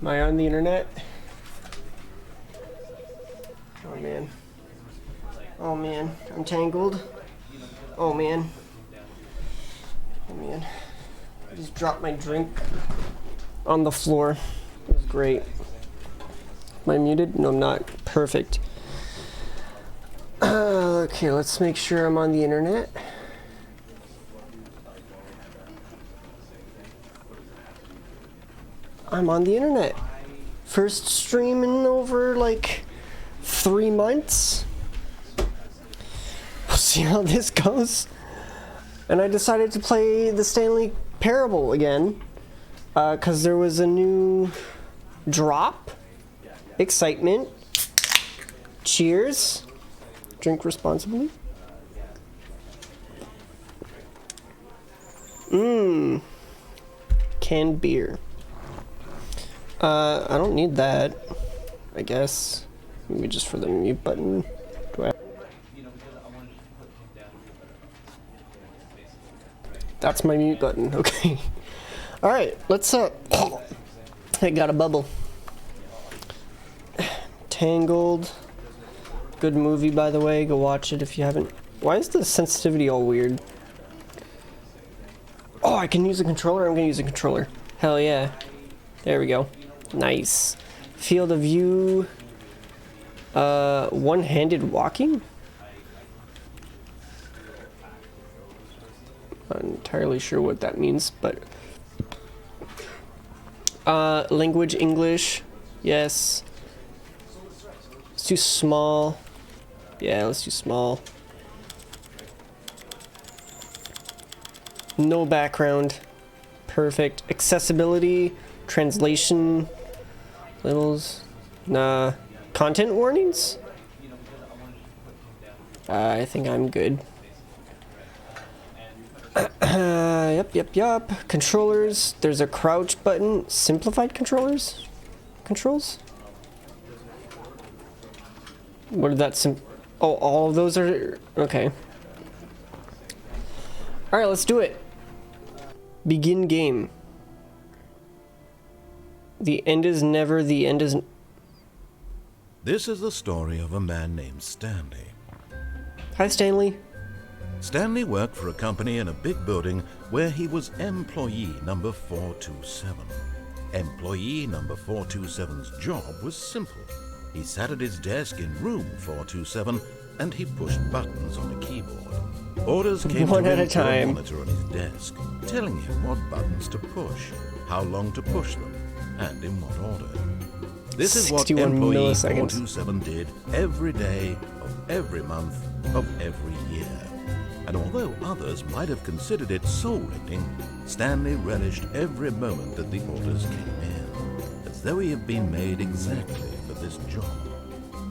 I on the internet? Oh man. Oh man, I'm tangled. Oh man. Oh man. I just dropped my drink on the floor. It was great. Am I muted? No, I'm not. Perfect. Okay, let's make sure I'm on the internet. I'm on the internet. First stream in over like 3 months. We'll see how this goes. And I decided to play the Stanley Parable again because there was a new drop. Excitement. Cheers. Drink responsibly. Canned beer. I don't need that, I guess. Maybe just for the mute button. Do I? That's my mute button, okay. Alright, let's, I got a bubble. Tangled. Good movie, by the way. Go watch it if you haven't. Why is the sensitivity all weird? Oh, I can use a controller? I'm gonna use a controller. Hell yeah. There we go. Nice. Field of view. One-handed walking? Not entirely sure what that means, but... language, English. Yes. Let's do small. Yeah, let's do small. No background. Perfect. Accessibility. Translation. Levels. Nah. Content warnings? I think I'm good. Yep. Controllers. There's a crouch button. Simplified controllers? Controls? What did that oh, all of those are... Okay. Alright, let's do it. Begin game. The end is never, the end is... This is the story of a man named Stanley. Hi, Stanley. Stanley worked for a company in a big building where he was employee number 427. Employee number 427's job was simple. He sat at his desk in room 427 and he pushed buttons on a keyboard. Orders came One to at him a through a time. monitor on his desk, telling him what buttons to push, how long to push them, and in what order. This is what 61 employee milliseconds. 427 did every day of every month of every year. And although others might have considered it soul-rending, Stanley relished every moment that the orders came in, as though he had been made exactly for this job.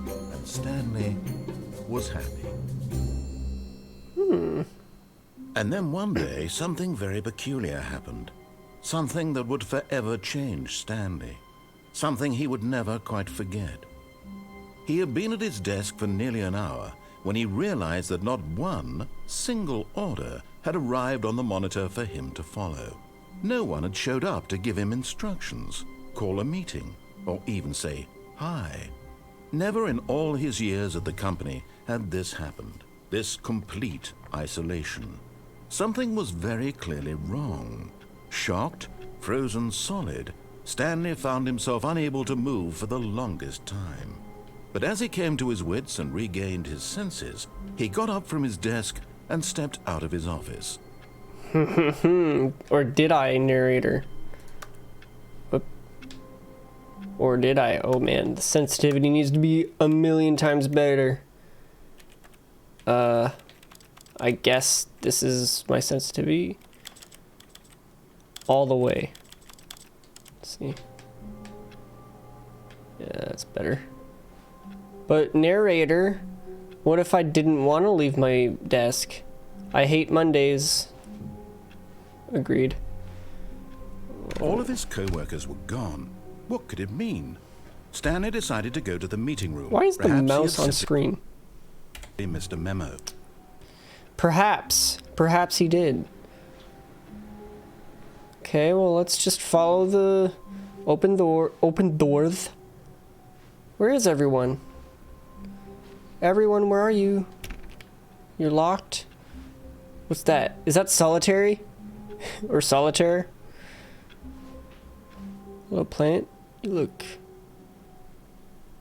And Stanley was happy. And then one day, something very peculiar happened. Something that would forever change Stanley. Something he would never quite forget. He had been at his desk for nearly an hour when he realized that not one single order had arrived on the monitor for him to follow. No one had showed up to give him instructions, call a meeting, or even say hi. Never in all his years at the company had this happened, this complete isolation. Something was very clearly wrong. Shocked, frozen solid, Stanley found himself unable to move for the longest time. But as he came to his wits and regained his senses, he got up from his desk and stepped out of his office. Or did I, narrator? Or did I? Oh man, the sensitivity needs to be 1,000,000 times better. I guess this is my sensitivity. All the way. Let's see. Yeah, that's better. But narrator, what if I didn't want to leave my desk? I hate Mondays. Agreed. All of his co-workers were gone. What could it mean? Stanley decided to go to the meeting room. Why is the Perhaps he mouse had on simply screen? missed a memo. Perhaps he did. Okay, well let's just follow Open doors. Where is everyone? Everyone, where are you? You're locked? What's that? Is that solitary? Or solitaire? Hello, plant. You look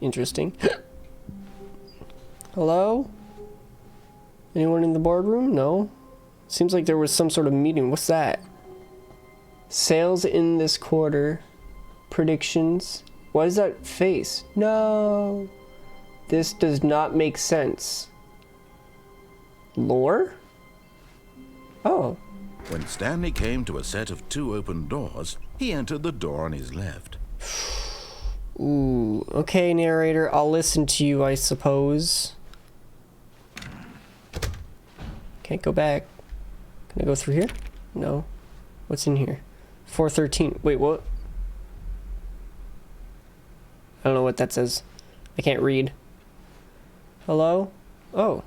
interesting. Hello? Anyone in the boardroom? No? Seems like there was some sort of meeting. What's that? Sales in this quarter. Predictions. What is that face? No. This does not make sense. Lore? Oh. When Stanley came to a set of 2 open doors, he entered the door on his left. Ooh. Okay, narrator. I'll listen to you, I suppose. Can't go back. Can I go through here? No. What's in here? 413. Wait, what? I don't know what that says. I can't read. Hello? Oh.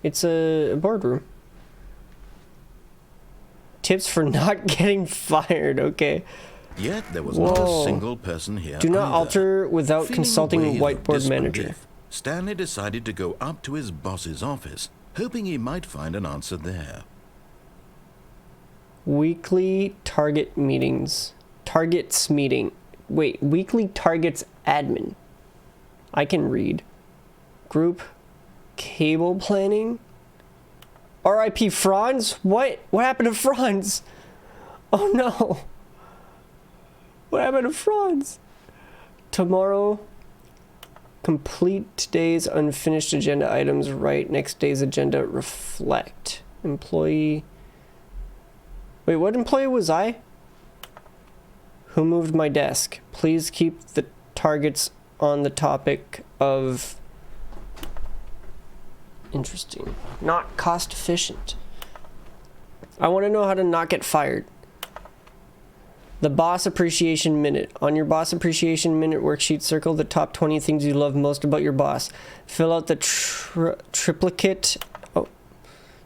It's a boardroom. Tips for not getting fired. Okay. Yet there was not a single person here. Do not either. alter without Feeling consulting a wave of whiteboard manager. disbelief, Stanley decided to go up to his boss's office, hoping he might find an answer there. Weekly target meetings. Targets meeting. Wait, weekly targets admin. I can read. Group cable planning. R.I.P. Franz? What? What happened to Franz? Oh no. What happened to Franz? Tomorrow, complete today's unfinished agenda items. Write next day's agenda. Reflect. Employee. Wait, what employee was I? Who moved my desk? Please keep the targets on the topic of... Interesting. Not cost efficient. I want to know how to not get fired. The Boss Appreciation Minute. On your Boss Appreciation Minute worksheet, circle the top 20 things you love most about your boss. Fill out the triplicate.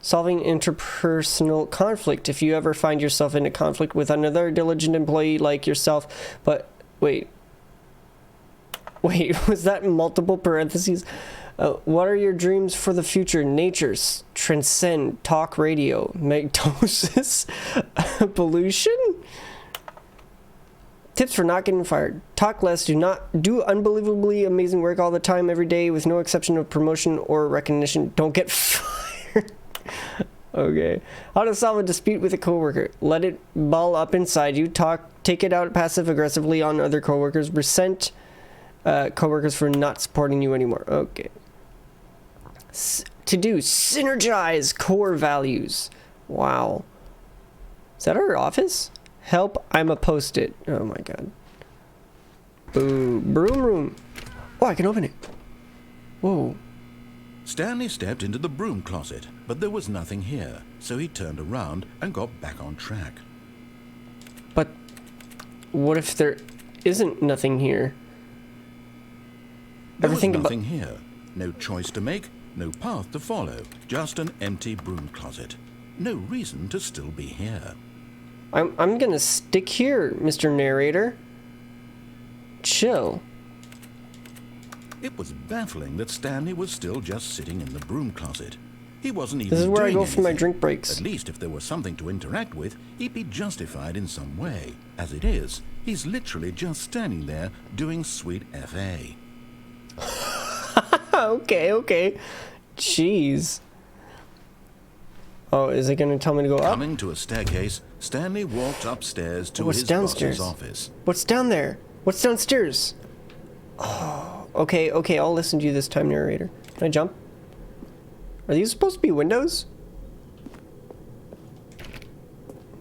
Solving interpersonal conflict. If you ever find yourself in a conflict with another diligent employee like yourself, but wait, was that multiple parentheses? What are your dreams for the future? Natures, transcend, talk radio, mitosis, pollution? Tips for not getting fired. Talk less, do unbelievably amazing work all the time, every day, with no exception of promotion or recognition. Don't get fired. Okay. How to solve a dispute with a coworker. Let it ball up inside you. Take it out passive aggressively on other coworkers. Resent coworkers for not supporting you anymore. Okay. To do, synergize core values. Wow. Is that our office? Help, I'm a post-it. Oh my god. Boo. Broom room. Oh, I can open it. Whoa. Stanley stepped into the broom closet, but there was nothing here, so he turned around and got back on track. But what if there isn't nothing here? There was nothing here. No choice to make, no path to follow, just an empty broom closet. No reason to still be here. I'm gonna stick here, Mr. Narrator. Chill. It was baffling that Stanley was still just sitting in the broom closet. He wasn't even This is where I doing go for my anything. drink breaks. At least if there was something to interact with, he'd be justified in some way. As it is, he's literally just standing there doing sweet FA. Okay. Jeez. Oh, is it gonna tell me to go up? Coming to a staircase, Stanley walked upstairs to his downstairs? boss's office. What's down there? What's downstairs? Oh, okay, I'll listen to you this time, narrator. Can I jump? Are these supposed to be windows?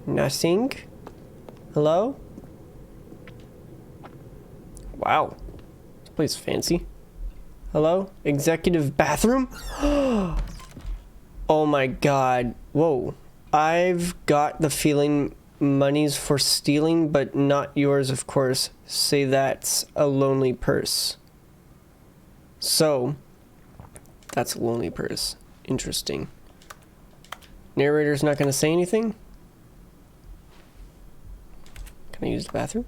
Nothing. Hello? Wow. This place is fancy. Hello? Executive bathroom? Oh my god. Whoa. I've got the feeling money's for stealing, but not yours, of course. Say that's a lonely purse. So, that's a lonely purse. Interesting. Narrator's not going to say anything? Can I use the bathroom?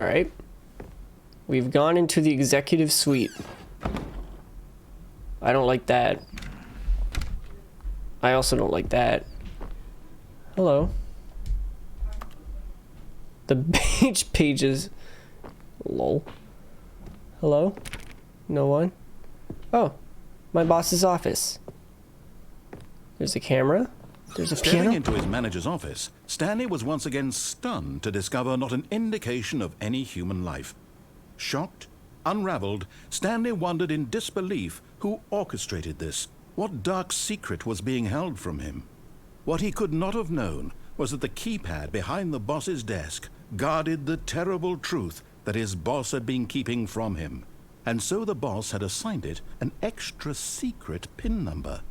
Alright. We've gone into the executive suite. I don't like that. I also don't like that. Hello. The page pages. Lol. Hello? No one? Oh. My boss's office. There's a camera. There's a Stepping piano. into his manager's office, Stanley was once again stunned to discover not an indication of any human life. Shocked, unraveled, Stanley wondered in disbelief who orchestrated this. What dark secret was being held from him? What he could not have known was that the keypad behind the boss's desk guarded the terrible truth that his boss had been keeping from him. And so the boss had assigned it an extra secret PIN number.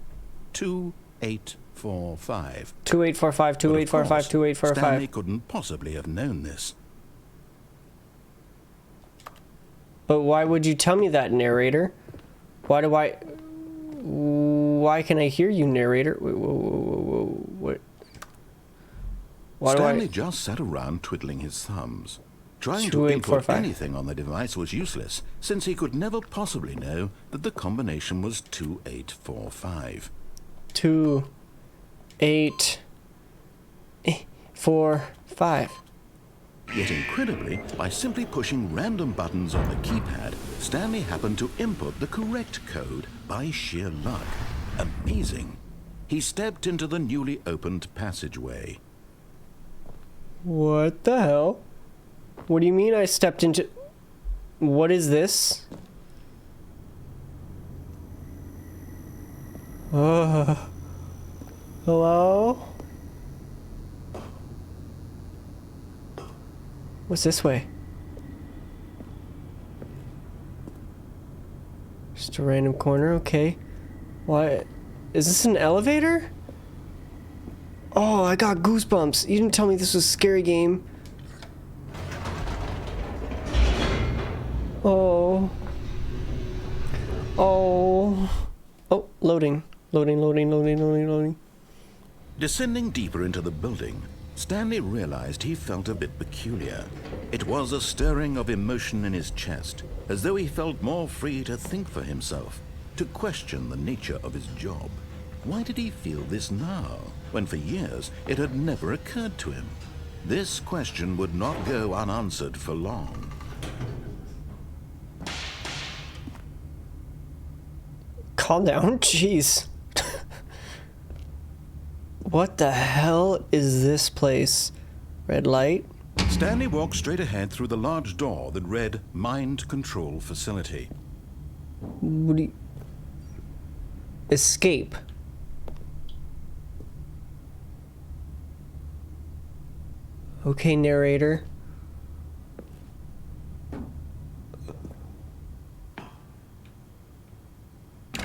2845. 2845, 2845, 2845. Stanley couldn't possibly have known this. But why would you tell me that, narrator? Why can I hear you, narrator? What? Why Stanley just sat around twiddling his thumbs. Trying to input anything on the device was useless, since he could never possibly know that the combination was 2845. 2845. Yet incredibly, by simply pushing random buttons on the keypad, Stanley happened to input the correct code by sheer luck. Amazing. He stepped into the newly opened passageway. What the hell? What do you mean I stepped into... What is this? Hello? What's this way? Just a random corner, okay. Why? Is this an elevator? Oh, I got goosebumps. You didn't tell me this was a scary game. Oh. Oh. Oh, loading. Loading. Descending deeper into the building, Stanley realized he felt a bit peculiar. It was a stirring of emotion in his chest, as though he felt more free to think for himself, to question the nature of his job. Why did he feel this now, when for years it had never occurred to him? This question would not go unanswered for long. Calm down, jeez. What the hell is this place? Red light? Stanley walked straight ahead through the large door that read Mind Control Facility. What do you... Escape. Okay, narrator.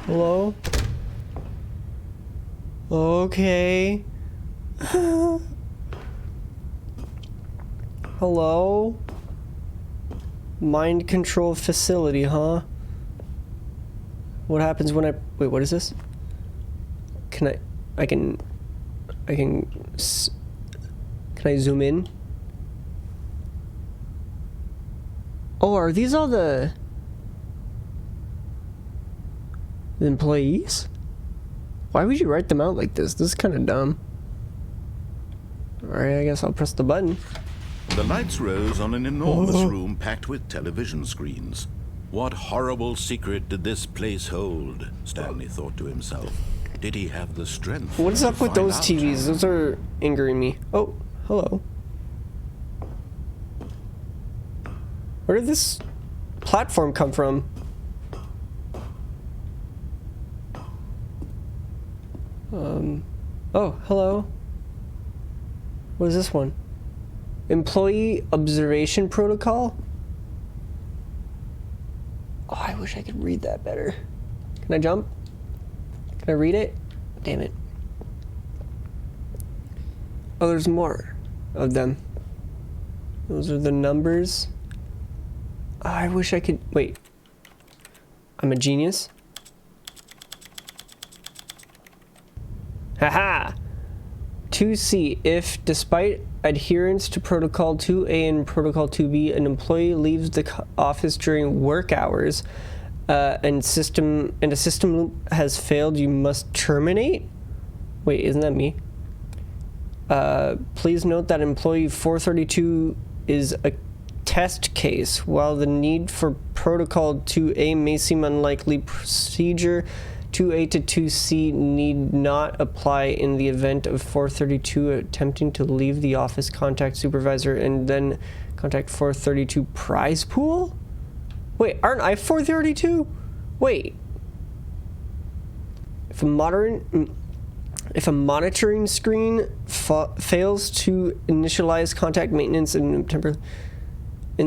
Hello? Okay. Hello? Mind control facility, huh? What happens when I... Wait, what is this? Can I can I zoom in? Oh, are these all the employees? Why would you write them out like this? This is kind of dumb. Alright, I guess I'll press the button. The lights rose on an enormous room packed with television screens. What horrible secret did this place hold? Stanley thought to himself. Did he have the strength? What is up with those TVs? Those are angering me. Oh, hello. Where did this platform come from? Oh, hello. What is this one? Employee observation protocol? Oh, I wish I could read that better. Can I jump? Can I read it? Damn it. Oh, there's more of them. Those are the numbers. Oh, I wish I could... Wait. I'm a genius? Haha! 2C, if, despite adherence to Protocol 2A and Protocol 2B, an employee leaves the office during work hours and a system loop has failed, you must terminate? Wait, isn't that me? Please note that employee 432 is a test case. While the need for Protocol 2A may seem unlikely, procedure 2A to 2C need not apply in the event of 432 attempting to leave the office. Contact supervisor and then contact 432 prize pool? Wait, aren't I 432? Wait. If a monitoring screen fails to initialize contact maintenance in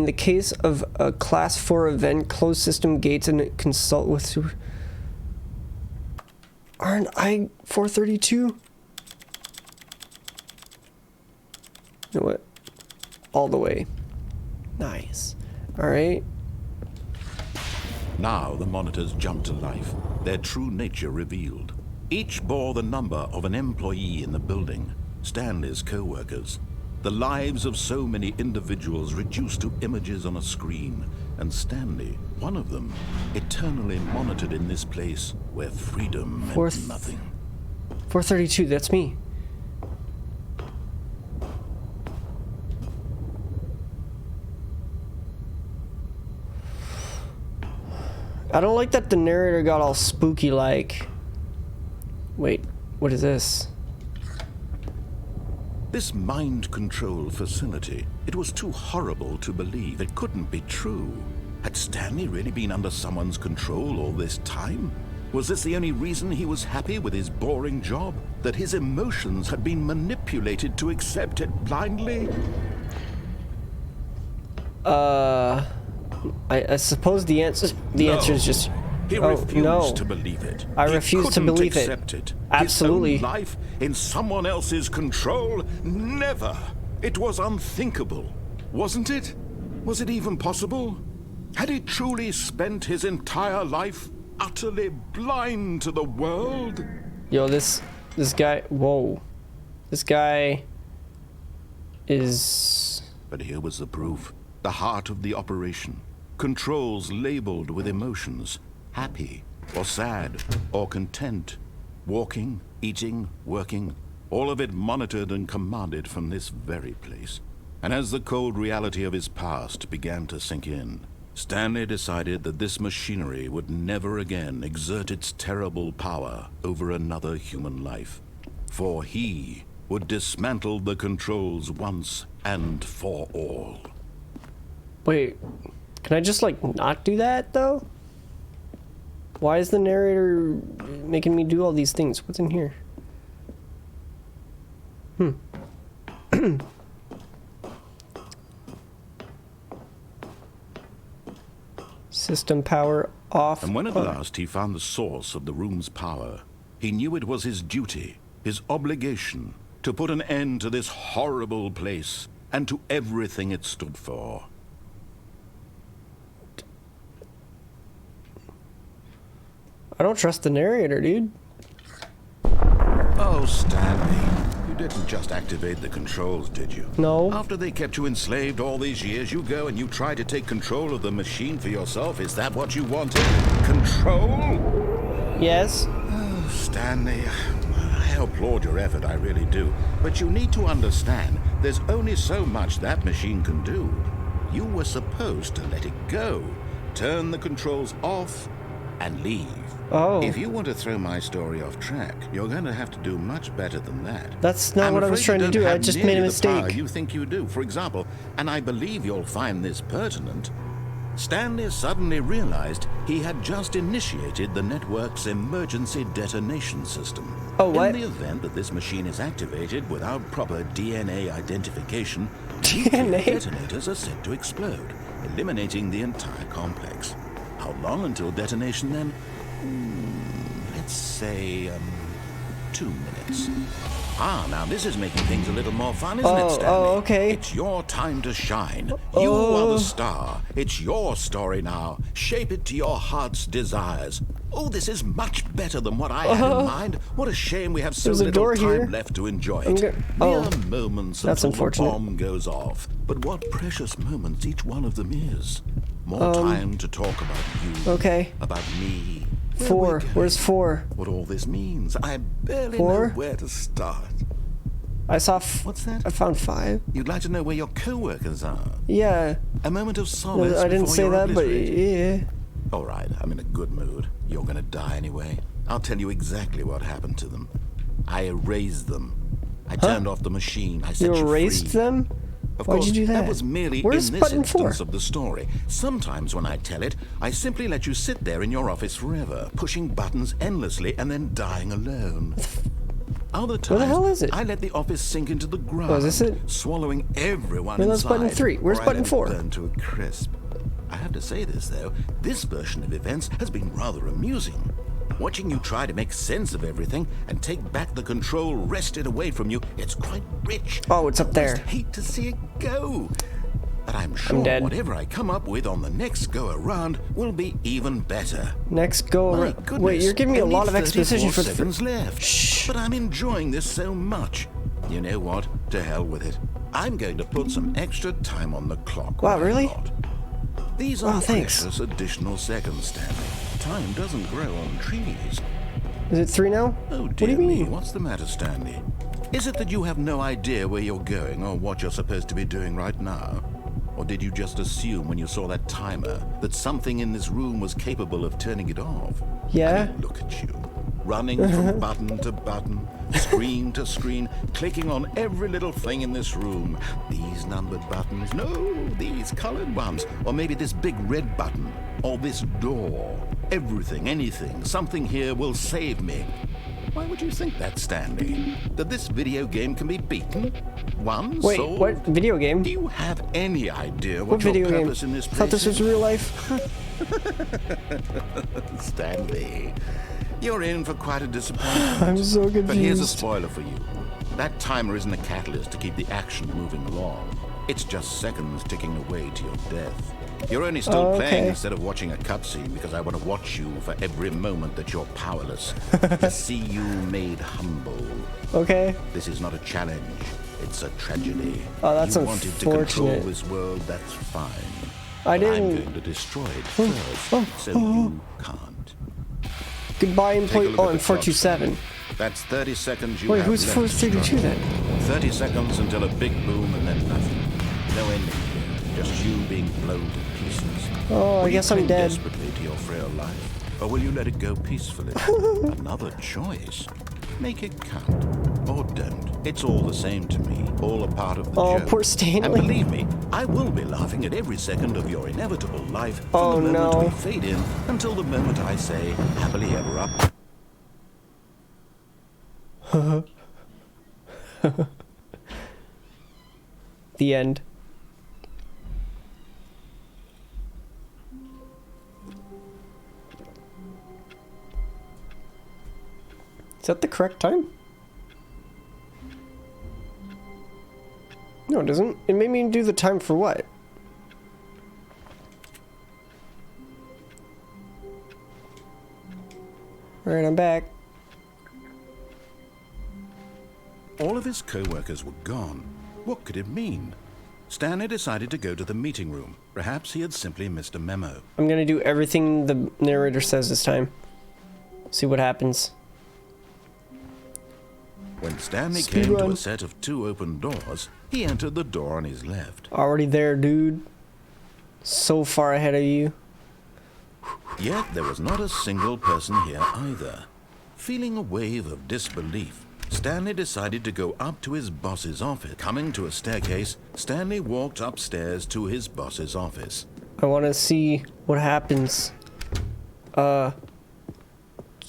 the case of a class 4 event, close system gates and consult with super. Aren't I 432? You know what? All the way. Nice. Alright. Now the monitors jumped to life, their true nature revealed. Each bore the number of an employee in the building, Stanley's co-workers. The lives of so many individuals reduced to images on a screen, and Stanley, one of them, eternally monitored in this place where freedom meant nothing. 432, that's me. I don't like that the narrator got all spooky like. Wait, what is this? This mind control facility, it was too horrible to believe. It couldn't be true. Had Stanley really been under someone's control all this time? Was this the only reason he was happy with his boring job? That his emotions had been manipulated to accept it blindly? I suppose the answer is just. He refused to believe it. I refuse to believe it. Accept it. Absolutely. His own life in someone else's control? Never. It was unthinkable, wasn't it? Was it even possible? Had he truly spent his entire life utterly blind to the world? Yo, this guy. Whoa, this guy is. But here was the proof. The heart of the operation. Controls labeled with emotions. Happy, or sad, or content. Walking, eating, working. All of it monitored and commanded from this very place. And as the cold reality of his past began to sink in, Stanley decided that this machinery would never again exert its terrible power over another human life. For he would dismantle the controls once and for all. Wait, can I just, like, not do that, though? Why is the narrator making me do all these things? What's in here? System power off. And when at last he found the source of the room's power, he knew it was his duty, his obligation, to put an end to this horrible place and to everything it stood for. I don't trust the narrator, dude. Oh, Stanley, you didn't just activate the controls, did you? No. After they kept you enslaved all these years, you go and you try to take control of the machine for yourself. Is that what you wanted? Control? Yes. Oh, Stanley, I applaud your effort, I really do. But you need to understand, there's only so much that machine can do. You were supposed to let it go, turn the controls off, and leave. Oh. If you want to throw my story off track, you're going to have to do much better than that. That's not what I was trying to do. I just made a mistake. You think you do. For example, and I believe you'll find this pertinent, Stanley suddenly realized he had just initiated the network's emergency detonation system. Oh, what? In the event that this machine is activated without proper DNA identification, DNA? detonators are set to explode, eliminating the entire complex. How long until detonation then? Let's say, 2 minutes. Ah, now this is making things a little more fun, isn't it, Stanley? Oh, okay. It's your time to shine. You are the star. It's your story now. Shape it to your heart's desires. Oh, this is much better than what I had in mind. What a shame we have so There's a little door time here. left to enjoy it. Oh, Mere moments that's until the unfortunate. bomb goes off. But what precious moments each one of them is. More time to talk about you. Okay. About me. 4. Where's 4? What all this means. I barely 4? know where to start. I saw. What's that? I found 5. You'd like to know where your co-workers are? Yeah. A moment of solace I didn't before say you're that, but obliterated. yeah. All right, I'm in a good mood. You're gonna die anyway. I'll tell you exactly what happened to them. I erased them. I turned off the machine. I set You you erased free. them? Of Why'd course, you do that? was merely Where's in this button 4? instance of the story. Sometimes when I tell it, I simply let you sit there in your office forever, pushing buttons endlessly and then dying alone. Other times, Where the hell is it? I let the office sink into the ground, Oh, is this it? swallowing everyone No, that's inside. button 3. Where's or I button let it 4? burn to a crisp. I have to say this, though. This version of events has been rather amusing. Watching you try to make sense of everything and take back the control wrested away from you, it's quite rich. Oh, it's up I there. just hate to see it go. But I'm sure dead. whatever I come up with on the next go around will be even better. Next go My around. goodness, Wait, you're giving me a only lot of exposition 34 for the. seconds left. Shh. But I'm enjoying this so much. You know what? To hell with it. I'm going to put some extra time on the clock. Wow, or really? not. These are Wow, thanks. precious additional seconds, Stanley. Time doesn't grow on trees. Is it 3 now? Oh, What dear do you me, mean? what's the matter, Stanley? Is it that you have no idea where you're going or what you're supposed to be doing right now? Or did you just assume when you saw that timer that something in this room was capable of turning it off? Yeah. I mean, look at you. Running from button to button, screen to screen, clicking on every little thing in this room. These numbered buttons, no, these colored ones. Or maybe this big red button, or this door. Everything, anything, something here will save me. Why would you think that, Stanley? That this video game can be beaten? Won? Wait, sold? what video game? Do you have any idea What what your video game? purpose in this I thought place this was is? real life. Stanley, you're in for quite a disappointment. I'm so confused. But here's a spoiler for you. That timer isn't a catalyst to keep the action moving along. It's just seconds ticking away to your death. You're only still playing instead of watching a cutscene because I want to watch you for every moment that you're powerless. To see you made humble. Okay. This is not a challenge. It's a tragedy. Oh, that's you wanted to control unfortunate. this world, that's fine. I But I'm didn't. going to destroy it first, so you can't. Goodbye, Take a employee. look Oh, at I'm the clock, 427. That's 30 seconds you Wait, have who's left. 432 then? 30 seconds until a big boom and then nothing. No ending here. Just you being blown to pieces. Oh, I Will you guess I'm cling dead. desperately to your frail life, or will you let it go peacefully? Another choice. Make it count, or don't. It's all the same to me. All a part of the Oh, joke. poor Stanley. And believe me, I will be laughing at every second of your inevitable life from Oh, the moment no. we fade in until the moment I say happily ever up. The end. Is that the correct time? No, it doesn't. It made me do the time for what? Alright, I'm back. All of his co-workers were gone. What could it mean? Stanley decided to go to the meeting room. Perhaps he had simply missed a memo. I'm gonna do everything the narrator says this time. See what happens. When Stanley Speed came run. to a set of 2 open doors, he entered the door on his left. Already there, dude. So far ahead of you. Yet there was not a single person here either. Feeling a wave of disbelief, Stanley decided to go up to his boss's office. Coming to a staircase, Stanley walked upstairs to his boss's office. I want to see what happens. Oh,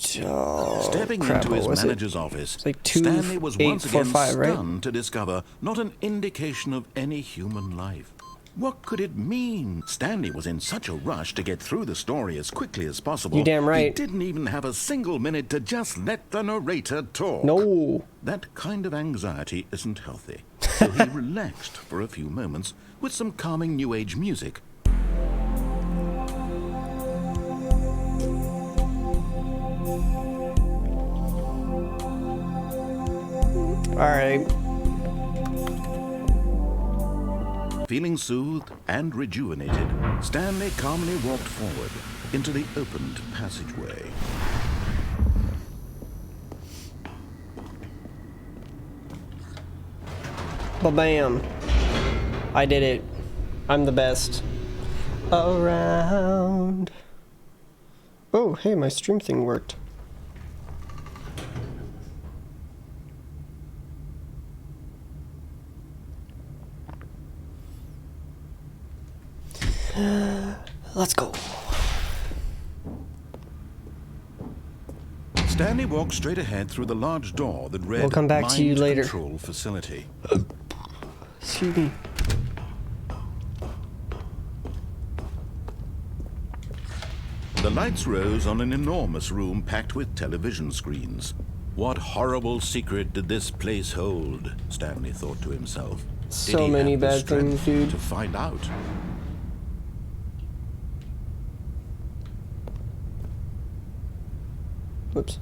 Stepping crap, into what his was it? manager's office, It's like 2, Stanley was 8, once 4, again 5, right? stunned to discover not an indication of any human life. What could it mean? Stanley was in such a rush to get through the story as quickly as possible. You damn right. He didn't even have a single minute to just let the narrator talk. No. That kind of anxiety isn't healthy. So he relaxed for a few moments with some calming New Age music. All right. Feeling soothed and rejuvenated, Stanley calmly walked forward into the opened passageway. Ba-bam. I did it. I'm the best. Around. Oh, hey, my stream thing worked. Let's go. Stanley walked straight ahead through the large door that read We'll come back to you Mind later. Control Facility. Excuse me. The lights rose on an enormous room packed with television screens. What horrible secret did this place hold? Stanley thought to himself. Did So he many have the bad things, strength dude. to find out? Whoops.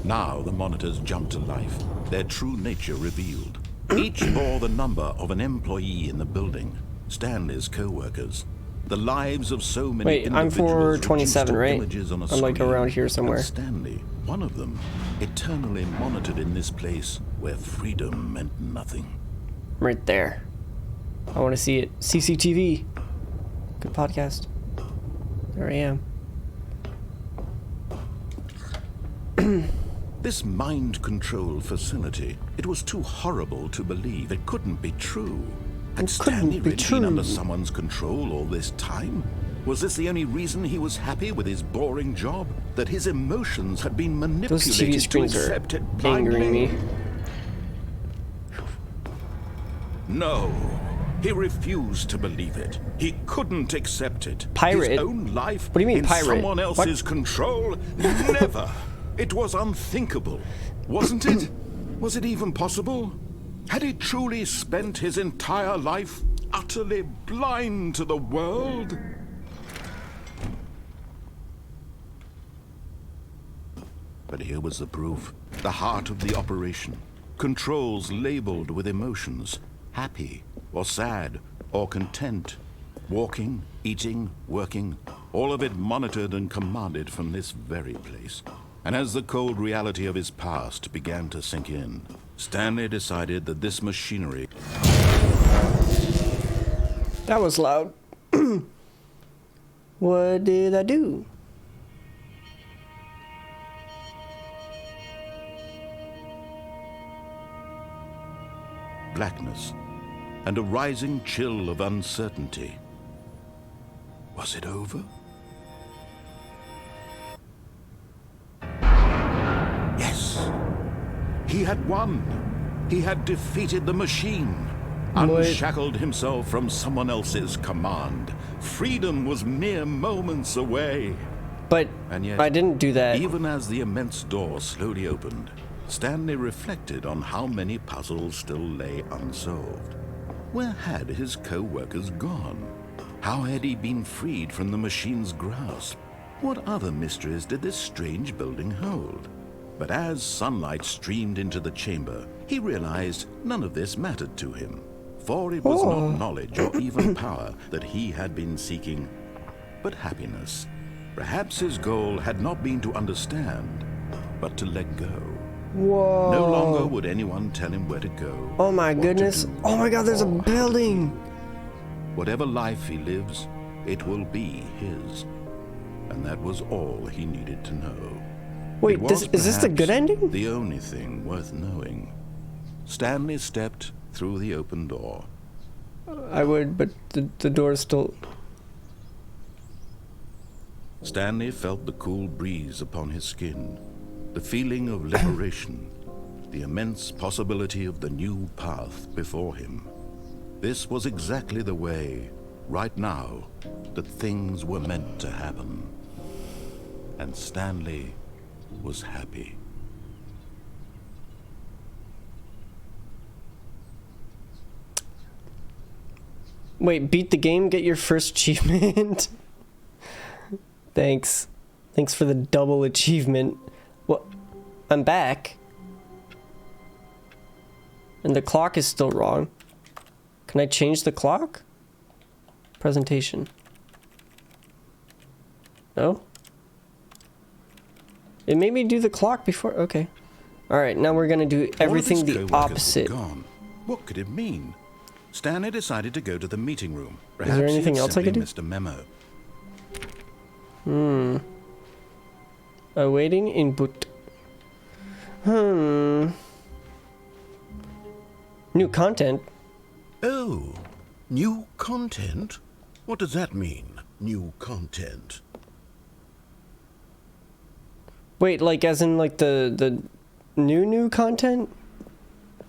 Now the monitors jumped to life, their true nature revealed. Each bore the number of an employee in the building, Stanley's co-workers. The lives of so many Wait, I'm individuals 427, reduced to right? images on a I'm like screen. around here somewhere. And Stanley, one of them, eternally monitored in this place where freedom meant nothing. Right there. I want to see it. CCTV. Good podcast. There I am. This mind control facility, it was too horrible to believe. It couldn't be true. Had It couldn't Stanley be really been under true. someone's control all this time? Was this the only reason he was happy with his boring job? That his emotions had been Those TV manipulated to screens are accept it blindly? angering me. No. He refused to believe it. He couldn't accept it. Pirate? His own life What do you mean in pirate? someone What? else's control? Never. It was unthinkable. Wasn't it? Was it even possible? Had he truly spent his entire life utterly blind to the world? But here was the proof. The heart of the operation. Controls labeled with emotions. Happy, or sad, or content. Walking, eating, working. All of it monitored and commanded from this very place. And as the cold reality of his past began to sink in, Stanley decided that this machinery... That was loud. What did I do? blackness, and a rising chill of uncertainty. Was it over? Yes. He had won. He had defeated the machine. Unshackled himself from someone else's command. Freedom was mere moments away. But And yet, I didn't do that. even as the immense door slowly opened, Stanley reflected on how many puzzles still lay unsolved. Where had his co-workers gone? How had he been freed from the machine's grasp? What other mysteries did this strange building hold? But as sunlight streamed into the chamber, he realized none of this mattered to him. For it was not knowledge or even power that he had been seeking, but happiness. Perhaps his goal had not been to understand, but to let go. Whoa. No longer would anyone tell him where to go. Oh my what to goodness. do, Oh my god, there's a or how to building. live. Whatever life he lives, it will be his. And that was all he needed to know. Wait, It was is this the good perhaps ending? The only thing worth knowing. Stanley stepped through the open door. I would, but the door's still... Stanley felt the cool breeze upon his skin, the feeling of liberation, the immense possibility of the new path before him. This was exactly the way, right now, that things were meant to happen. And Stanley was happy. Wait, beat the game, get your first achievement. Thanks. Thanks for the double achievement. What? I'm back. And the clock is still wrong. Can I change the clock? Presentation. No? It made me do the clock before. Okay. Alright, now we're gonna do everything the opposite. Gone. What could it mean? Stanley decided to go to the meeting room. Perhaps is there anything else I could do? Missed a memo. Awaiting input. New content? Oh, new content? What does that mean, new content? Wait, like as in like the new content?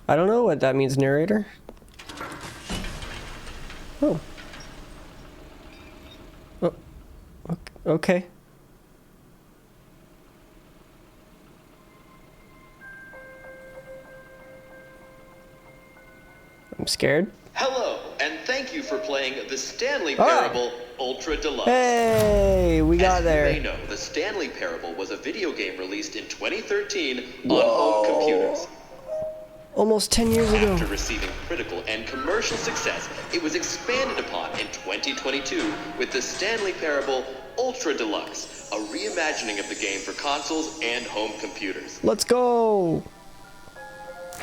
I don't know what that means, narrator. Oh. Oh. Okay. I'm scared. Hello, and thank you for playing the Stanley Parable Ultra Deluxe. Hey, we got there. As you may know, the Stanley Parable was a video game released in 2013 on home computers. Almost 10 years ago. After receiving critical and commercial success, it was expanded upon in 2022 with the Stanley Parable Ultra Deluxe, a reimagining of the game for consoles and home computers. Let's go.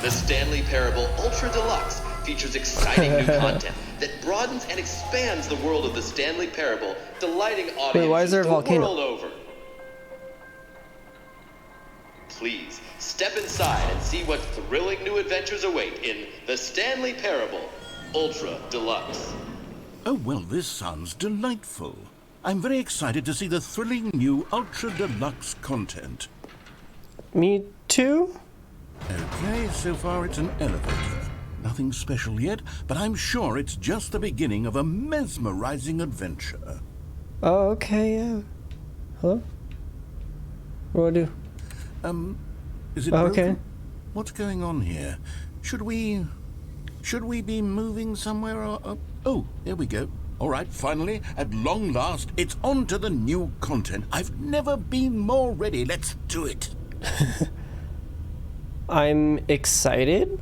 The Stanley Parable Ultra Deluxe features exciting new content that broadens and expands the world of the Stanley Parable, delighting audiences why is there a the volcano? world over. Please, step inside and see what thrilling new adventures await in the Stanley Parable Ultra Deluxe. Oh, well, this sounds delightful. I'm very excited to see the thrilling new Ultra Deluxe content. Me too? Okay, so far it's an elevator. Nothing special yet, but I'm sure it's just the beginning of a mesmerizing adventure. Oh, okay, yeah. Hello? What do I do? Is it Okay. broken? What's going on here? Should we be moving somewhere or... Oh, there we go. All right, finally, at long last, it's on to the new content. I've never been more ready. Let's do it. I'm excited.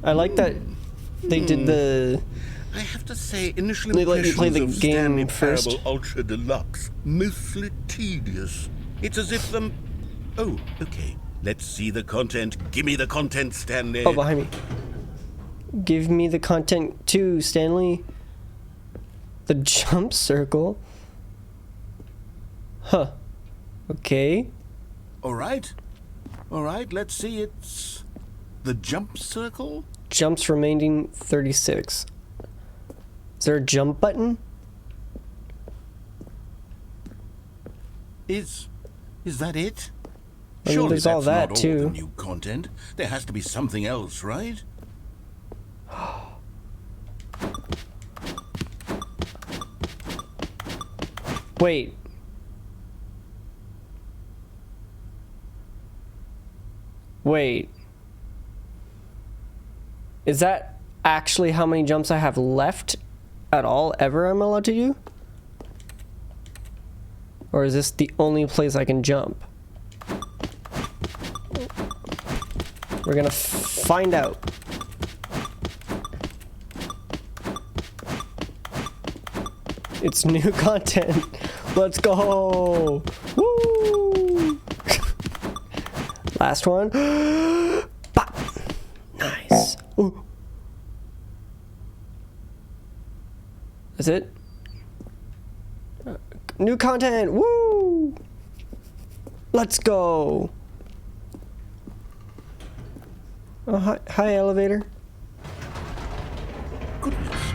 I like that they did the... I have to say, initial They let you impressions play the of game Stanley first. Parable Ultra Deluxe, mostly tedious. It's as if them... Oh, okay. Let's see the content. Give me the content, Stanley. Oh, behind me. Give me the content too, Stanley. The jump circle? Huh. Okay. All right, let's see. It's the jump circle? Jumps remaining 36. Is there a jump button? Is that it? I mean, Surely there's all that's that, not too. all the new content. There has to be something else, right? Wait. Wait. Is that actually how many jumps I have left at all ever I'm allowed to do? Or is this the only place I can jump? We're gonna find out. It's new content. Let's go. Woo! Last one. Bop. Nice. Ooh. That's it? New content. Woo! Let's go. Oh, hi, elevator. Goodness,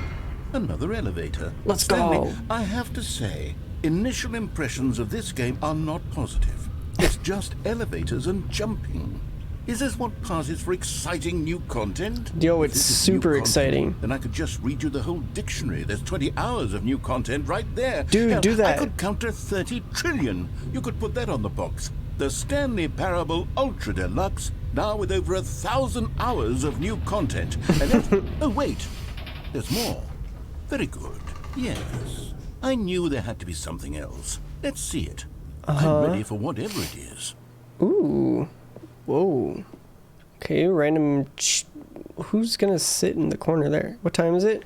another elevator. Let's Stanley, go. I have to say, Initial impressions of this game are not positive. It's just elevators and jumping. Is this what passes for exciting new content? Yo, If it's this is new super content, exciting. Then I could just read you the whole dictionary. There's 20 hours of new content right there. Dude, Hell, do that. I could count to 30 trillion. You could put that on the box. The Stanley Parable Ultra Deluxe, now with over 1,000 hours of new content. And there's... oh, wait. There's more. Very good. Yes. I knew there had to be something else. Let's see it. I'm ready for whatever it is. Ooh. Whoa. Okay, random... Who's gonna sit in the corner there? What time is it?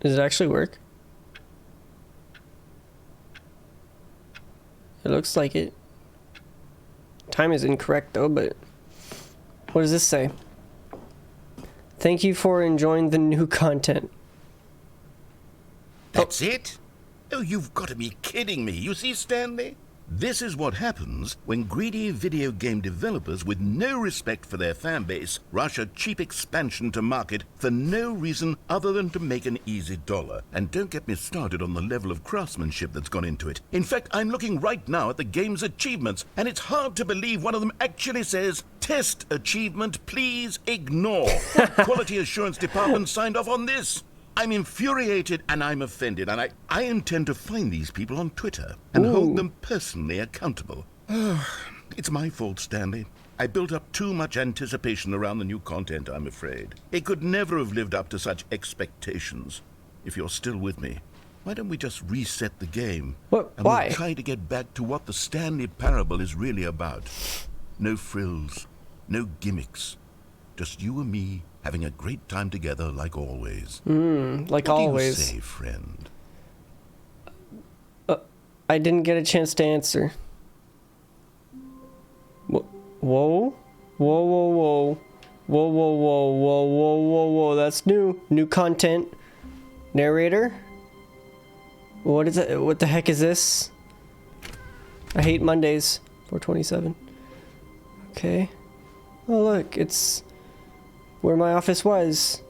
Does it actually work? It looks like it. Time is incorrect though, but... What does this say? Thank you for enjoying the new content. That's it? Oh, you've got to be kidding me. You see, Stanley? This is what happens when greedy video game developers with no respect for their fan base rush a cheap expansion to market for no reason other than to make an easy dollar. And don't get me started on the level of craftsmanship that's gone into it. In fact, I'm looking right now at the game's achievements, and it's hard to believe one of them actually says, "Test achievement, please ignore." What quality assurance department signed off on this? I'm infuriated and I'm offended, and I intend to find these people on Twitter and hold them personally accountable. It's my fault, Stanley. I built up too much anticipation around the new content, I'm afraid. It could never have lived up to such expectations. If you're still with me, why don't we just reset the game? What? And Why? we'll try to get back to what the Stanley Parable is really about. No frills, no gimmicks. Just you and me having a great time together like always. Like What always. do you say, friend? I didn't get a chance to answer. Whoa. Whoa, whoa, whoa. Whoa, whoa, whoa, whoa, whoa, whoa, whoa. That's new. New content. Narrator? What is it? What the heck is this? I hate Mondays. 427. Okay. Oh, look. It's where my office was.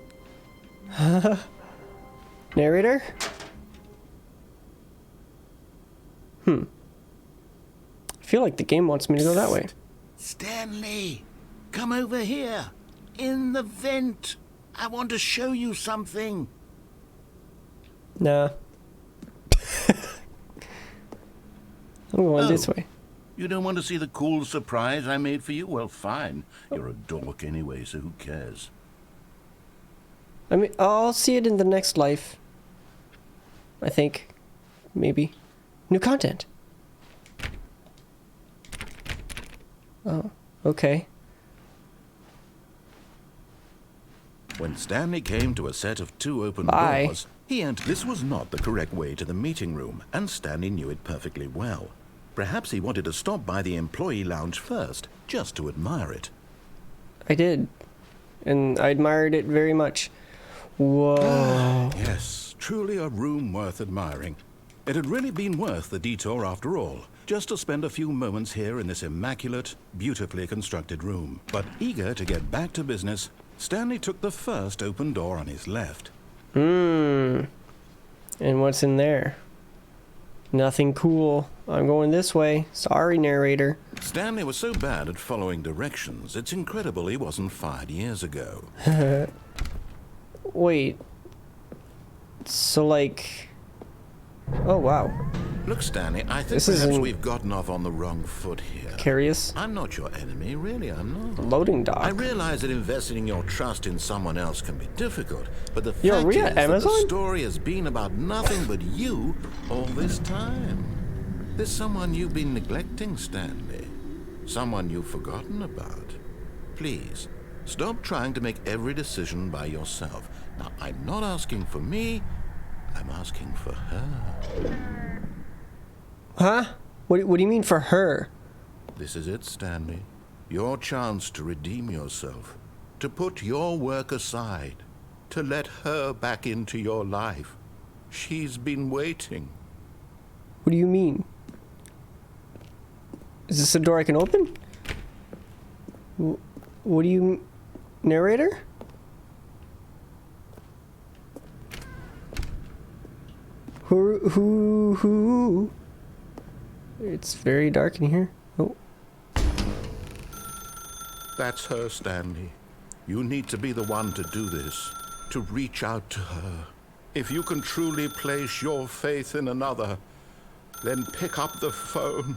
Narrator? I feel like the game wants me to go that way. Stanley, come over here. In the vent. I want to show you something. Nah. I'm going this Oh. way. You don't want to see the cool surprise I made for you? Well, fine. You're a dork anyway, so who cares? I mean, I'll see it in the next life. I think. Maybe. New content. Oh, okay. When Stanley came to a set of 2 open Bye. doors, he entered. This was not the correct way to the meeting room, and Stanley knew it perfectly well. Perhaps he wanted to stop by the employee lounge first, just to admire it. I did. And I admired it very much. Whoa. Yes, truly a room worth admiring. It had really been worth the detour after all, just to spend a few moments here in this immaculate, beautifully constructed room. But eager to get back to business, Stanley took the first open door on his left. And what's in there? Nothing cool. I'm going this way. Sorry, narrator. Stanley was so bad at following directions, it's incredible he wasn't fired years ago. Wait. So, like... Oh, wow. Look, Stanley, I think This perhaps isn't- we've gotten off on the wrong foot here. Curious. I'm not your enemy, really, I'm not. Loading dock. I realize that investing your trust in someone else can be difficult, but the Yo, fact we is at that the Amazon? story has been about nothing but you all this time. There's someone you've been neglecting, Stanley. Someone you've forgotten about. Please, stop trying to make every decision by yourself. Now, I'm not asking for me, I'm asking for her. Huh? What do you mean for her? This is it, Stanley. Your chance to redeem yourself. To put your work aside. To let her back into your life. She's been waiting. What do you mean? Is this a door I can open? What do you... Narrator? Who? It's very dark in here. Oh. That's her, Stanley. You need to be the one to do this, to reach out to her. If you can truly place your faith in another, then pick up the phone.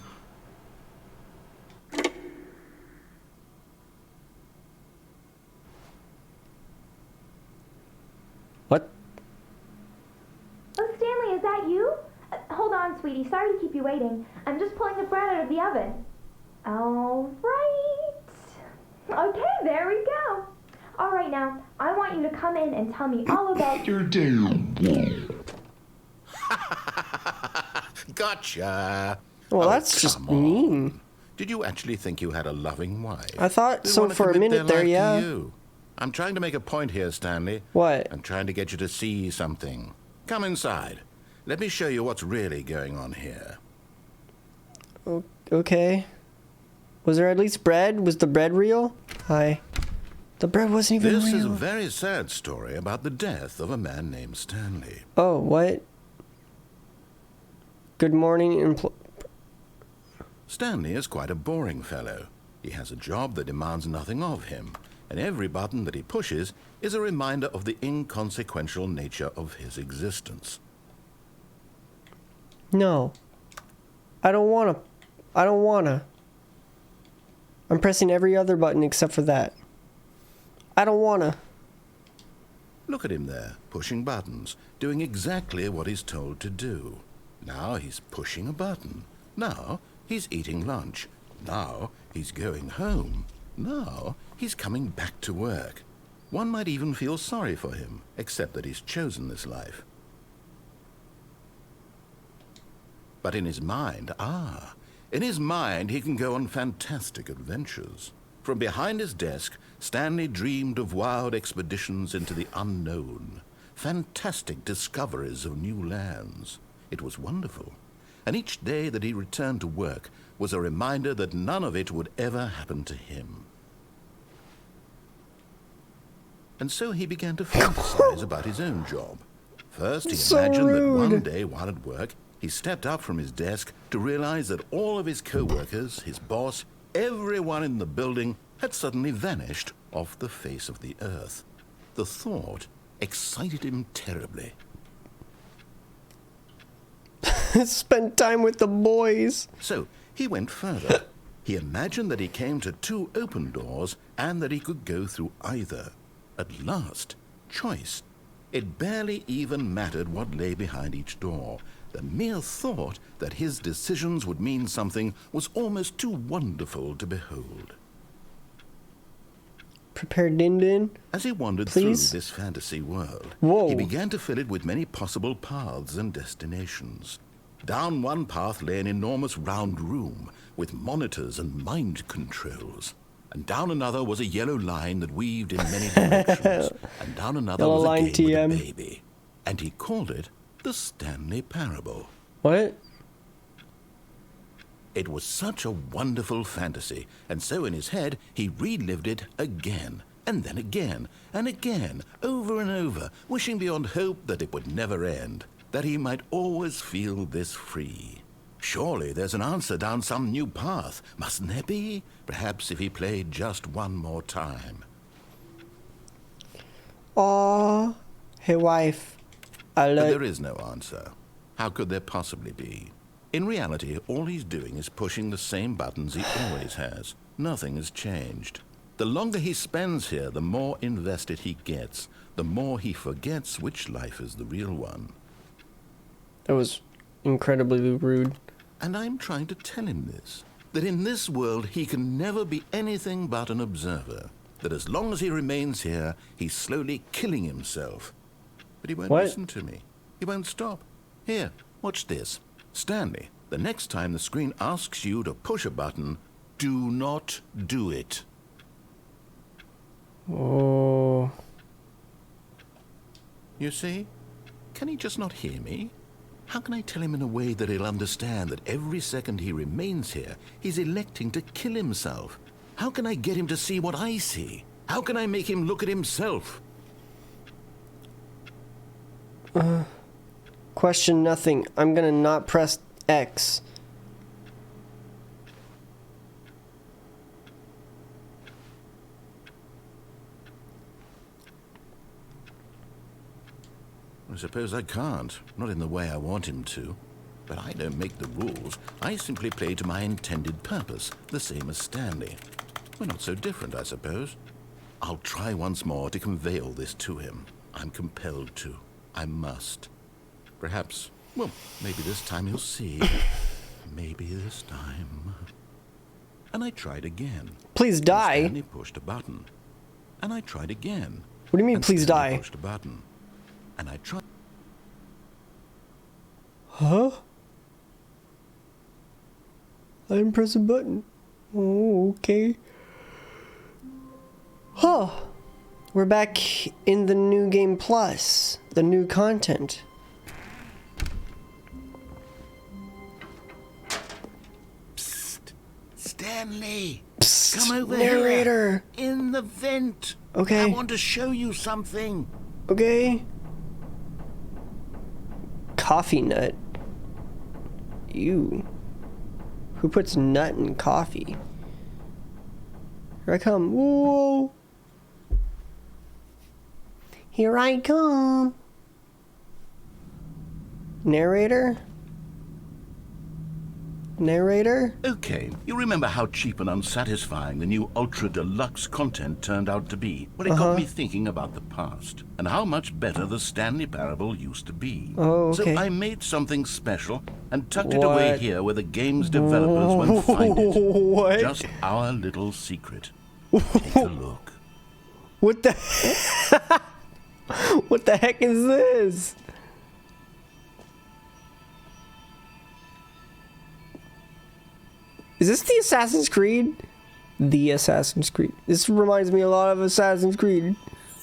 What? Oh, Stanley, is that you? Hold on, sweetie. Sorry to keep you waiting. I'm just pulling the bread out of the oven. All right. Okay, there we go. All right, now, I want you to come in and tell me all about your day. Gotcha. Well, Oh, that's just come on. mean. Did you actually think you had a loving wife? I thought They so wanna for a commit minute their there, life yeah. to you. I'm trying to make a point here, Stanley. What? I'm trying to get you to see something. Come inside. Let me show you what's really going on here. Okay. Was there at least bread? Was the bread real? Hi. The bread wasn't even This real. is a very sad story about the death of a man named Stanley. Oh, what? Good morning, Stanley is quite a boring fellow. He has a job that demands nothing of him, and every button that he pushes is a reminder of the inconsequential nature of his existence. No. I don't wanna. I'm pressing every other button except for that. I don't wanna. Look at him there, pushing buttons, doing exactly what he's told to do. Now he's pushing a button. Now he's eating lunch. Now he's going home. Now he's coming back to work. One might even feel sorry for him, except that he's chosen this life. But in his mind, he can go on fantastic adventures. From behind his desk, Stanley dreamed of wild expeditions into the unknown, fantastic discoveries of new lands. It was wonderful, and each day that he returned to work was a reminder that none of it would ever happen to him. And so he began to fantasize about his own job. First, he So imagined that one rude. day while at work, he stepped up from his desk to realize that all of his co-workers, his boss, everyone in the building had suddenly vanished off the face of the earth. The thought excited him terribly. Spend time with the boys. So he went further. He imagined that he came to two open doors and that he could go through either. At last, choice. It barely even mattered what lay behind each door. The mere thought that his decisions would mean something was almost too wonderful to behold. Prepare Din Din. As he wandered Please? through this fantasy world, Whoa. he began to fill it with many possible paths and destinations. Down one path lay an enormous round room with monitors and mind controls. And down another was a yellow line that weaved in many directions. And down another Yellow was a line game TM. with a baby. And he called it the Stanley Parable. What? It was such a wonderful fantasy, and so in his head he relived it again, and then again, and again, over and over, wishing beyond hope that it would never end, that he might always feel this free. Surely there's an answer down some new path, mustn't there be? Perhaps if he played just one more time. Aw. Hey, wife. I But love... there is no answer. How could there possibly be? In reality, all he's doing is pushing the same buttons he always has. Nothing has changed. The longer he spends here, the more invested he gets, the more he forgets which life is the real one. That was incredibly rude. And I'm trying to tell him this, that in this world he can never be anything but an observer, that as long as he remains here, he's slowly killing himself. But he won't What? listen to me. He won't stop. Here, watch this. Stanley, the next time the screen asks you to push a button, do not do it. Oh. You see? Can he just not hear me? How can I tell him in a way that he'll understand that every second he remains here, he's electing to kill himself? How can I get him to see what I see? How can I make him look at himself? Question nothing. I'm gonna not press X. I suppose I can't. Not in the way I want him to. But I don't make the rules. I simply play to my intended purpose, the same as Stanley. We're not so different, I suppose. I'll try once more to convey all this to him. I'm compelled to. I must. Perhaps, well, maybe this time he'll see. Maybe this time. And I tried again. Please die. Stanley pushed a button. And I tried again. What do you mean, And please Stanley die? pushed a button. And I tried. Huh? I didn't press a button. Oh, okay. Huh. We're back in the new game plus. The new content. Psst. Stanley! Psst, Come over narrator. here. In the vent. Okay. I want to show you something. Okay. Coffee nut. Ew. Who puts nut in coffee? Here I come. Whoa. Here I come. Narrator? Narrator? Okay, you remember how cheap and unsatisfying the new Ultra Deluxe content turned out to be? Well, it got me thinking about the past and how much better the Stanley Parable used to be. Oh, okay. So I made something special and tucked it away What? here where the game's developers won't find it. What? Just our little secret. Take a look. What the What the heck is this? Is this the Assassin's Creed? The Assassin's Creed. This reminds me a lot of Assassin's Creed.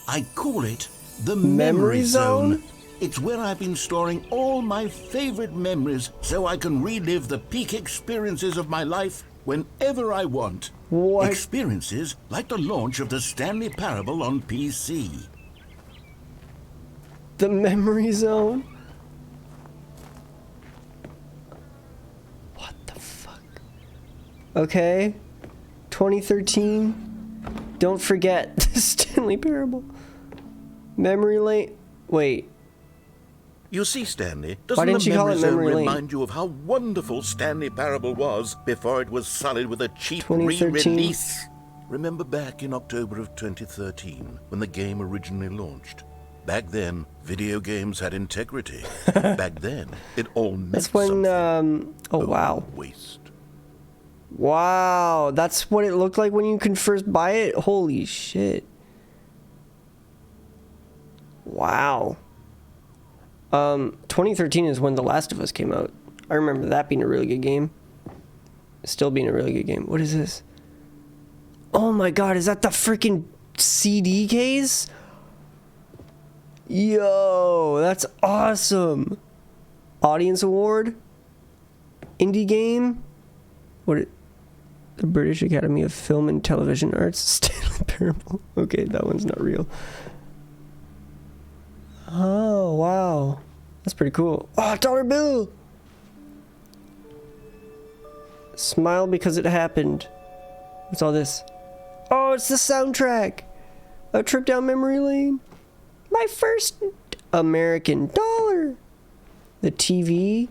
I call it the Memory Memory Zone? Zone. It's where I've been storing all my favorite memories so I can relive the peak experiences of my life whenever I want. What? Experiences like the launch of the Stanley Parable on PC. The Memory Zone? What the fuck? Okay. 2013. Don't forget the Stanley Parable. Memory Lane. Wait. You see, Stanley, Why doesn't didn't the you call Memory it Zone Memory Lane? remind you of how wonderful Stanley Parable was before it was sullied with a cheap 2013. re-release? Remember back in October of 2013, when the game originally launched? Back then, video games had integrity. Back then, it all meant That's when, something. oh wow. Waste. Wow, that's what it looked like when you can first buy it? Holy shit. Wow. 2013 is when The Last of Us came out. I remember that being a really good game. Still being a really good game. What is this? Oh my god, is that the freaking CD case? Yo, that's awesome. Audience Award? Indie game? What? The British Academy of Film and Television Arts? Stanley Parable. Okay, that one's not real. Oh, wow. That's pretty cool. Oh, dollar bill! Smile because it happened. What's all this? Oh, it's the soundtrack! A trip down memory lane. My first American dollar. The TV.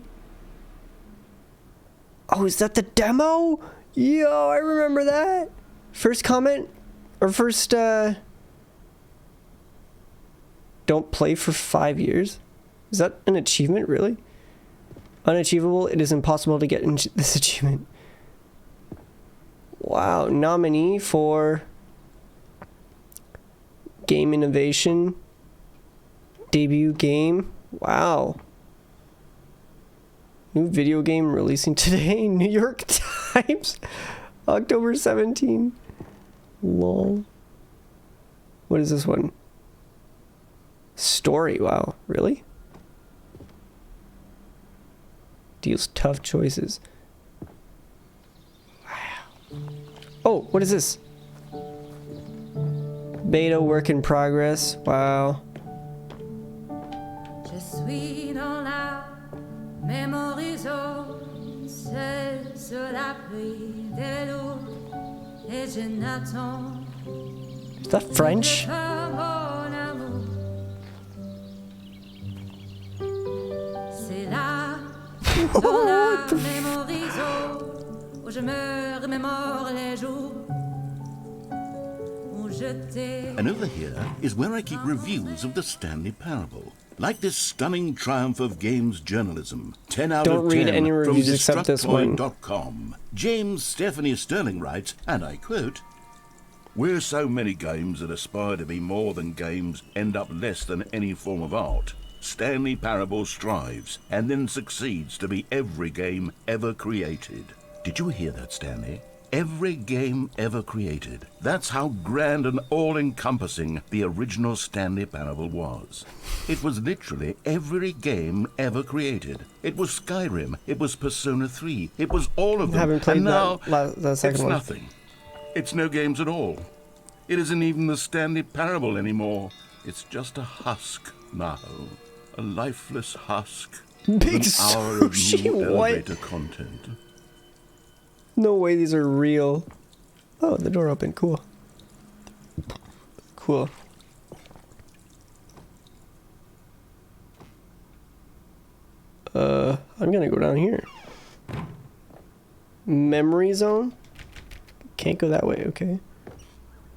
Oh, is that the demo? Yo, I remember that. First comment? Or first, don't play for 5 years? Is that an achievement, really? Unachievable, it is impossible to get into this achievement. Wow, nominee for Game Innovation. Debut game. Wow. New video game releasing today. New York Times. October 17. Lol. What is this one? Story. Wow. Really? Deals tough choices. Wow. Oh, what is this? Beta work in progress. Wow. Je suis dans la Is that French? And over here is where I keep reviews of the Stanley Parable. Like this stunning triumph of games journalism. 10 out Don't of 10 read any reviews from except this one. Destructoid.com. James Stephanie Sterling writes, and I quote, "Where so many games that aspire to be more than games end up less than any form of art, Stanley Parable strives and then succeeds to be every game ever created." Did you hear that, Stanley? Every game ever created. That's how grand and all-encompassing the original Stanley Parable was. It was literally every game ever created. It was Skyrim. It was Persona 3. It was all of them. I haven't played and now the second it's one. nothing. It's no games at all. It isn't even the Stanley Parable anymore. It's just a husk now. A lifeless husk. Big With an hour of sushi, new what? elevator content. No way these are real. Oh, the door opened. Cool. Cool. I'm gonna go down here. Memory zone? Can't go that way, okay.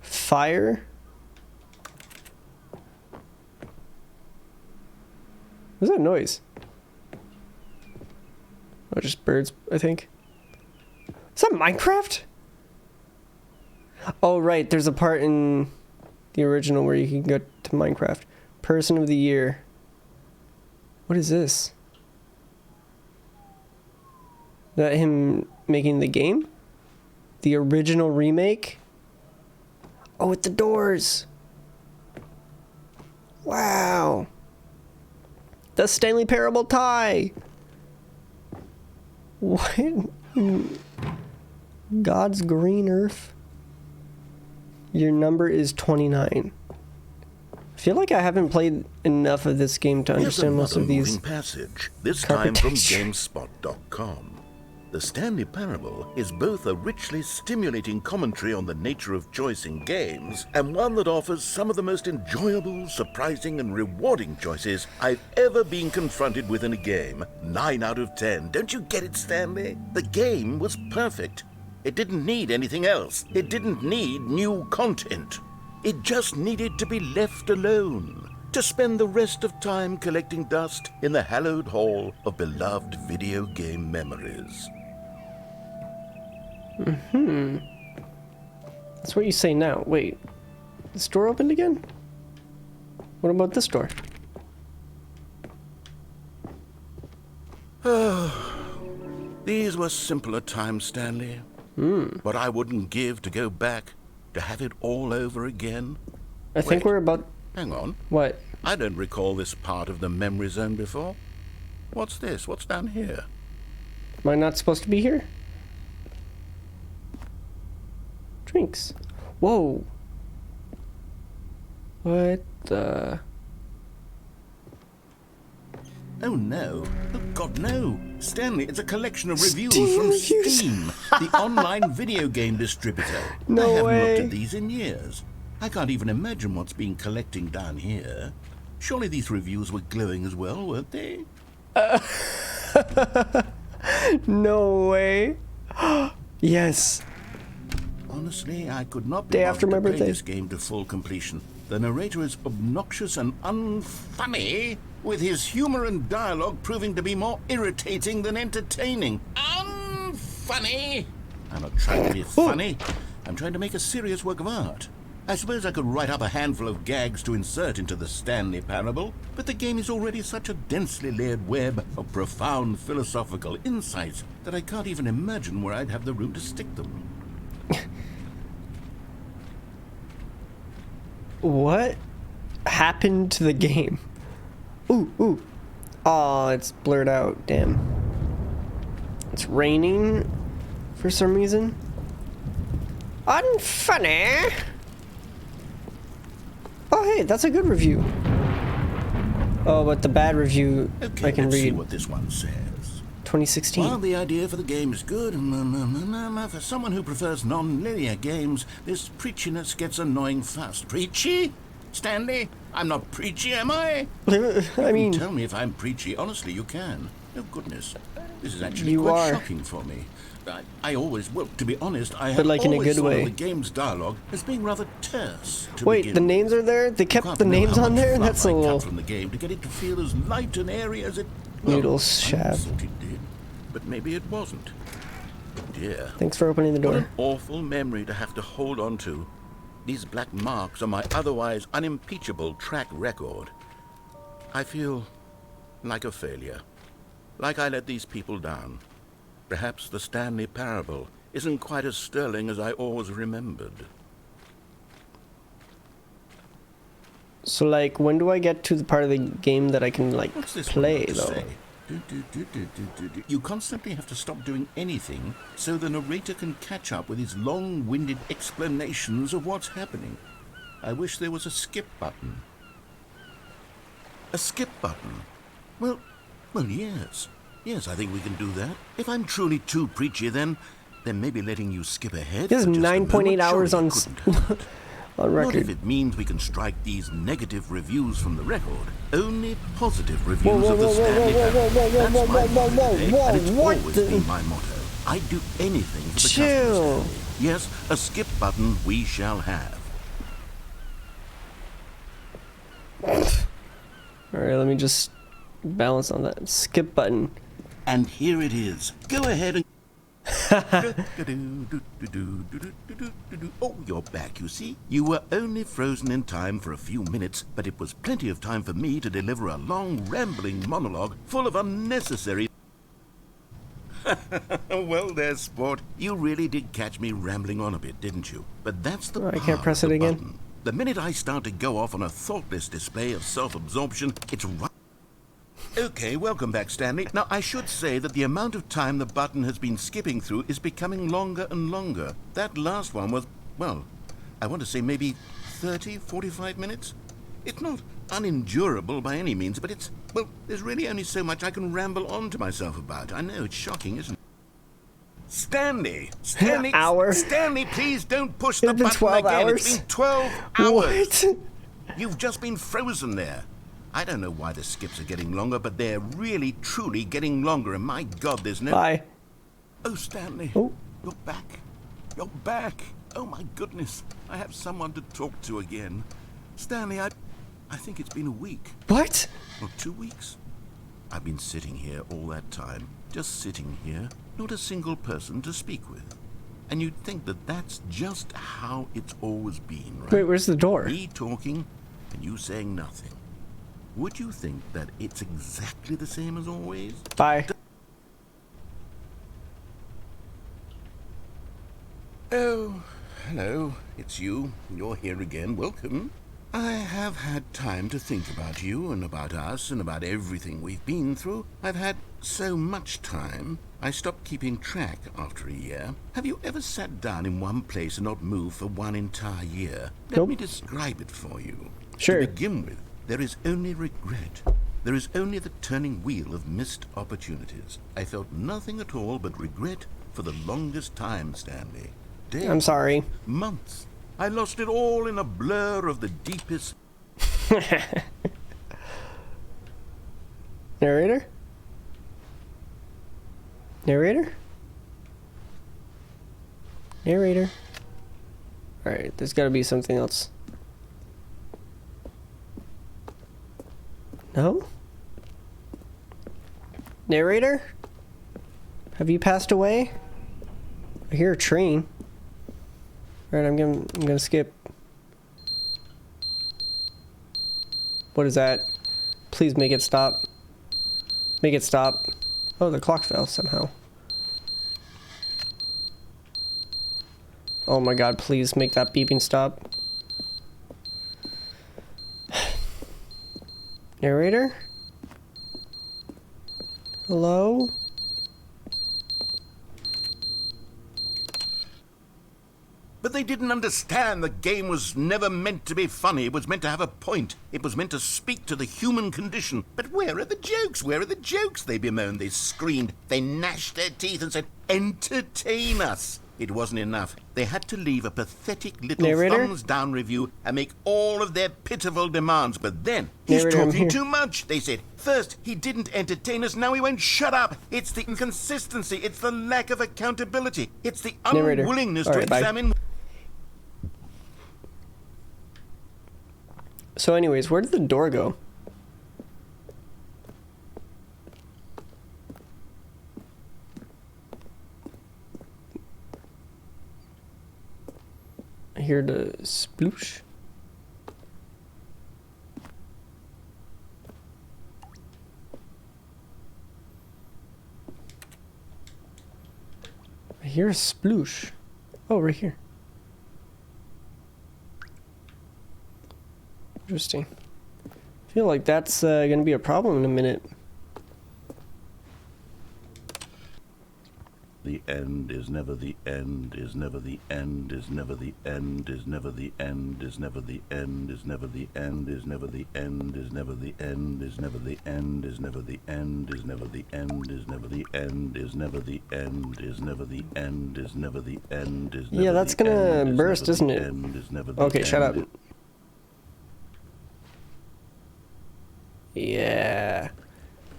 Fire? What's that noise? Oh, just birds, I think. Is that Minecraft? Oh, right. There's a part in the original where you can go to Minecraft. Person of the Year. What is this? Is that him making the game? The original remake? Oh, with the doors. Wow. The Stanley Parable tie. What? God's green earth. Your number is 29. I feel like I haven't played enough of this game to understand most of these. Moving passage, this carpet time from texture. GameSpot.com. The Stanley Parable is both a richly stimulating commentary on the nature of choice in games and one that offers some of the most enjoyable, surprising, and rewarding choices I've ever been confronted with in a game. 9 out of 10. Don't you get it, Stanley? The game was perfect. It didn't need anything else. It didn't need new content. It just needed to be left alone, to spend the rest of time collecting dust in the hallowed hall of beloved video game memories. That's what you say now. Wait. This door opened again? What about this door? These were simpler times, Stanley. But I wouldn't give to go back, to have it all over again. I think Wait. we're about... Hang on. What? I don't recall this part of the memory zone before. What's this? What's down here? Am I not supposed to be here? Drinks. Whoa. What the... Oh no. Oh God, no. Stanley, it's a collection of reviews Steam from reviews. Steam, the online video game distributor. No I haven't way. looked at these in years. I can't even imagine what's been collecting down here. Surely these reviews were glowing as well, weren't they? No way. Yes. Honestly, I could not be Day bothered after my to play birthday. this game to full completion. The narrator is obnoxious and unfunny, with his humor and dialogue proving to be more irritating than entertaining. Unfunny! I'm not trying to be funny. I'm trying to make a serious work of art. I suppose I could write up a handful of gags to insert into the Stanley Parable, but the game is already such a densely layered web of profound philosophical insights that I can't even imagine where I'd have the room to stick them. What happened to the game? Ooh. Oh, it's blurred out. Damn. It's raining for some reason. Unfunny. Oh, hey, that's a good review. Oh, but the bad review Okay, I can let's see read. what this one says. 2016. While the idea for the game is good, for someone who prefers non-linear games, this preachiness gets annoying fast. Preachy? Stanley? I'm not preachy, am I? I mean, Tell me if I'm preachy. Honestly, you can. Oh, goodness. This is actually You quite are. shocking for me. I always, well, to be honest, I But, have like, in a always good thought way. of the game's dialogue as being rather terse to wait, begin the with. names are there? They You kept can't the know names how on much there? fluff That's a I cut little... from the game to get it to feel as light and airy as it... Well, Noodle I shaft. thought it did, but maybe it wasn't. Dear. Thanks for opening the What door. an awful memory to have to hold on to. These black marks on my otherwise unimpeachable track record. I feel like a failure. Like I let these people down. Perhaps the Stanley parable isn't quite as sterling as I always remembered. So, like, when do I get to the part of the game that I can, like, What's this play, one got to though? say? You constantly have to stop doing anything so the narrator can catch up with his long-winded explanations of what's happening. I wish there was a skip button. A skip button? Well, yes. Yes, I think we can do that. If I'm truly too preachy, then maybe letting you skip ahead. This is for just a 9.8 moment, hours surely on it couldn't hurt. on Not if record. it means we can strike these negative reviews from the record. Only positive Whoa, reviews whoa, of the whoa, whoa, Stanley whoa, Parable. whoa, whoa, That's whoa, my whoa, motto whoa, today, whoa, and it's what always the- been my motto. I'd do anything for the Chill. customers. Yes, a skip button we shall have. Alright, let me just balance on that. Skip button. And here it is. Go ahead and... Oh, you're back, you see. You were only frozen in time for a few minutes, but it was plenty of time for me to deliver a long, rambling monologue full of unnecessary... Well, there, sport. You really did catch me rambling on a bit, didn't you? But that's the Oh, I power can't press of it the again. button. The minute I start to go off on a thoughtless display of self-absorption, it's right... Okay, welcome back, Stanley. Now, I should say that the amount of time the button has been skipping through is becoming longer and longer. That last one was, well, I want to say maybe 30, 45 minutes? It's not unendurable by any means, but it's, well, there's really only so much I can ramble on to myself about. I know, it's shocking, isn't it? Stanley! Stanley! Hour. Stanley, please don't push the It's been button 12 again. hours? It's been 12 hours. What? You've just been frozen there. I don't know why the skips are getting longer, but they're really, truly getting longer, and my God, there's no... Bye. Oh, Stanley. Oh. You're back. You're back. Oh, my goodness. I have someone to talk to again. Stanley, I think it's been a week. What? Or 2 weeks. I've been sitting here all that time. Just sitting here. Not a single person to speak with. And you'd think that that's just how it's always been, right? Wait, where's the door? Me talking and you saying nothing. Would you think that it's exactly the same as always? Bye. Oh, hello. It's you. You're here again. Welcome. I have had time to think about you and about us and about everything we've been through. I've had so much time. I stopped keeping track after a year. Have you ever sat down in one place and not moved for one entire year? Let Nope. me describe it for you. Sure. To begin with, there is only regret. There is only the turning wheel of missed opportunities. I felt nothing at all but regret for the longest time, Stanley. Days, I'm sorry. months. I lost it all in a blur of the deepest... Narrator? Narrator? Narrator? Alright, there's gotta be something else. No? Narrator? Have you passed away? I hear a train. Alright, I'm gonna skip. What is that? Please make it stop. Make it stop. Oh, the clock fell somehow. Oh my god, please make that beeping stop. Narrator? Hello? But But they didn't understand the game was never meant to be funny. It was meant to have a point. It was meant to speak to the human condition. But where are the jokes? Where are the jokes? They bemoaned, they screamed, they gnashed their teeth and said, entertain us. It wasn't enough. They had to leave a pathetic little Narrator? thumbs-down review and make all of their pitiful demands. But then, he's Narrator, I'm talking here. too much, they said. First, he didn't entertain us, now he won't shut up. It's the inconsistency, it's the lack of accountability, it's the Narrator. unwillingness All to right, bye. examine... So anyways, where did the door go? I hear the sploosh. I hear a sploosh. Oh, right here. Interesting. I feel like that's gonna be a problem in a minute. The end is never the end, is never the end, is never the end, is never the end, is never the end, is never the end, is never the end, is never the end, is never the end, is never the end, is never the end, is never the end, is never the end, is never the end, is never the end, is never. Yeah, that's gonna burst, isn't it? Okay, shut up. Yeah.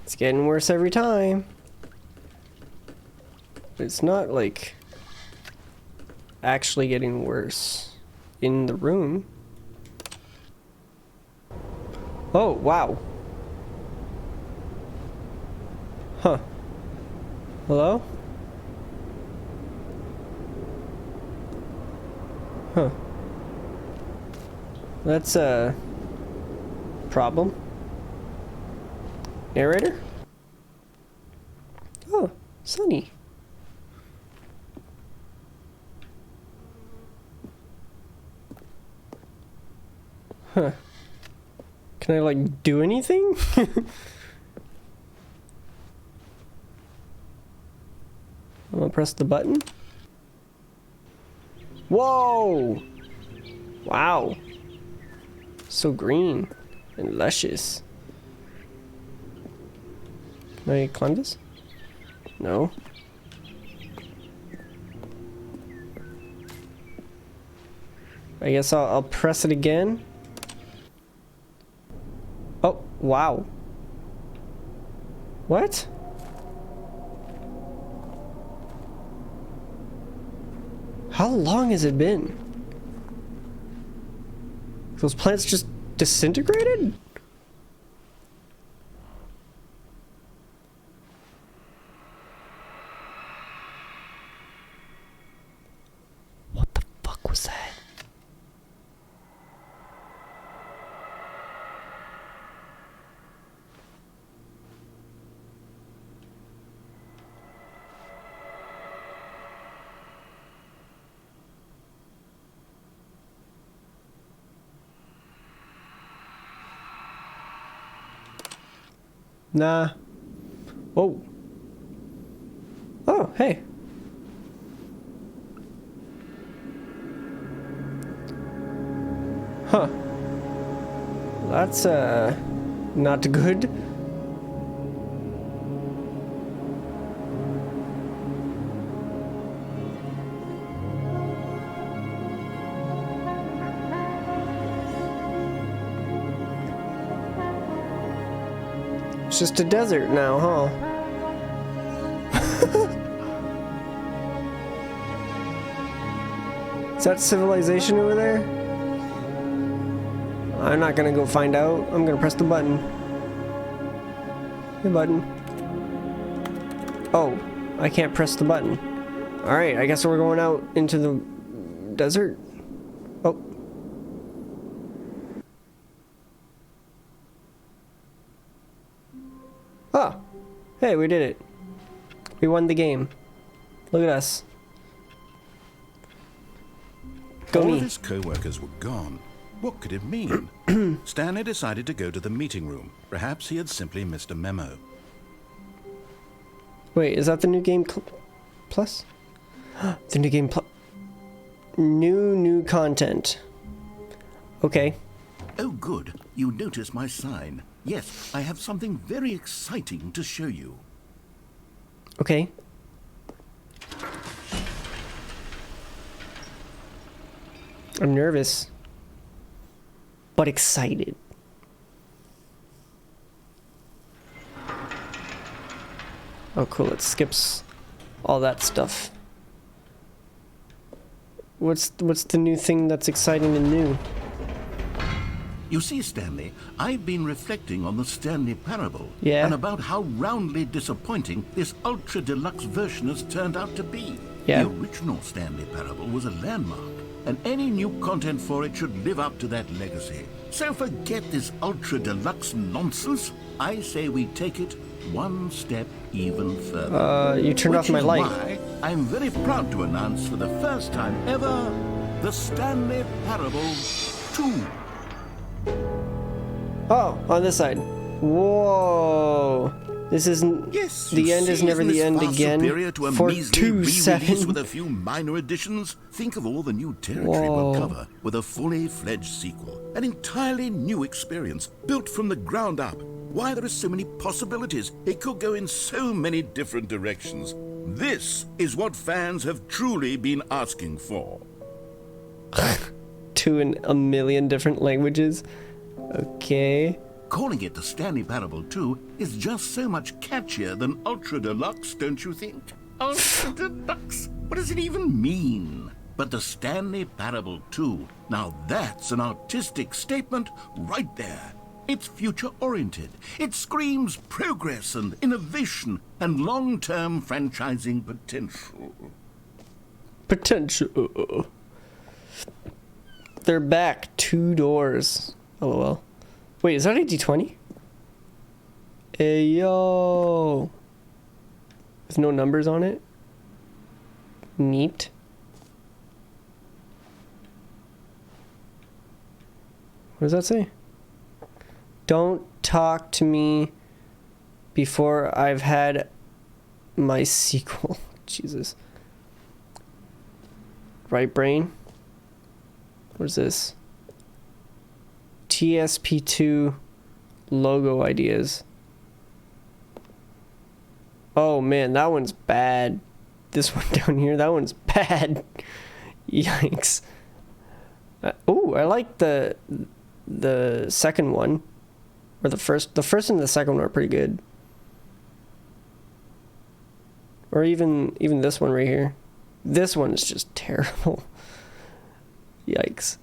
It's getting worse every time. But it's not like actually getting worse in the room. Oh, wow. Huh. Hello? Huh. That's a problem. Narrator? Oh, Sunny. Huh. Can I, like, do anything? I'm gonna press the button. Whoa! Wow. So green and luscious. Can I climb this? No. I guess I'll press it again. Oh, wow. What? How long has it been? Those plants just disintegrated? What the fuck was that? Nah. Whoa. Oh, hey. Huh. That's, not good. It's just a desert now, huh? Is that civilization over there? I'm not gonna go find out. I'm gonna press the button. The button. Oh, I can't press the button. Alright, I guess we're going out into the desert. Oh. Oh, hey, we did it. We won the game. Look at us. Go All me. of his co-workers were gone. What could it mean? Stanley decided to go to the meeting room. Perhaps he had simply missed a memo. Wait, is that the new game plus? The new game plus. New content. Okay. Oh, good. You notice my sign. Yes, I have something very exciting to show you. Okay. I'm nervous, but excited. Oh, cool. It skips all that stuff. What's the new thing that's exciting and new? You see, Stanley, I've been reflecting on the Stanley Parable. Yeah. And about how roundly disappointing this ultra-deluxe version has turned out to be. Yeah. The original Stanley Parable was a landmark, and any new content for it should live up to that legacy. So forget this ultra-deluxe nonsense. I say we take it one step even further. You turned off my light. Why I'm very proud to announce for the first time ever, the Stanley Parable 2. Oh, on this side. Whoa. This isn't... Yes, the end is never the end again. Superior to a For measly re-release 2-7. with a few minor additions. Think of all the new territory we'll cover with a fully fledged sequel. An entirely new experience, built from the ground up. Why, there are so many possibilities. It could go in so many different directions. This is what fans have truly been asking for. Two in a million different languages. Okay. Calling it the Stanley Parable 2 is just so much catchier than Ultra Deluxe, don't you think? Ultra Deluxe? What does it even mean? But the Stanley Parable 2, now that's an artistic statement right there. It's future-oriented. It screams progress and innovation and long-term franchising potential. Potential. They're back 2 doors. LOL. Wait, is that a D20? Hey, yo. There's no numbers on it? Neat. What does that say? Don't talk to me before I've had my sequel. Jesus. Right brain? What is this? TSP2 logo ideas. Oh man, that one's bad. This one down here, that one's bad. Yikes. Oh, I like the second one. Or the first and the second one are pretty good. Or even this one right here. This one is just terrible. Yikes.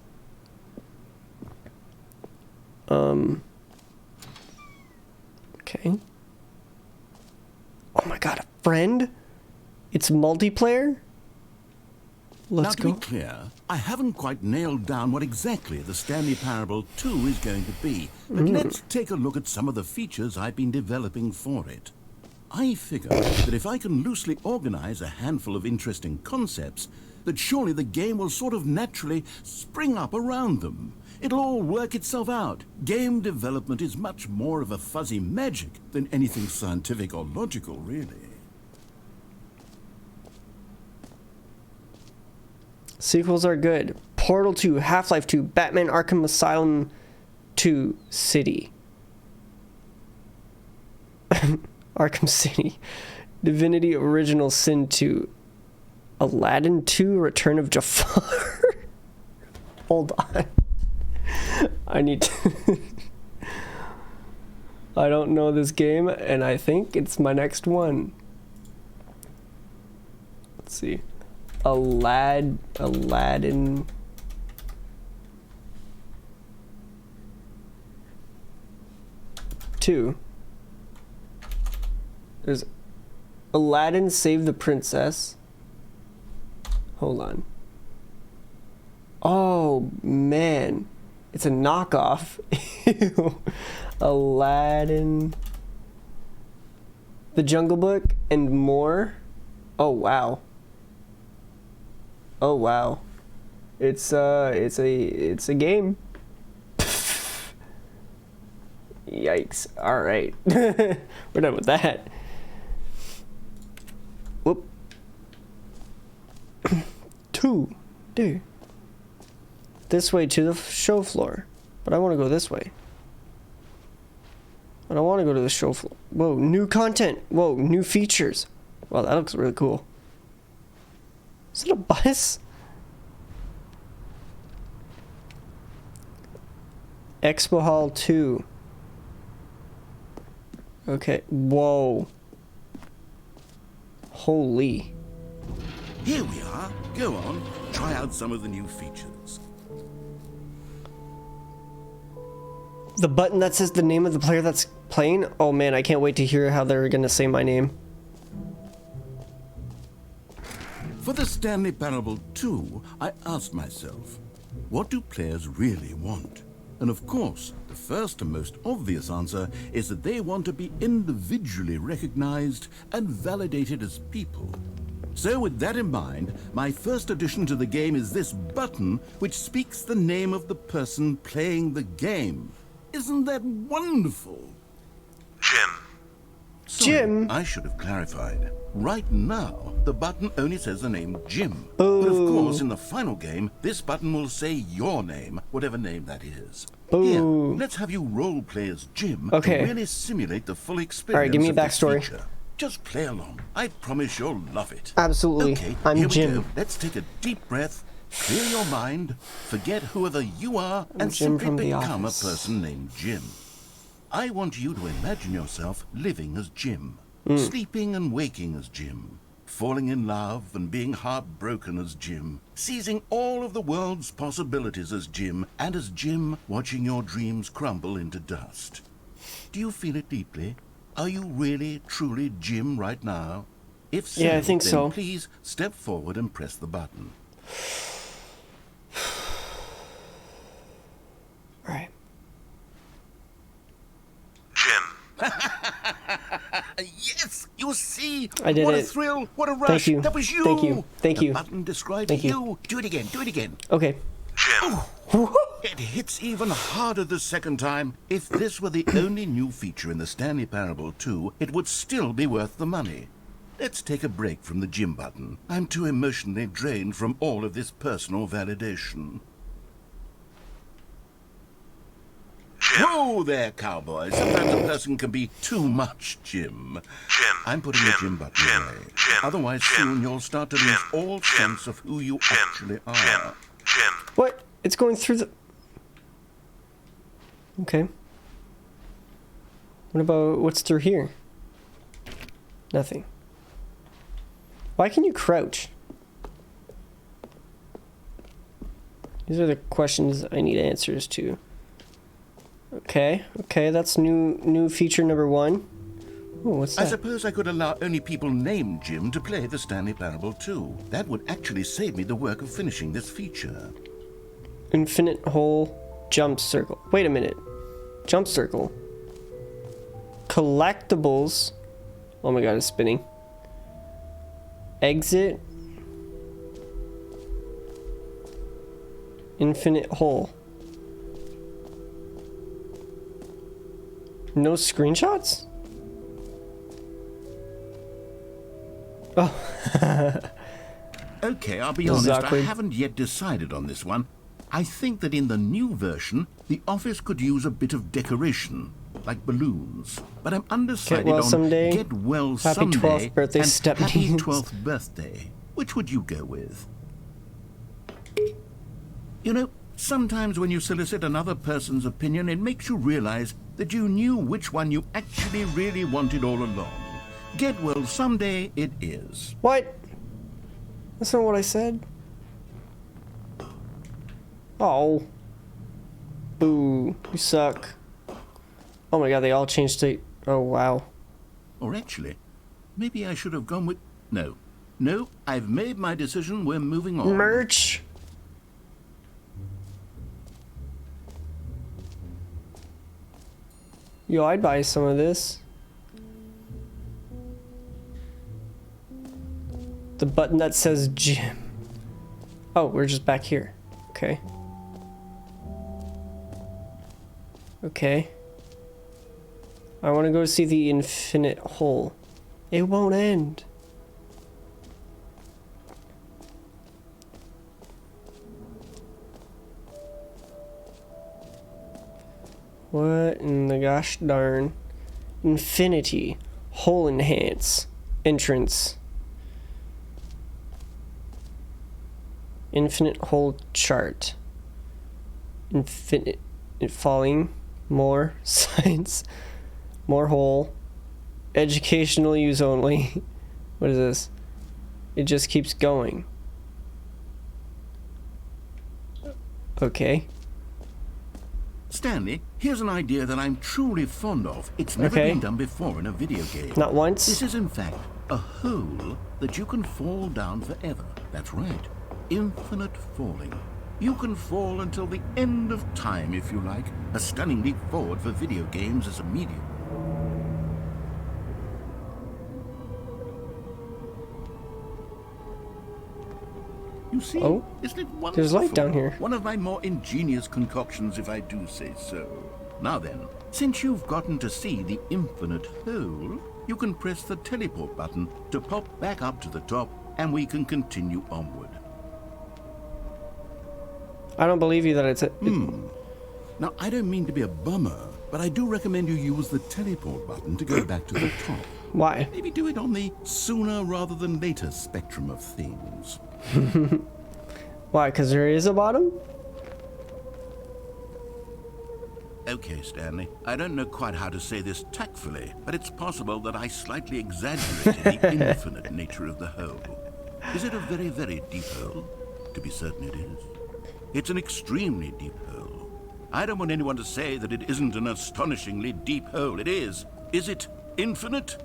Okay. Oh my god, a friend? It's multiplayer? Let's go. Now, to be clear, I haven't quite nailed down what exactly the Stanley Parable 2 is going to be, but let's take a look at some of the features I've been developing for it. I figure that if I can loosely organize a handful of interesting concepts, that surely the game will sort of naturally spring up around them. It'll all work itself out. Game development is much more of a fuzzy magic than anything scientific or logical, really. Sequels are good. Portal 2, Half-Life 2, Batman Arkham Asylum 2, City. Arkham City. Divinity Original Sin 2. Aladdin 2, Return of Jafar. Hold on. I need to... I don't know this game, and I think it's my next one. Let's see. Aladdin. 2. There's Aladdin Save the Princess. Hold on. Oh, man. It's a knockoff. Ew. Aladdin. The Jungle Book and more. Oh, wow. Oh, wow. It's a game. Yikes. All right. We're done with that. Whoop. 2. do? This way to the show floor. But I want to go this way. I don't want to go to the show floor. Whoa, new content. Whoa, new features. Wow, that looks really cool. Is it a bus? Expo Hall 2. Okay, whoa. Holy. Here we are. Go on, try out some of the new features. The button that says the name of the player that's playing? Oh man, I can't wait to hear how they're gonna say my name. For the Stanley Parable 2, I asked myself, what do players really want? And of course, the first and most obvious answer is that they want to be individually recognized and validated as people. So with that in mind, my first addition to the game is this button which speaks the name of the person playing the game. Isn't that wonderful? Jim. Sorry, Jim? I should have clarified. Right now, the button only says the name Jim. Oh. But of course, in the final game, this button will say your name, whatever name that is. Oh. Here, let's have you role play as Jim Okay. to really simulate the full experience. Alright, give me a of this backstory. feature. Just play along. I promise you'll love it. Absolutely. Okay, I'm here Jim. we go. Let's take a deep breath, clear your mind, forget whoever you are, and Jim simply from The become a Office. person named Jim. I want you to imagine yourself living as Jim, sleeping and waking as Jim, falling in love and being heartbroken as Jim, seizing all of the world's possibilities as Jim, and as Jim watching your dreams crumble into dust. Do you feel it deeply? Are you really, truly Jim right now? If so, Yeah, I think then so. please step forward and press the button. Alright. Jim. Yes, you see. I did what it. a thrill! What a rush! Thank you. That was you. Thank you. Thank the you. Button describes Thank you. you. Do it again. Do it again. Okay. Jim. It hits even harder the second time. If this were the only new feature in the Stanley Parable 2, it would still be worth the money. Let's take a break from the Jim button. I'm too emotionally drained from all of this personal validation. Jim. Whoa there, cowboy. Sometimes a person can be too much, Jim. Jim. I'm putting the Jim button Jim. away. Jim. Otherwise, Jim. soon you'll start to lose Jim. all Jim. sense of who you Jim. actually are. Jim. Jim. What? It's going through the... Okay. What about what's through here? Nothing. Why can you crouch? These are the questions I need answers to. Okay, that's new feature number 1. Oh, what's I that? suppose I could allow only people named Jim to play the Stanley Parable 2. That would actually save me the work of finishing this feature. Infinite hole jump circle. Wait a minute. Jump circle. Collectibles. Oh my god, it's spinning. Exit. Infinite hole. No screenshots? Oh. Okay, I'll be This is honest, I awkward. haven't yet decided on this one. I think that in the new version, the office could use a bit of decoration, like balloons. But I'm undecided well on someday, Get Well Happy Someday 12th birthday, and Stepney. Happy 12th Birthday. Which would you go with? You know, sometimes when you solicit another person's opinion, it makes you realize that you knew which one you actually really wanted all along. Get Well Someday it is. What? That's not what I said. Oh. Boo. You suck. Oh my god, they all changed to... Oh, wow. Or actually, maybe I should have gone with... No. No, I've made my decision. We're moving on. Merch. Yo, I'd buy some of this. The button that says Jim. Oh, we're just back here. Okay. Okay. I want to go see the infinite hole. It won't end. What in the gosh darn? Infinity. Hole enhance. Entrance. Infinite hole chart. Infinite falling. More science. More hole. Educational use only. What is this? It just keeps going. Okay. Stanley, here's an idea that I'm truly fond of. It's never Okay. been done before in a video game. Not once. This is, in fact, a hole that you can fall down forever. That's right. Infinite falling. You can fall until the end of time, if you like. A stunning leap forward for video games as a medium. You see, Oh, isn't it wonderful? there's light down here. One of my more ingenious concoctions, if I do say so. Now then, since you've gotten to see the infinite hole, you can press the teleport button to pop back up to the top, and we can continue onward. I don't believe you that it's a... Now, I don't mean to be a bummer, but I do recommend you use the teleport button to go back to the top. Why? Maybe do it on the sooner rather than later spectrum of things. Why? Because there is a bottom? Okay, Stanley. I don't know quite how to say this tactfully, but it's possible that I slightly exaggerated the infinite nature of the hole. Is it a very, very deep hole? To be certain it is. It's an extremely deep hole. I don't want anyone to say that it isn't an astonishingly deep hole. It is. Is it infinite?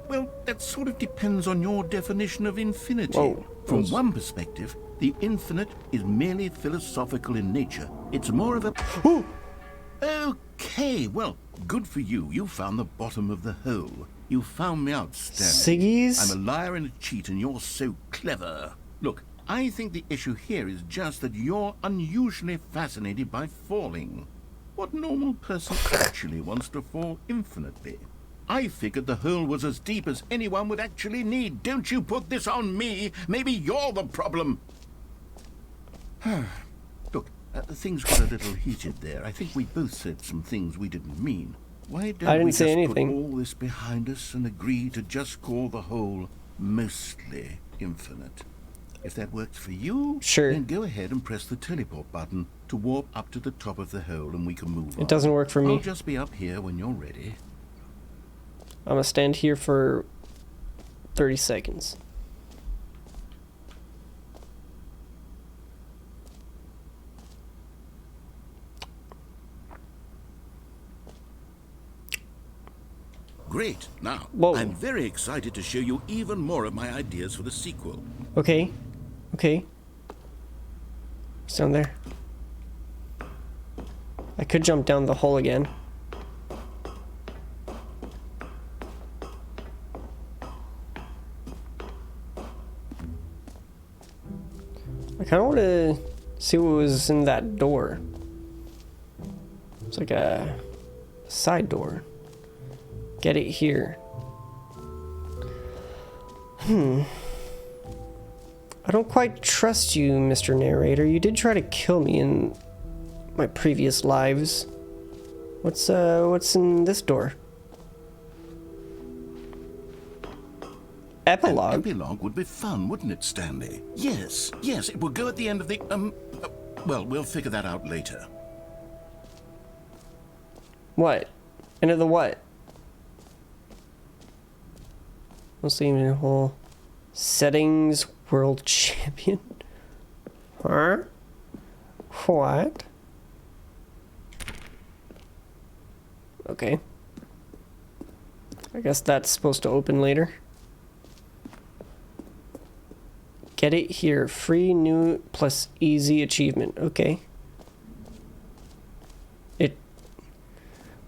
Well, that sort of depends on your definition of infinity. Whoa. From one perspective, the infinite is merely philosophical in nature. It's more of a... Ooh. Okay, well, good for you. You found the bottom of the hole. You found me out, Stanley. Siggy's? I'm a liar and a cheat, and you're so clever. Look, I think the issue here is just that you're unusually fascinated by falling. What normal person actually wants to fall infinitely? I figured the hole was as deep as anyone would actually need. Don't you put this on me. Maybe you're the problem. Look, things got a little heated there. I think we both said some things we didn't mean. Why don't I didn't we say just anything. put all this behind us and agree to just call the hole mostly infinite? If that works for you, Sure. then go ahead and press the teleport button to warp up to the top of the hole and we can move on. It doesn't work for me. I'll just be up here when you're ready. I'm gonna stand here for 30 seconds. Great. Now, Whoa. I'm very excited to show you even more of my ideas for the sequel. Okay. Okay. It's down there. I could jump down the hole again. I kind of want to see what was in that door. It's like a side door. Get it here. I don't quite trust you, Mr. Narrator. You did try to kill me in my previous lives. What's in this door? Epilogue? An epilogue would be fun, wouldn't it, Stanley? Yes, yes, it will go at the end of the, well, we'll figure that out later. What? End of the what? Mostly even whole settings world champion. Huh? What? Okay. I guess that's supposed to open later. Get it here. Free, new, plus easy achievement. Okay. It.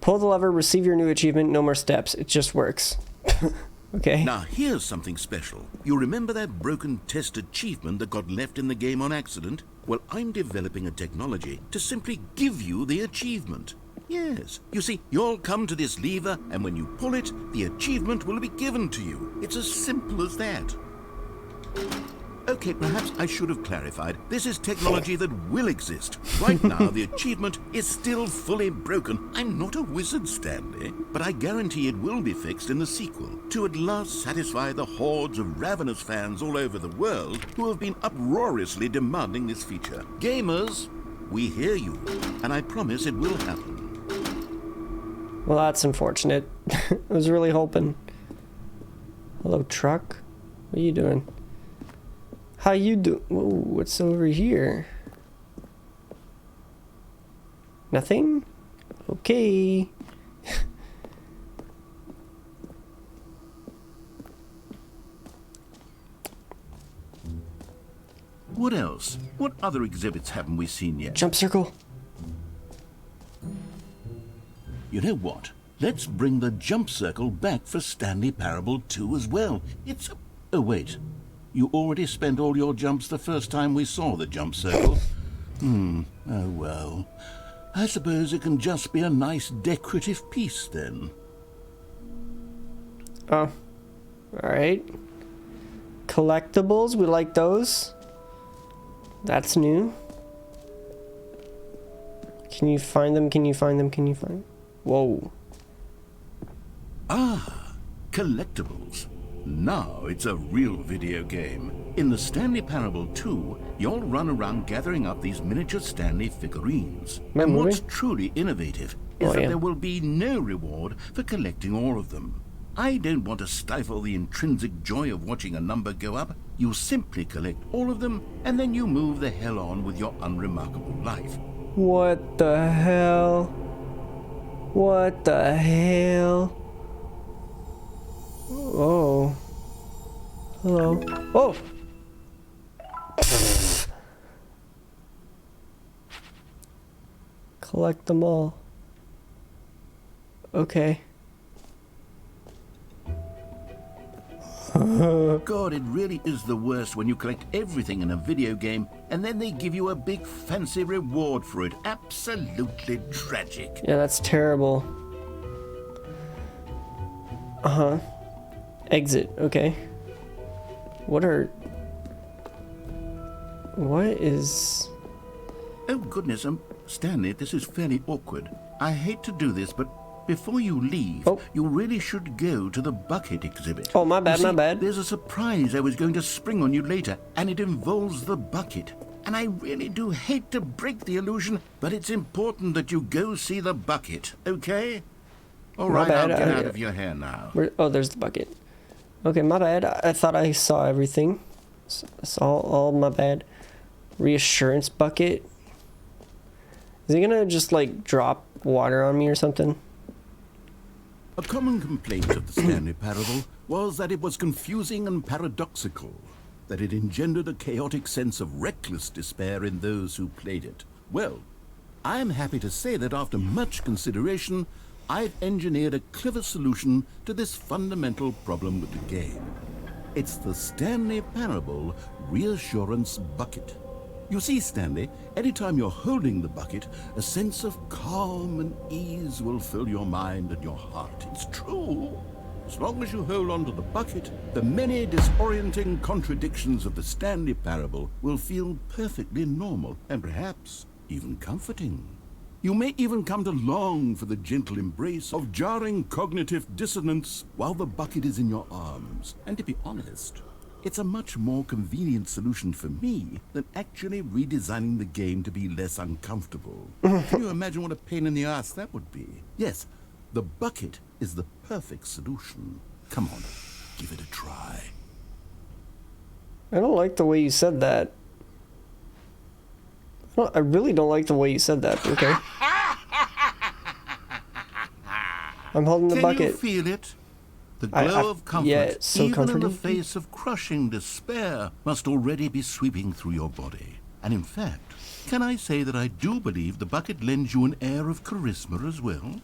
Pull the lever, receive your new achievement, no more steps. It just works. Okay. Now, here's something special. You remember that broken test achievement that got left in the game on accident? Well, I'm developing a technology to simply give you the achievement. Yes. You see, you'll come to this lever, and when you pull it, the achievement will be given to you. It's as simple as that. Okay, perhaps I should have clarified. This is technology that will exist. Right now, the achievement is still fully broken. I'm not a wizard, Stanley, but I guarantee it will be fixed in the sequel to at last satisfy the hordes of ravenous fans all over the world who have been uproariously demanding this feature. Gamers, we hear you, and I promise it will happen. Well, that's unfortunate. I was really hoping. Hello, truck. What are you doing? How you do? Whoa, what's over here? Nothing? Okay. What else? What other exhibits haven't we seen yet? Jump circle. You know what? Let's bring the jump circle back for Stanley Parable 2 as well. It's... Oh, wait. You already spent all your jumps the first time we saw the jump circle. Oh, well. I suppose it can just be a nice decorative piece, then. Oh. Alright. Collectibles, we like those. That's new. Can you find them? Can you find them? Can you find them? Whoa. Ah, collectibles. Now it's a real video game. In the Stanley Parable 2, you'll run around gathering up these miniature Stanley figurines. And what's truly innovative is that there will be no reward for collecting all of them. I don't want to stifle the intrinsic joy of watching a number go up. You simply collect all of them, and then you move the hell on with your unremarkable life. What the hell? What the hell? Oh. Hello. Oh! Collect them all. Okay. God, it really is the worst when you collect everything in a video game and then they give you a big fancy reward for it. Absolutely tragic. Yeah, that's terrible. Uh-huh. Exit, okay. What is... Oh, goodness, Stanley, this is fairly awkward. I hate to do this, but before you leave, you really should go to the bucket exhibit. Oh, my bad, you see, my bad. There's a surprise I was going to spring on you later, and it involves the bucket. And I really do hate to break the illusion, but it's important that you go see the bucket, okay? All right, I'll get out of your hair now. Oh, there's the bucket. Okay, my bad. I thought I saw everything. It's all my bad. Reassurance bucket. Is he gonna just, like, drop water on me or something? A common complaint of the Stanley Parable was that it was confusing and paradoxical, that it engendered a chaotic sense of reckless despair in those who played it. Well, I am happy to say that after much consideration, I've engineered a clever solution to this fundamental problem with the game. It's the Stanley Parable Reassurance Bucket. You see, Stanley, anytime you're holding the bucket, a sense of calm and ease will fill your mind and your heart. It's true. As long as you hold on to the bucket, the many disorienting contradictions of the Stanley Parable will feel perfectly normal and perhaps even comforting. You may even come to long for the gentle embrace of jarring cognitive dissonance while the bucket is in your arms. And to be honest, it's a much more convenient solution for me than actually redesigning the game to be less uncomfortable. Can you imagine what a pain in the ass that would be? Yes, the bucket is the perfect solution. Come on, give it a try. I don't like the way you said that. I really don't like the way you said that, okay? I'm holding the bucket. Can you feel it? The glow of comfort, it's so even comforting. in the face of crushing despair, must already be sweeping through your body. And in fact, can I say that I do believe the bucket lends you an air of charisma as well?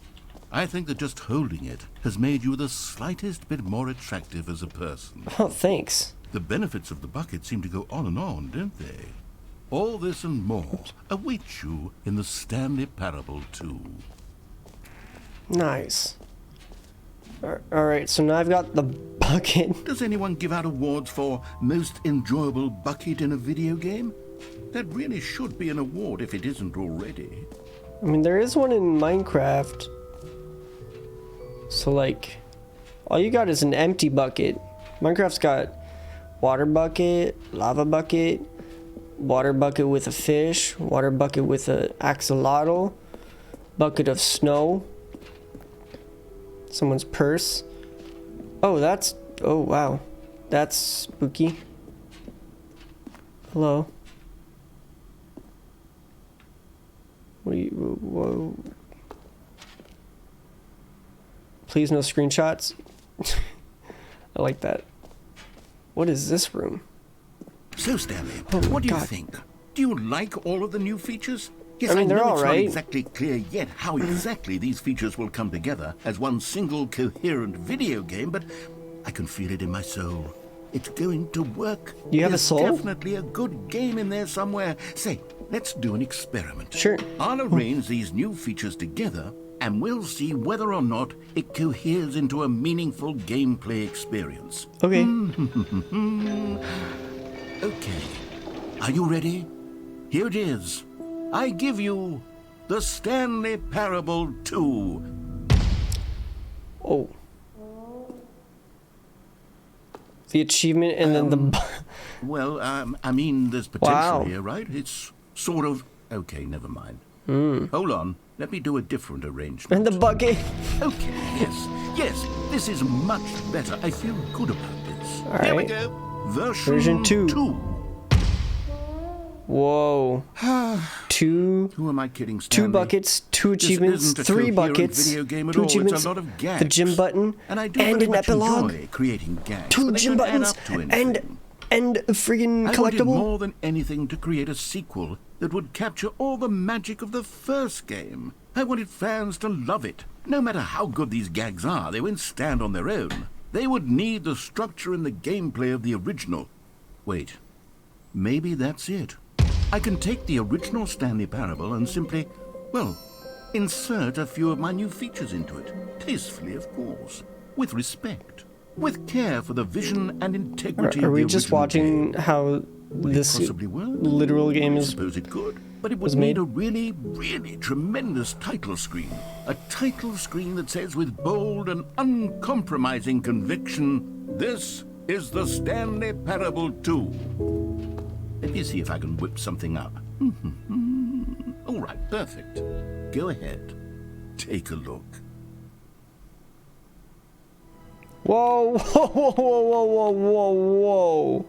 I think that just holding it has made you the slightest bit more attractive as a person. Oh, thanks. The benefits of the bucket seem to go on, don't they? All this and more awaits you in the Stanley Parable 2. Nice. Alright, so now I've got the bucket. Does anyone give out awards for most enjoyable bucket in a video game? That really should be an award if it isn't already. I mean, there is one in Minecraft. So, like, all you got is an empty bucket. Minecraft's got water bucket, lava bucket, water bucket with a fish, water bucket with an axolotl, bucket of snow, someone's purse. Oh, oh wow, that's spooky. Hello. What are you, whoa. Please no screenshots. I like that. What is this room? So, Stanley, Oh my what do you God. think? Do you like all of the new features? Yes, I mean, they're know all it's right. not exactly clear yet how exactly these features will come together as one single coherent video game, but I can feel it in my soul. It's going to work. You have a There's soul? definitely a good game in there somewhere. Say, let's do an experiment. Sure. I'll arrange these new features together, and we'll see whether or not it coheres into a meaningful gameplay experience. Okay. Okay. Are you ready? Here it is. I give you the Stanley Parable 2. Oh. The achievement and then the... Well, I mean, there's potential Wow. here, right? It's sort of... Okay, never mind. Hold on. Let me do a different arrangement. and the bucket. Okay, yes, this is much better. I feel good about this. All Here we right. go. Version Version 2. 2. Whoa. Two Who am I kidding, Stanley? buckets, two This achievements, isn't a 3 coherent buckets, video game at 2 all. It's a achievements, lot of gags. the gym button, And I do and very an much epilogue, enjoy creating gags, 2 but they gym don't add buttons, up to anything. and a friggin' I wanted collectible. more than anything to create a sequel that would capture all the magic of the first game. I wanted fans to love it. No matter how good these gags are, they won't stand on their own. They would need the structure and the gameplay of the original. Wait, maybe that's it. I can take the original Stanley Parable and simply, well, insert a few of my new features into it. Tastefully, of course. With respect. With care for the vision and integrity Are of the we just original watching game. how Would this it possibly work? literal game I is? suppose it could, but it was would made? need a really, really tremendous title screen. A title screen that says with bold and uncompromising conviction, "This is the Stanley Parable 2." Let me see if I can whip something up. All right, perfect. Go ahead. Take a look. Whoa, whoa, whoa, whoa, whoa, whoa, whoa.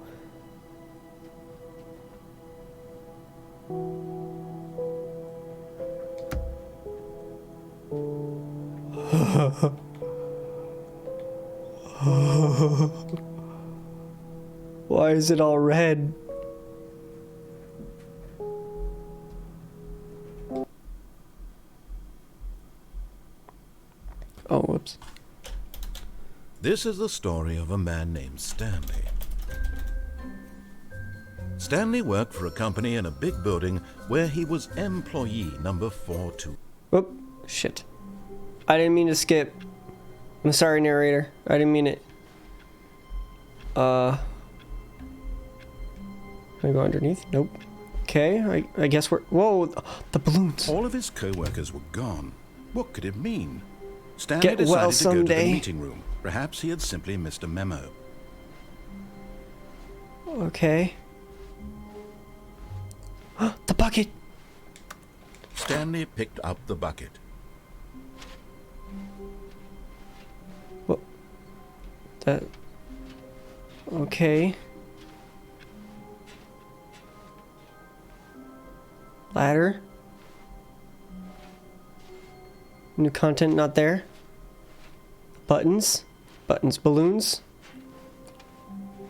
Why is it all red? Oh, whoops. This is the story of a man named Stanley. Stanley worked for a company in a big building where he was employee number 42. Whoop, shit. I didn't mean to skip. I'm sorry, narrator. I didn't mean it. Can I go underneath? Nope. Okay, I guess we're... Whoa, the balloons. All of his co-workers were gone. What could it mean? Stanley Get decided well to go to someday. the meeting room. Perhaps he had simply missed a memo. Okay. The bucket. Stanley picked up the bucket. What? That... Okay. Ladder. New content not there. Buttons. Buttons, balloons.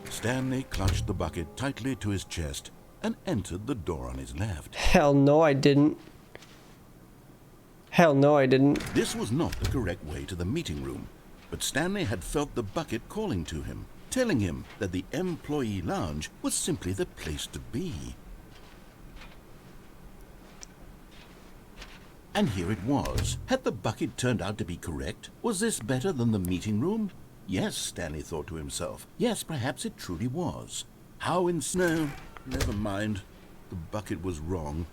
Stanley clutched the bucket tightly to his chest and entered the door on his left. Hell no, I didn't. Hell no, I didn't. This was not the correct way to the meeting room, but Stanley had felt the bucket calling to him, telling him that the employee lounge was simply the place to be. And here it was. Had the bucket turned out to be correct? Was this better than the meeting room? Yes, Stanley thought to himself. Yes, perhaps it truly was. How in snow? Never mind. The bucket was wrong.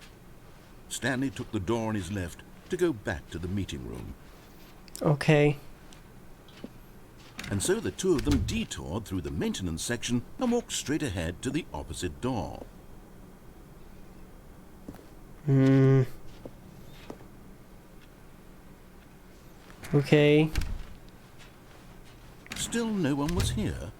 Stanley took the door on his left to go back to the meeting room. Okay. And so the two of them detoured through the maintenance section and walked straight ahead to the opposite door. Okay. Still no one was here.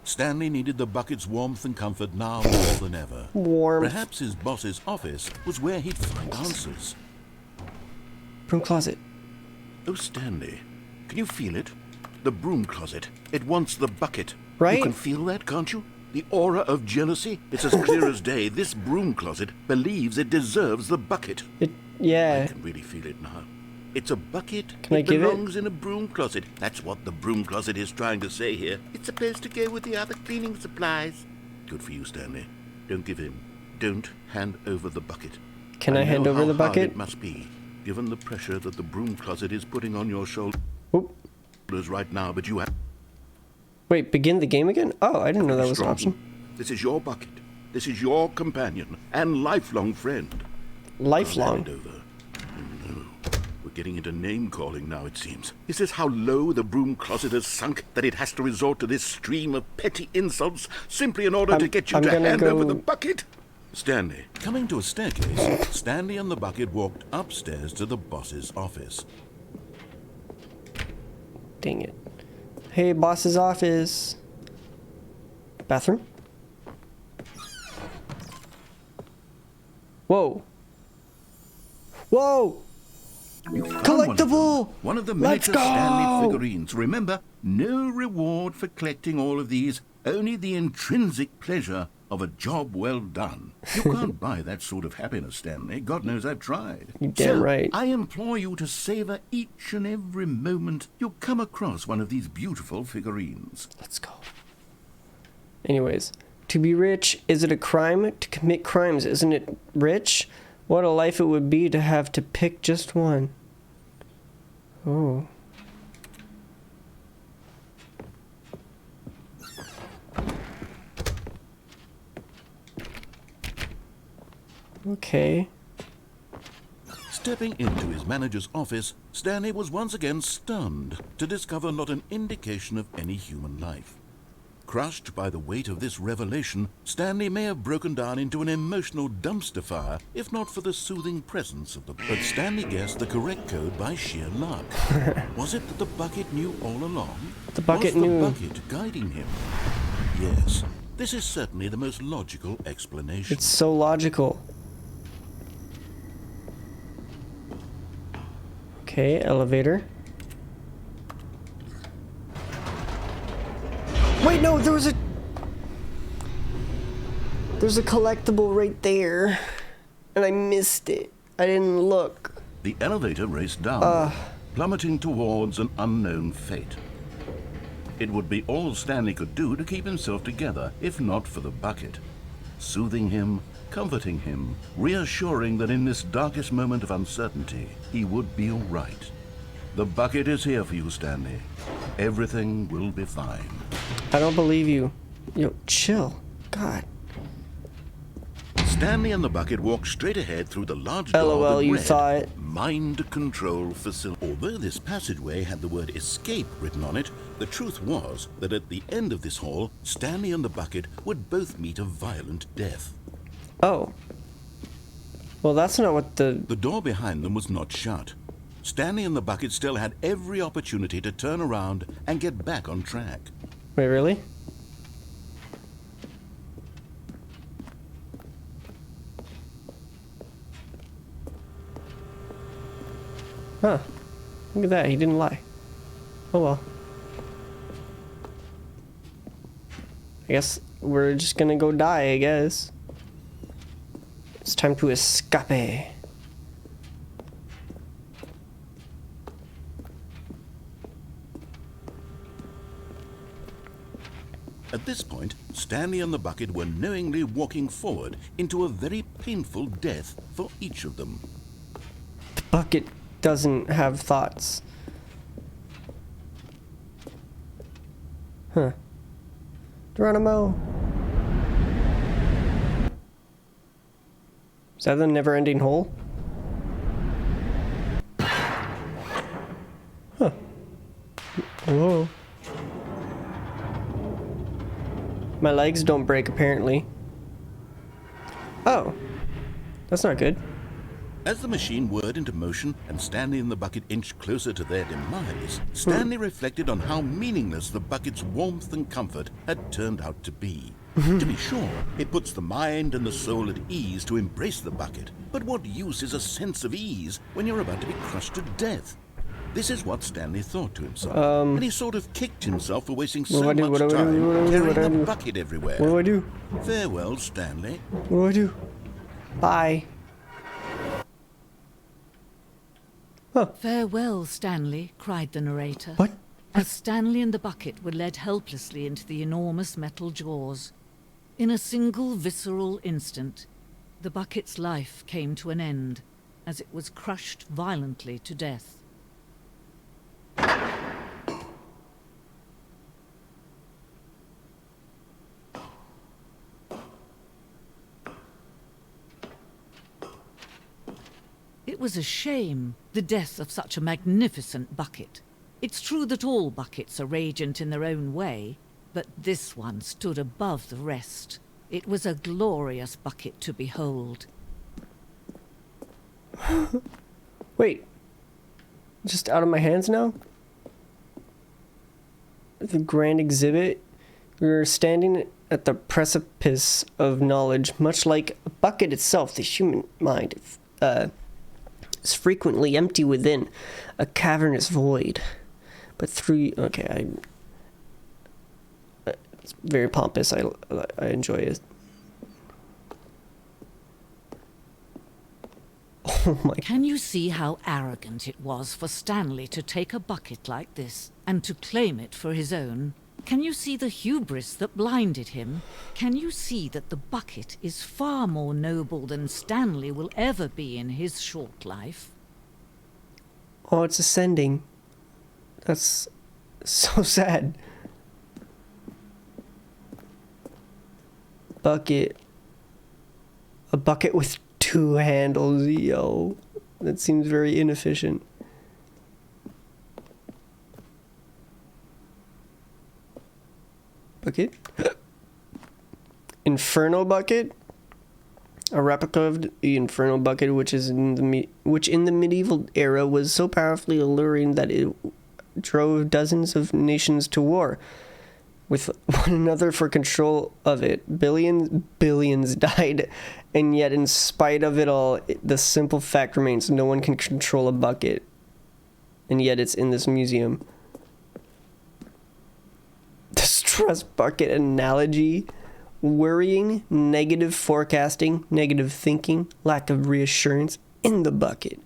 Stanley needed the bucket's warmth and comfort now more than ever. Warmth. Perhaps his boss's office was where he'd find answers. Broom closet. Oh, Stanley, can you feel it? The broom closet. It wants the bucket. Right? You can feel that, can't you? The aura of jealousy. It's as clear as day. This broom closet believes it deserves the bucket. I Yeah. can really feel it now. It's a bucket. Can I give it? belongs in a broom closet. That's what the broom closet is trying to say here. It's supposed to go with the other cleaning supplies. Good for you, Stanley. Don't give in. Don't hand over the bucket. Can I hand know over how the hard bucket? it must be, given the pressure that the broom closet is putting on your shoulders Oop. right now, but you have Wait, begin the game again? Oh, I didn't know to that be was an strong. option. This is your bucket. This is your companion and lifelong friend. Lifelong. Hand it over. Oh, no. We're getting into name-calling now, it seems. Is this how low the broom closet has sunk, that it has to resort to this stream of petty insults simply in order to get you I'm to gonna hand go- over the bucket? Stanley. Coming to a staircase, Stanley and the bucket walked upstairs to the boss's office. Dang it. Hey, boss's office. Bathroom? Whoa. Whoa! You found Collectible! One of the Let's miniature go! Stanley figurines. Remember, no reward for collecting all of these, only the intrinsic pleasure of a job well done. You can't buy that sort of happiness, Stanley. God knows I've tried. You're damn So, right. I implore you to savor each and every moment you come across one of these beautiful figurines. Let's go. Anyways, to be rich, is it a crime? To commit crimes, isn't it rich? What a life it would be to have to pick just one. Oh. Okay. Stepping into his manager's office, Stanley was once again stunned to discover not an indication of any human life. Crushed by the weight of this revelation, Stanley may have broken down into an emotional dumpster fire if not for the soothing presence of the... But Stanley guessed the correct code by sheer luck. Was it that the bucket knew all along? The bucket Was knew. the bucket guiding him? Yes, this is certainly the most logical explanation. It's so logical. Okay, elevator. Wait, no, there's a collectible right there, and I missed it. I didn't look. The elevator raced down, plummeting towards an unknown fate. It would be all Stanley could do to keep himself together, if not for the bucket. Soothing him, comforting him, reassuring that in this darkest moment of uncertainty, he would be all right. The bucket is here for you, Stanley. Everything will be fine. I don't believe you. Yo, chill. God. Stanley and the bucket walked straight ahead through the large door LOL, that you read, saw it. Mind Control Facility. Although this passageway had the word escape written on it, the truth was that at the end of this hall, Stanley and the bucket would both meet a violent death. Oh. Well, that's not what the... The door behind them was not shut. Stanley and the bucket still had every opportunity to turn around and get back on track. Wait, really? Huh. Look at that, he didn't lie. Oh well. I guess we're just gonna go die, I guess. It's time to escape. At this point, Stanley and the bucket were knowingly walking forward into a very painful death for each of them. The bucket doesn't have thoughts. Huh. Geronimo. Is that the never-ending hole? Huh. Whoa. My legs don't break, apparently. Oh. That's not good. As the machine whirred into motion and Stanley and the bucket inched closer to their demise, Stanley reflected on how meaningless the bucket's warmth and comfort had turned out to be. To be sure, it puts the mind and the soul at ease to embrace the bucket, but what use is a sense of ease when you're about to be crushed to death? This is what Stanley thought to himself, and he sort of kicked himself for wasting so much time carrying the bucket everywhere. What do I do? Farewell, Stanley. What do I do? Bye. Huh. Farewell, Stanley, cried the narrator. What? As Stanley and the bucket were led helplessly into the enormous metal jaws. In a single visceral instant, the bucket's life came to an end as it was crushed violently to death. It was a shame, the death of such a magnificent bucket. It's true that all buckets are radiant in their own way, but this one stood above the rest. It was a glorious bucket to behold. Wait. Just out of my hands now? The grand exhibit. We're standing at the precipice of knowledge, much like a bucket itself. The human mind is frequently empty within, a cavernous void. But through... Okay, it's very pompous. I enjoy it. Oh my... Can you see how arrogant it was for Stanley to take a bucket like this and to claim it for his own? Can you see the hubris that blinded him? Can you see that the bucket is far more noble than Stanley will ever be in his short life? Oh, it's ascending. That's so sad. Bucket. A bucket with 2 handles, yo. That seems very inefficient. Bucket. Inferno bucket. A replica of the Inferno bucket, which in the medieval era was so powerfully alluring that it drove dozens of nations to war with one another for control of it. Billions died, and yet in spite of it all, the simple fact remains: no one can control a bucket, and yet it's in this museum. The stress bucket analogy. Worrying, negative forecasting, negative thinking, lack of reassurance in the bucket.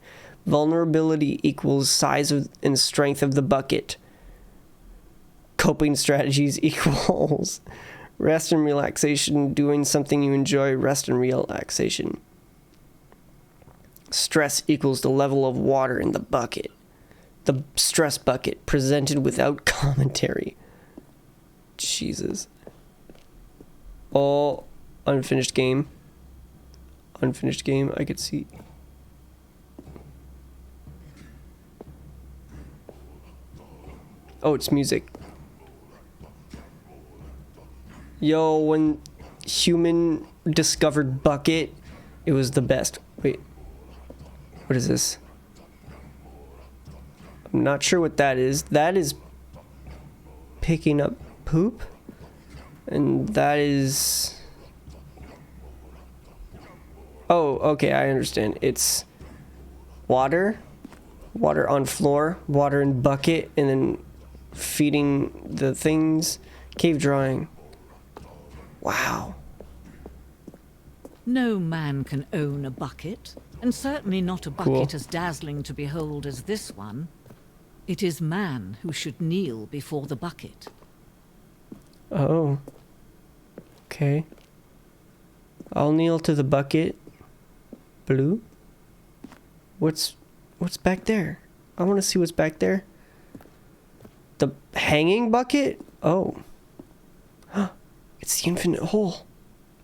Vulnerability equals size and strength of the bucket. Coping strategies equals rest and relaxation, doing something you enjoy, rest and relaxation. Stress equals the level of water in the bucket. The stress bucket presented without commentary. Jesus. Oh, unfinished game. Unfinished game, I could see. Oh, it's music. Yo, when human discovered bucket, it was the best. Wait. What is this? I'm not sure what that is. That is picking up poop? And that is... Oh, okay, I understand. It's water on floor, water in bucket, and then feeding the things. Cave drawing. Wow. No man can own a bucket, and certainly not a bucket Cool. as dazzling to behold as this one. It is man who should kneel before the bucket. Oh. Okay. I'll kneel to the bucket. Blue? What's back there? I want to see what's back there. The hanging bucket? Oh. It's the infinite hole.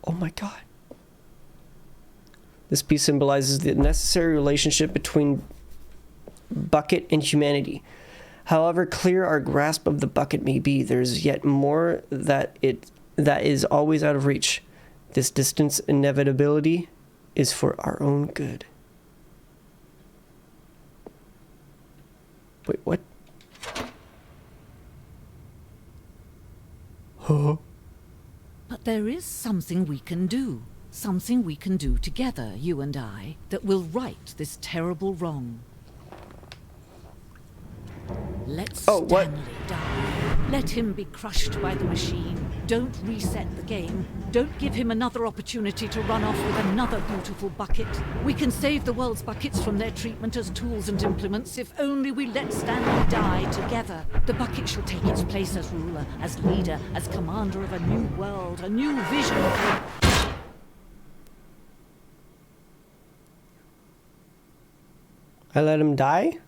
Oh my god. This piece symbolizes the necessary relationship between bucket and humanity. However clear our grasp of the bucket may be, there's yet more that is always out of reach. This distance inevitability is for our own good. Wait, what? Huh? But there is something we can do. Something we can do together, you and I, that will right this terrible wrong. Let Oh, what? Stanley die. Let him be crushed by the machine. Don't reset the game. Don't give him another opportunity to run off with another beautiful bucket. We can save the world's buckets from their treatment as tools and implements if only we let Stanley die together. The bucket shall take its place as ruler, as leader, as commander of a new world, a new vision for... I let him die?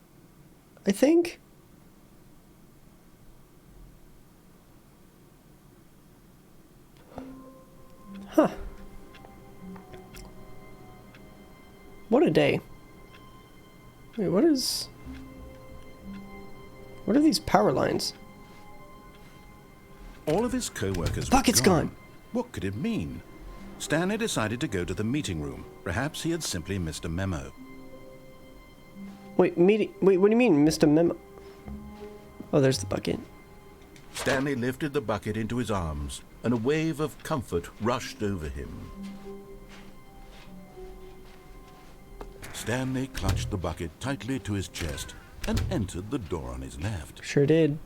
I think? Huh. What a day. Wait, what are these power lines? All of his co-workers Bucket's were gone. What could it mean? Stanley decided to go to the meeting room. Perhaps he had simply missed a memo. Wait, what do you mean, Mr. Memo? Oh, there's the bucket. Stanley lifted the bucket into his arms, and a wave of comfort rushed over him. Stanley clutched the bucket tightly to his chest and entered the door on his left. Sure did.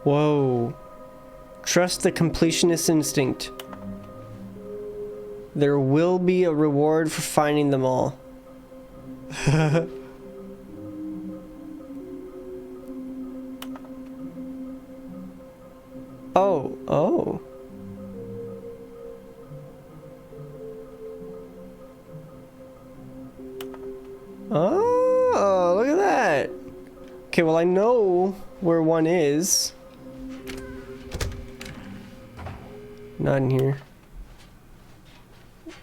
Whoa. Trust the completionist instinct. There will be a reward for finding them all. Oh. Oh, look at that. Okay, well, I know where one is. Not in here.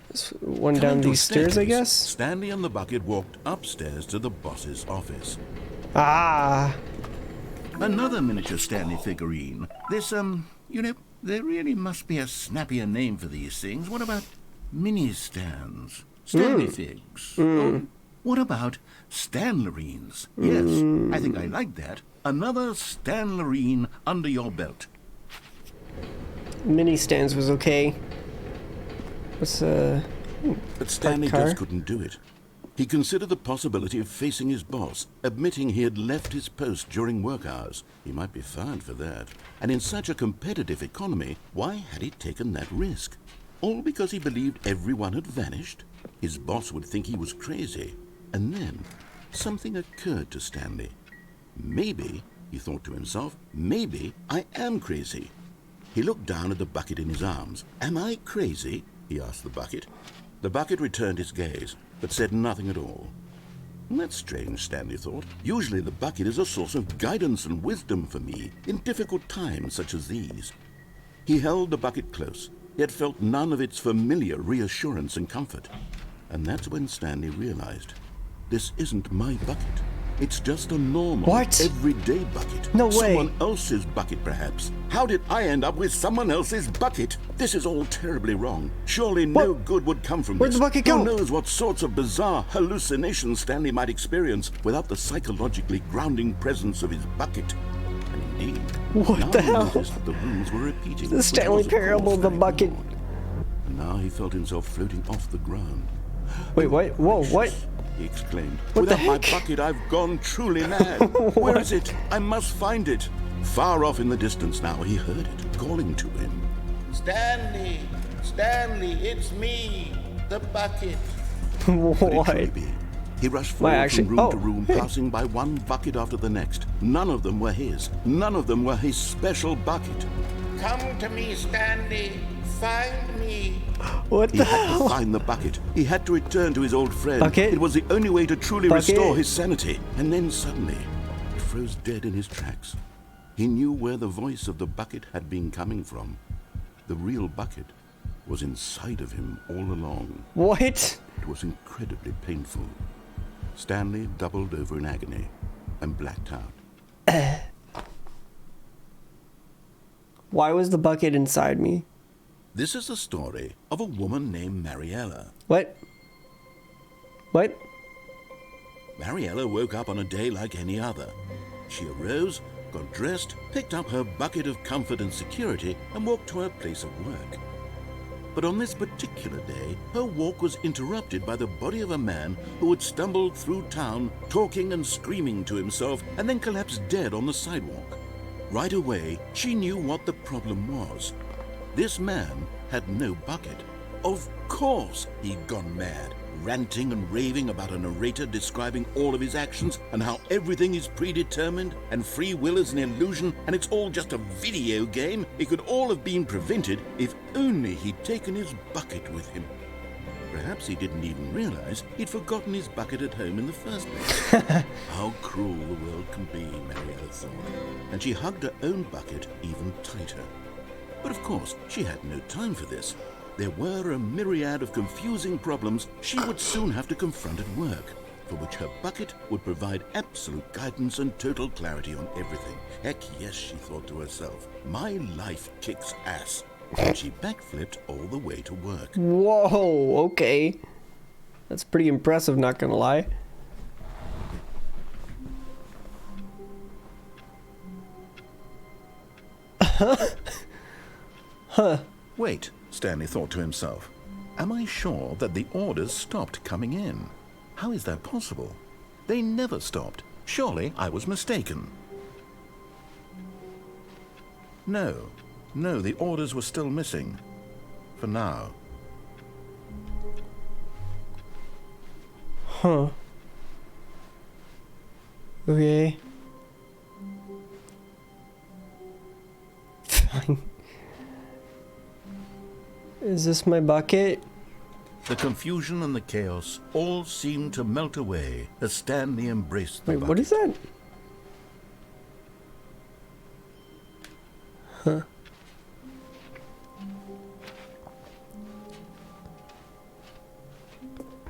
There's one down Coming to a these stairs, I staircase, guess? Stanley and the bucket walked upstairs to the boss's office. Ah. Another miniature Stanley figurine. This, you know, there really must be a snappier name for these things. What about mini stands? Stanley figs? Oh, what about Stanlerines? Yes, I think I like that. Another Stanlerine under your belt. Mini stands was okay. What's, But Stanley car? just couldn't do it. He considered the possibility of facing his boss, admitting he had left his post during work hours. He might be fired for that. And in such a competitive economy, why had he taken that risk? All because he believed everyone had vanished? His boss would think he was crazy. And then, something occurred to Stanley. Maybe, he thought to himself, maybe I am crazy. He looked down at the bucket in his arms. Am I crazy? He asked the bucket. The bucket returned his gaze, but said nothing at all. That's strange, Stanley thought. Usually the bucket is a source of guidance and wisdom for me in difficult times such as these. He held the bucket close, yet felt none of its familiar reassurance and comfort. And that's when Stanley realized, this isn't my bucket. It's just a normal, everyday bucket. No way. Someone else's bucket, perhaps. How did I end up with someone else's bucket? This is all terribly wrong. Surely no good would come from Where'd this. the bucket go? Who knows what sorts of bizarre hallucinations Stanley might experience without the psychologically grounding presence of his bucket. And indeed, What now the he hell? noticed that the rooms were repeating. The which Stanley was, of course, Parable, the very bucket. odd. And now he felt himself floating off the ground. Wait, what? Whoa, what? He exclaimed. What the Without my heck? bucket, I've gone truly mad. Where is it? I must find it. Far off in the distance now, he heard it, calling to him. Stanley! Stanley, it's me! The bucket! Could it What? truly be? He rushed forward actually- from room to oh, room, hey. passing by one bucket after the next. None of them were his. None of them were his special bucket. Come to me, Stanley! find me. What He the had to hell? find the bucket. He had to return to his old friend. Bucket? It was the only way to truly Bucket? restore his sanity. And then suddenly, he froze dead in his tracks. He knew where the voice of the bucket had been coming from. The real bucket was inside of him all along. What? It was incredibly painful. Stanley doubled over in agony and blacked out. Why was the bucket inside me? This is the story of a woman named Mariella. What? What? Mariella woke up on a day like any other. She arose, got dressed, picked up her bucket of comfort and security, and walked to her place of work. But on this particular day, her walk was interrupted by the body of a man who had stumbled through town, talking and screaming to himself, and then collapsed dead on the sidewalk. Right away, she knew what the problem was. This man had no bucket. Of course he'd gone mad, ranting and raving about a narrator describing all of his actions and how everything is predetermined and free will is an illusion and it's all just a video game. It could all have been prevented if only he'd taken his bucket with him. Perhaps he didn't even realize he'd forgotten his bucket at home in the first place. How cruel the world can be, Mariella thought, and she hugged her own bucket even tighter. But of course, she had no time for this. There were a myriad of confusing problems she would soon have to confront at work, for which her bucket would provide absolute guidance and total clarity on everything. Heck yes, she thought to herself, my life kicks ass. And she backflipped all the way to work. Whoa, okay. That's pretty impressive, not gonna lie. Huh. Wait, Stanley thought to himself. Am I sure that the orders stopped coming in? How is that possible? They never stopped. Surely I was mistaken. No, the orders were still missing. For now. Huh. Okay. Fine. Is this my bucket? The confusion and the chaos all seemed to melt away as Stanley embraced the Wait, bucket. what is that? Huh.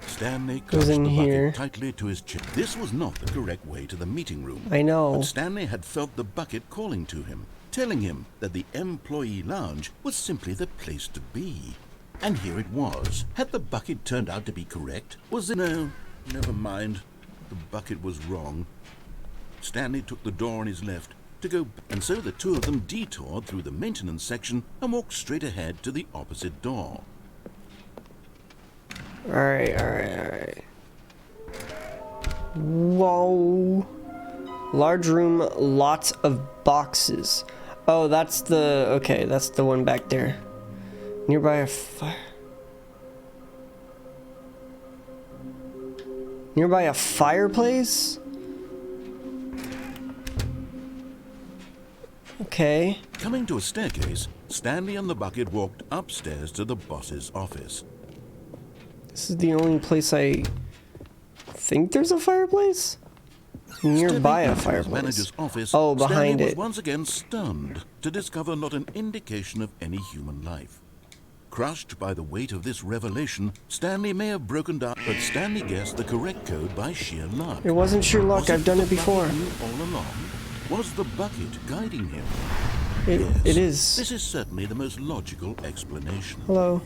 Stanley Goes clutched in the here. bucket tightly to his chest. This was not the correct way to the meeting room. I know. But Stanley had felt the bucket calling to him, telling him that the employee lounge was simply the place to be. And here it was. Had the bucket turned out to be correct? Was it? No, never mind. The bucket was wrong. Stanley took the door on his left to go, and so the two of them detoured through the maintenance section and walked straight ahead to the opposite door. Alright. Whoa. Large room, lots of boxes. Oh, that's the... Okay, that's the one back there. Nearby a fire... Nearby a fireplace? Okay. Coming to a staircase, Stanley and the bucket walked upstairs to the boss's office. This is the only place I think there's a fireplace? Nearby a Stepping into his fireplace. manager's office, Oh, behind Stanley it. was once again stunned to discover not an indication of any human life. Crushed by the weight of this revelation, Stanley may have broken down, but Stanley guessed the correct code by sheer luck. It wasn't sheer luck, Was I've done the it before. bucket knew all along? Was the bucket guiding him? It is. This is certainly the most logical explanation. Hello.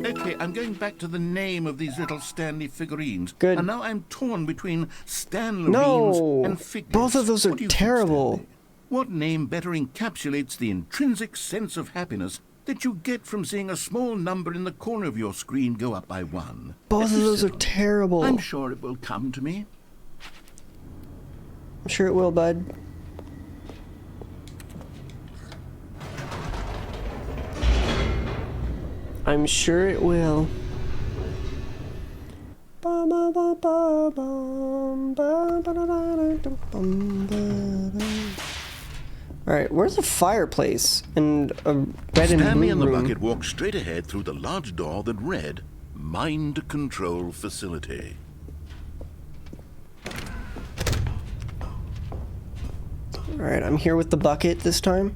Okay, I'm going back to the name of these little Stanley figurines. Good. And now I'm torn between Stanley No! and Figures. Both of those are What do you think, terrible. Stanley? What name better encapsulates the intrinsic sense of happiness that you get from seeing a small number in the corner of your screen go up by one? Both of those are Settle. terrible. I'm sure it will come to me. I'm sure it will, bud. I'm sure it will. Alright, where's a fireplace and a red and Stanley blue and the room? bucket walked straight ahead through the large door that read, Mind Control Facility. Alright, I'm here with the bucket this time.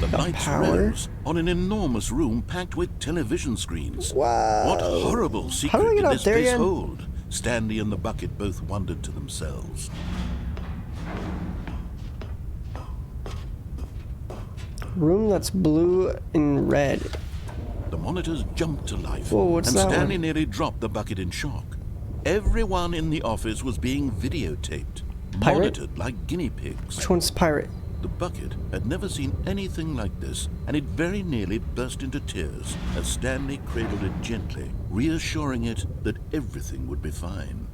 The lights power. rose on an enormous room packed with television screens. Wow. What horrible How secret do I get did out this there place again? hold? Stanley and the bucket both wondered to themselves. Room that's blue and red. The monitors jumped to life, Whoa, what's and that Stanley one? nearly dropped the bucket in shock. Everyone in the office was being videotaped, Pirate? monitored like guinea pigs. Which one's pirate? The bucket had never seen anything like this, and it very nearly burst into tears as Stanley cradled it gently, reassuring it that everything would be fine.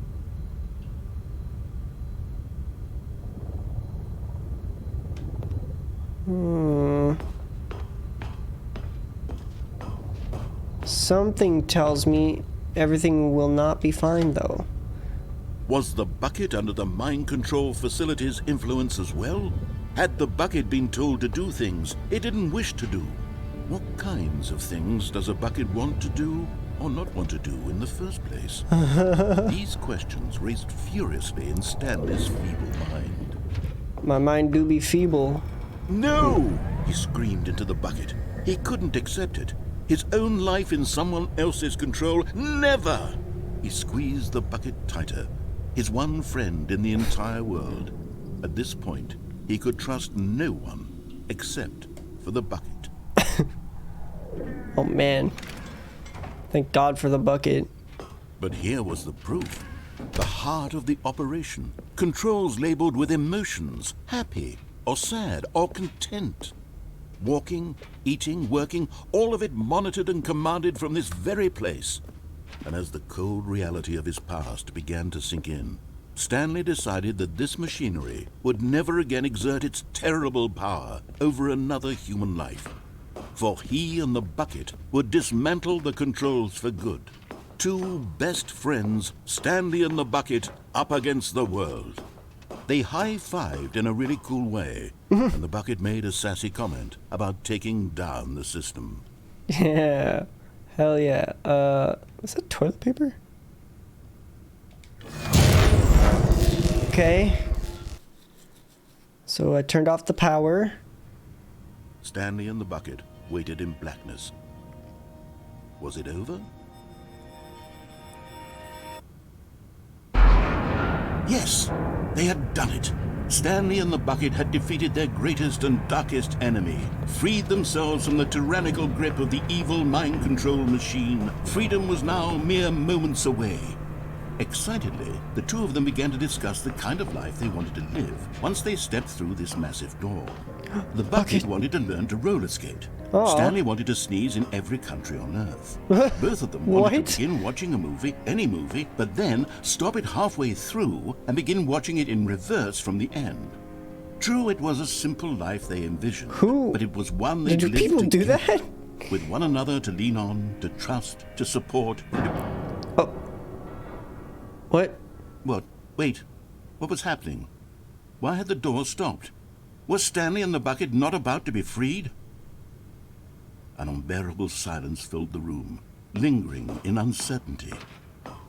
Something tells me everything will not be fine, though. Was the bucket under the mind control facility's influence as well? Had the bucket been told to do things it didn't wish to do? What kinds of things does a bucket want to do or not want to do in the first place? These questions raced furiously in Stanley's feeble mind. My mind do be feeble. No! He screamed into the bucket. He couldn't accept it. His own life in someone else's control, never! He squeezed the bucket tighter. His one friend in the entire world. At this point, he could trust no one except for the bucket. Oh man. Thank God for the bucket. But here was the proof. The heart of the operation. Controls labeled with emotions, happy or sad or content. Walking, eating, working, all of it monitored and commanded from this very place. And as the cold reality of his past began to sink in, Stanley decided that this machinery would never again exert its terrible power over another human life. For he and the bucket would dismantle the controls for good. Two best friends, Stanley and the bucket, up against the world. They high-fived in a really cool way, and the bucket made a sassy comment about taking down the system. Yeah. Hell yeah. Was that toilet paper? Okay. So I turned off the power. Stanley and the bucket waited in blackness. Was it over? Yes, they had done it. Stanley and the bucket had defeated their greatest and darkest enemy, freed themselves from the tyrannical grip of the evil mind control machine. Freedom was now mere moments away. Excitedly, the two of them began to discuss the kind of life they wanted to live once they stepped through this massive door. The bucket wanted to learn to roller skate. Aw. Stanley wanted to sneeze in every country on Earth. Both of them What? wanted to begin watching a movie, any movie, but then stop it halfway through and begin watching it in reverse from the end. True, it was a simple life they envisioned, but it was one they Did lived people do together, that? with one another to lean on, to trust, to support. Oh. What? What? Wait. What was happening? Why had the door stopped? Was Stanley and the bucket not about to be freed? An unbearable silence filled the room, lingering in uncertainty,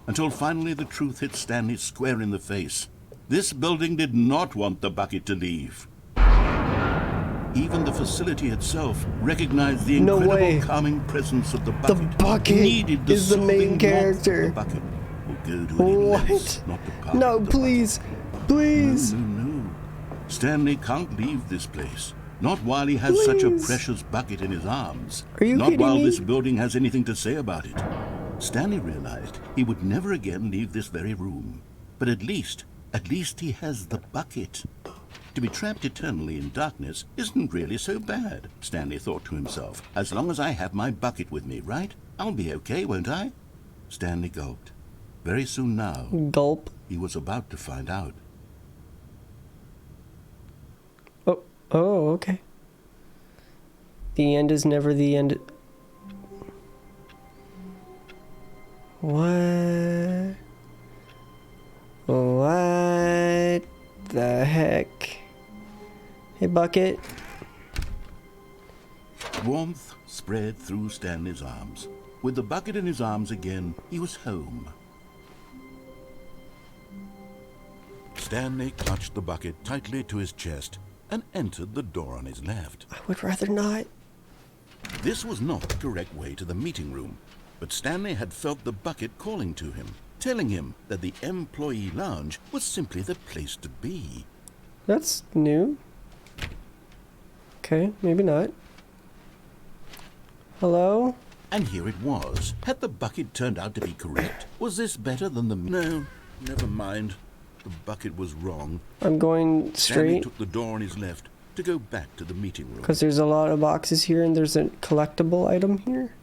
until finally the truth hit Stanley square in the face. This building did not want the bucket to leave. Even the facility itself recognized the No incredible way. calming presence of the The bucket. bucket Needed the is the main soothing warmth character. of the bucket. Will go to any lengths What? not to part No, with the please. bucket. Please. No. Stanley can't leave this place. Not while he has such a Please. precious bucket in his arms. Are you Not kidding while me? this building has anything to say about it. Stanley realized he would never again leave this very room. But at least he has the bucket. To be trapped eternally in darkness isn't really so bad, Stanley thought to himself. As long as I have my bucket with me, right? I'll be okay, won't I? Stanley gulped. Very soon now, Gulp. he was about to find out. Oh, okay. The end is never the end. What? What the heck? Hey, Hey, Bucket. Warmth spread through Stanley's arms. With the bucket in his arms again, he was home. Stanley clutched the bucket tightly to his chest and entered the door on his left. I would rather not. This was not the correct way to the meeting room, but Stanley had felt the bucket calling to him, telling him that the employee lounge was simply the place to be. That's new. Okay, maybe not. Hello? And here it was. Had the bucket turned out to be correct? Was this better than the... No, never mind. The bucket was wrong. I'm going Stanley straight took the door on his left to go back to the meeting room. because there's a lot of boxes here and there's a collectible item here.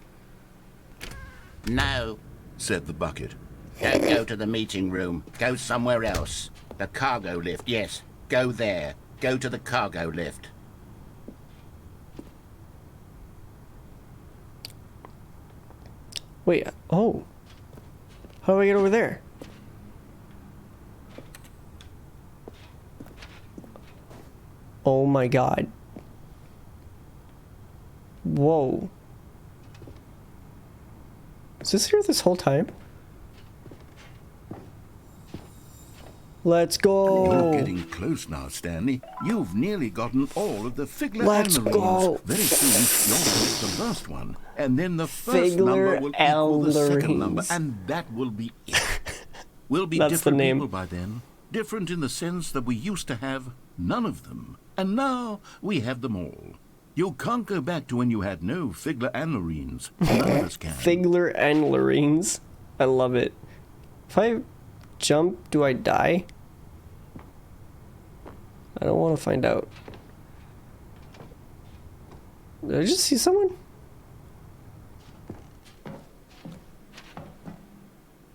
No, Said the bucket. don't go to the meeting room. Go somewhere else. The cargo lift, yes. Go there. Go to the cargo lift. Wait, oh. How do I get over there? Oh my god. Whoa. Is this here this whole time? Let's You're go. getting close now, Stanley. You've nearly gotten all of the Figler Let's and the go. rings. Very soon, you'll get the last one. And then the first Figler number will equal the and the second number. rings. And that will be it. We'll be That's the different name. people by then. Different in the sense that we used to have none of them. And now we have them all. You can't go back to when you had no Figler and Lorines. None of us can. Figler and Lorines. I love it. If I jump, do I die? I don't want to find out. Did I just see someone?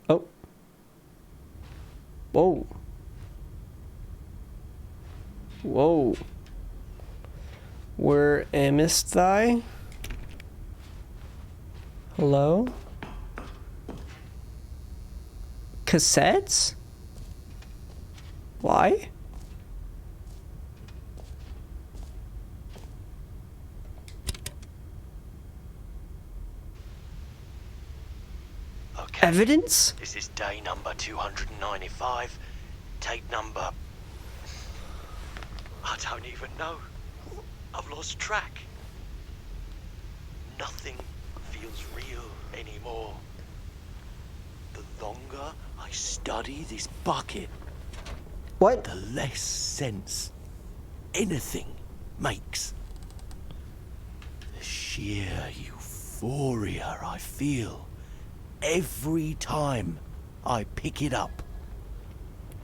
Oh. Whoa. Whoa. Where amest thou? Hello? Cassettes? Why? Okay. Evidence? This is day number 295. Tape number... I don't even know. I've lost track. Nothing feels real anymore. The longer I study this bucket, What? the less sense anything makes. The sheer euphoria I feel every time I pick it up.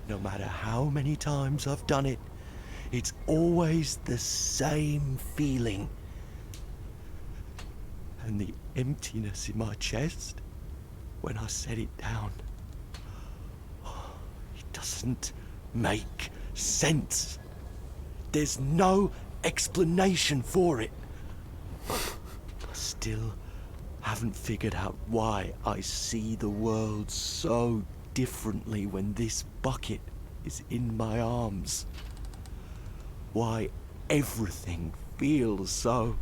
No matter how many times I've done it, it's always the same feeling. And the emptiness in my chest when I set it down. It doesn't make sense. There's no explanation for it. I still haven't figured out why I see the world so differently when this bucket is in my arms. Why everything feels so...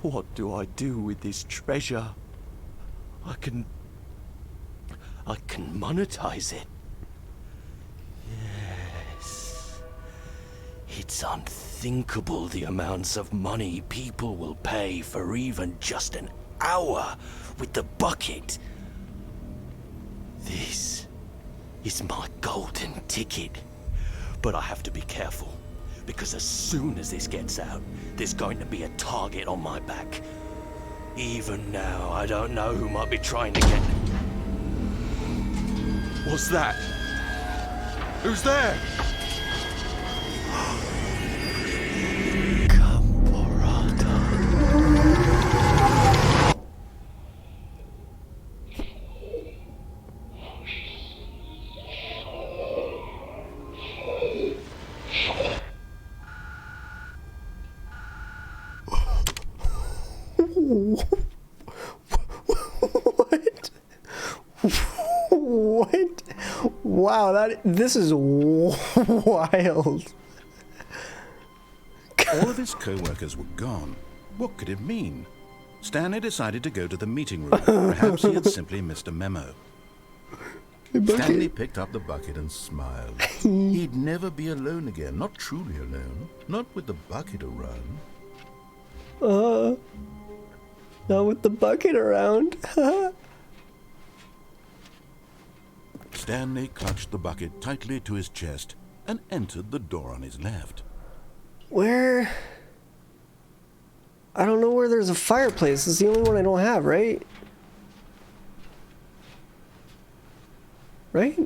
What do I do with this treasure? I can monetize it. Yes. It's unthinkable the amounts of money people will pay for even just an hour with the bucket. This is my golden ticket. But I have to be careful, because as soon as this gets out, there's going to be a target on my back. Even now, I don't know who might be trying to get... What's that? Who's there? Caporata. What? What? Wow, this is wild. All of his co-workers were gone. What could it mean? Stanley decided to go to the meeting room. Perhaps he had simply missed a memo. Stanley picked up the bucket and smiled. He'd never be alone again, not truly alone, not with the bucket around. Not with the bucket around. Stanley clutched the bucket tightly to his chest and entered the door on his left. Where? I don't know where there's a fireplace. It's the only one I don't have, right? Right?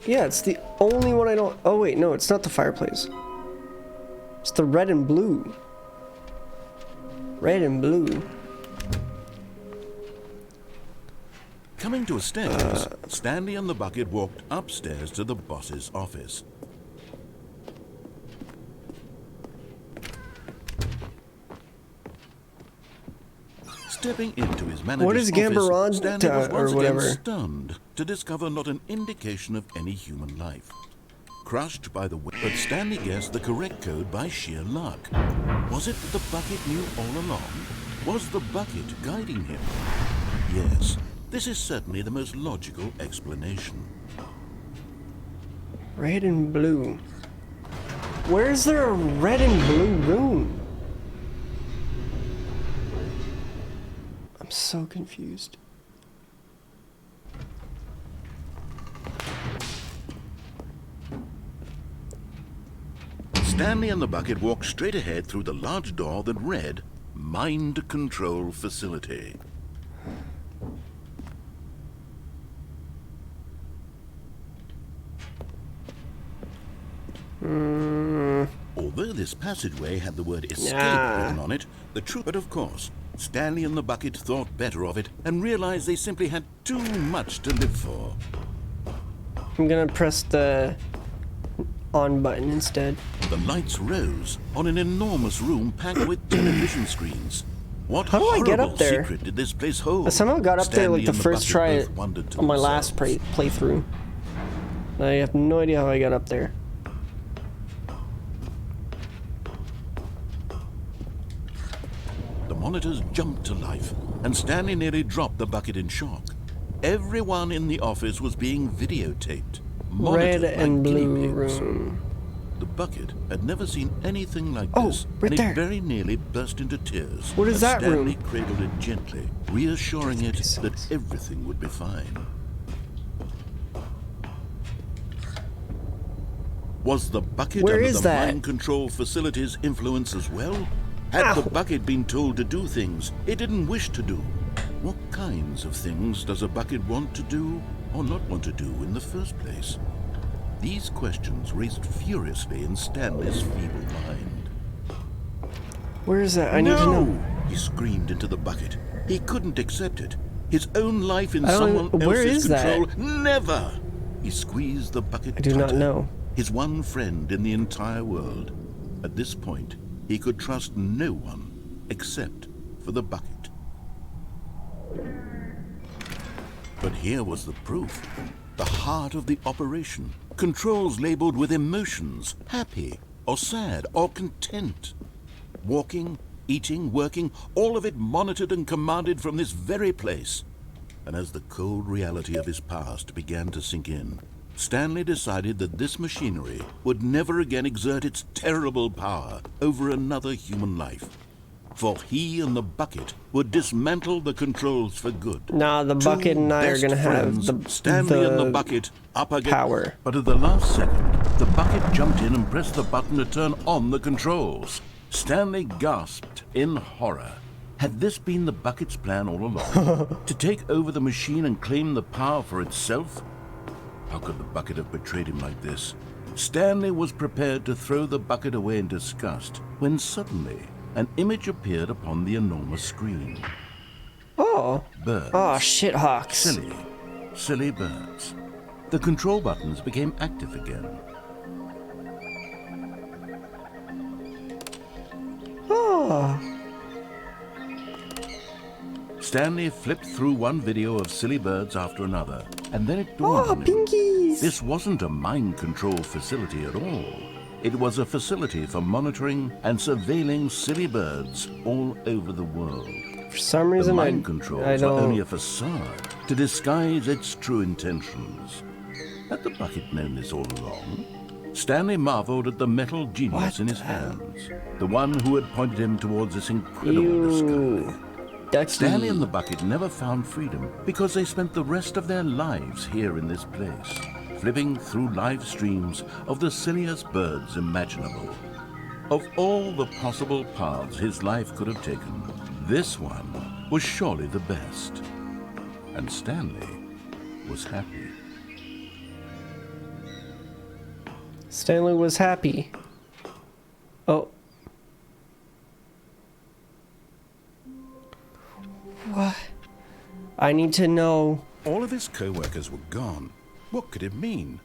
Yeah, it's the only one I don't... Oh, wait, no, it's not the fireplace. It's the red and blue. Red and blue. Coming to a staircase, Stanley and the bucket walked upstairs to the boss's office. Stepping into his manager's What is Gambarond, office, Stanley was or once whatever? again stunned to discover not an indication of any human life. Crushed by the wind, but Stanley guessed the correct code by sheer luck. Was it that the bucket knew all along? Was the bucket guiding him? Yes, this is certainly the most logical explanation. Red and blue. Where is there a red and blue room? I'm so confused. Stanley and the bucket walked straight ahead through the large door that read, Mind Control Facility. Although this passageway had the word escape written on it, the truth... But of course, Stanley and the bucket thought better of it and realized they simply had too much to live for. I'm gonna press the on button instead. The lights rose on an enormous room packed with television screens. What How do I get up horrible there? secret did this place hold? I somehow got up there like Stanley the and first bucket try both wondered to on my last themselves. playthrough. I have no idea how I got up there. The monitors jumped to life, and Stanley nearly dropped the bucket in shock. Everyone in the office was being videotaped, monitored Red like and guinea blue pigs. room. The bucket had never seen anything like Oh, this, right and there. it very nearly burst into tears. What is as that Stanley room? cradled it gently, reassuring it Makes that sense. everything would be fine. Was the bucket Where under is the that? mind control facility's influence as well? Had the bucket been told to do things it didn't wish to do? What kinds of things does a bucket want to do or not want to do in the first place? These questions raced furiously in Stanley's feeble mind. Where is that? I need to know. He screamed into the bucket. He couldn't accept it. His own life in I don't someone even- where else's is that? control. Never! He squeezed the bucket I do not tighter. know. His one friend in the entire world. At this point, he could trust no one except for the bucket. But here was the proof. The heart of the operation. Controls labeled with emotions, happy or sad or content. Walking, eating, working, all of it monitored and commanded from this very place. And as the cold reality of his past began to sink in, Stanley decided that this machinery would never again exert its terrible power over another human life. For he and the bucket would dismantle the controls for good. Nah, the bucket Two and I are best gonna have friends, the Stanley and the bucket up against power. But at the last second, the bucket jumped in and pressed the button to turn on the controls. Stanley gasped in horror. Had this been the bucket's plan all along? To take over the machine and claim the power for itself? How could the bucket have betrayed him like this? Stanley was prepared to throw the bucket away in disgust when suddenly an image appeared upon the enormous screen. Oh. Birds. Oh, shit hawks. Silly, silly birds. The control buttons became active again. Oh. Stanley flipped through one video of silly birds after another, and then it dawned Oh, on him. pinkies! This wasn't a mind control facility at all. It was a facility for monitoring and surveilling silly birds all over the world. For some The reason, mind I controls were only a don't. facade to disguise its true intentions. Had the bucket known this all along? Stanley marveled at the metal genius What in his the- hands, the one who had pointed him towards this incredible Ew. discovery. Ducky. Stanley and the bucket never found freedom because they spent the rest of their lives here in this place, flipping through live streams of the silliest birds imaginable. Of all the possible paths his life could have taken, this one was surely the best. And Stanley was happy. Stanley was happy. Oh. What? I need to know. All of his co-workers were gone. What could it mean?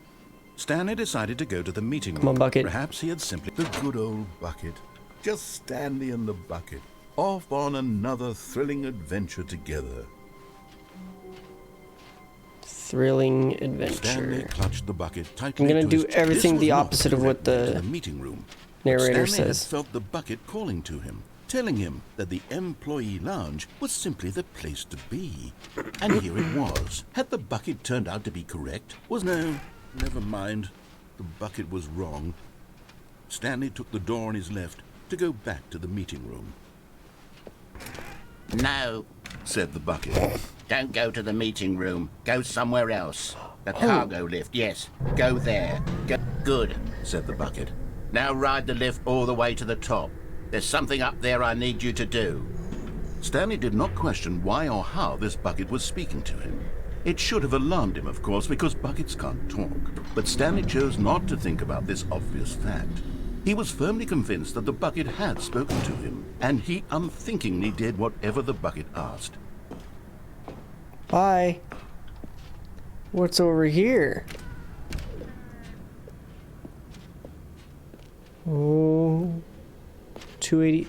Stanley decided to go to the meeting room. Come on, Bucket. Perhaps he had simply... The good old Bucket. Just Stanley and the Bucket. Off on another thrilling adventure together. Thrilling Stanley adventure. clutched the bucket tightly. I'm gonna to do his chest. everything This the was not opposite of what directly to the meeting room. narrator Stanley had says. felt the bucket calling to him, telling him that the employee lounge was simply the place to be. And here it was. Had the bucket turned out to be correct? No, never mind. The bucket was wrong. Stanley took the door on his left to go back to the meeting room. No, Said the bucket. don't go to the meeting room. Go somewhere else. The cargo lift, yes. Go there. Go. Good. Said the bucket. Now ride the lift all the way to the top. There's something up there I need you to do. Stanley did not question why or how this bucket was speaking to him. It should have alarmed him, of course, because buckets can't talk. But Stanley chose not to think about this obvious fact. He was firmly convinced that the bucket had spoken to him, and he unthinkingly did whatever the bucket asked. Bye. What's over here? Oh. 280.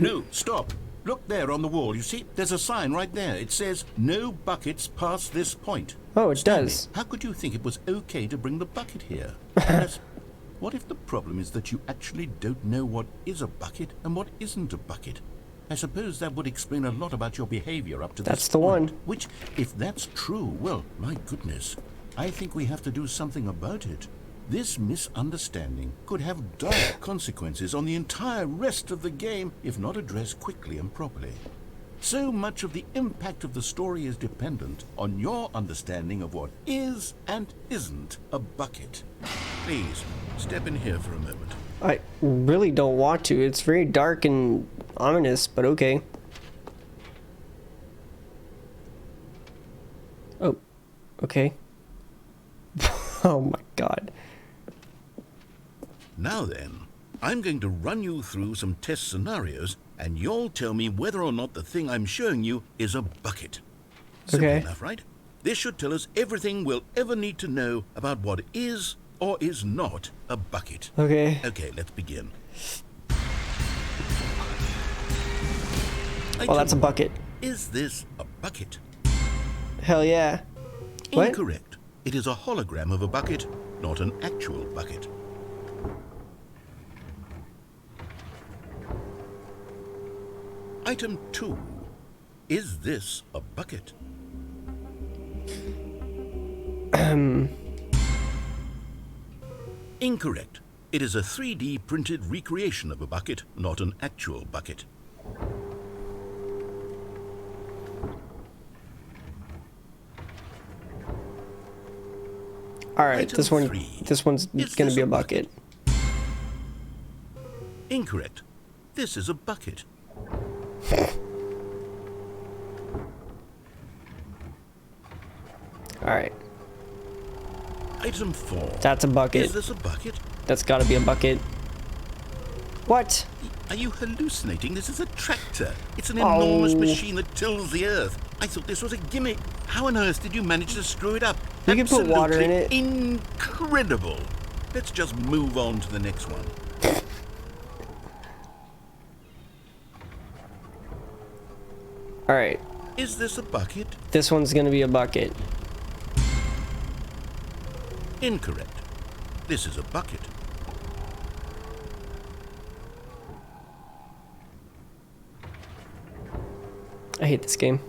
No, stop. Look there on the wall. You see, there's a sign right there. It says, "No buckets past this point." Oh, it Stanley, does. how could you think it was okay to bring the bucket here? Unless, what if the problem is that you actually don't know what is a bucket and what isn't a bucket? I suppose that would explain a lot about your behavior up to this That's the point. one. Which, if that's true, well, my goodness, I think we have to do something about it. This misunderstanding could have dire consequences on the entire rest of the game if not addressed quickly and properly. So much of the impact of the story is dependent on your understanding of what is and isn't a bucket. Please, step in here for a moment. I really don't want to. It's very dark and ominous, but okay. Oh, okay. Oh my god. Now then, I'm going to run you through some test scenarios, and you'll tell me whether or not the thing I'm showing you is a bucket. Simple Okay. enough, right? This should tell us everything we'll ever need to know about what is or is not a bucket. Okay. Okay, let's begin. Well, that's a bucket. Is this a bucket? Hell yeah. What? Incorrect. It is a hologram of a bucket, not an actual bucket. Item 2. Is this a bucket? Incorrect. It is a 3D printed recreation of a bucket, not an actual bucket. All right, Item this one. 3. This one's Is gonna this be a a bucket. Incorrect. This is a bucket. All right, Item 4. that's a bucket. Is this a bucket? That's got to be a bucket. What? Are you hallucinating? This is a tractor. It's an enormous Oh. machine that tills the earth. I thought this was a gimmick. How on earth did you manage to screw it up? You can put water in it. Incredible. Let's just move on to the next one. All right. Is this a bucket? This one's gonna be a bucket. Incorrect. This is a bucket. I hate this game.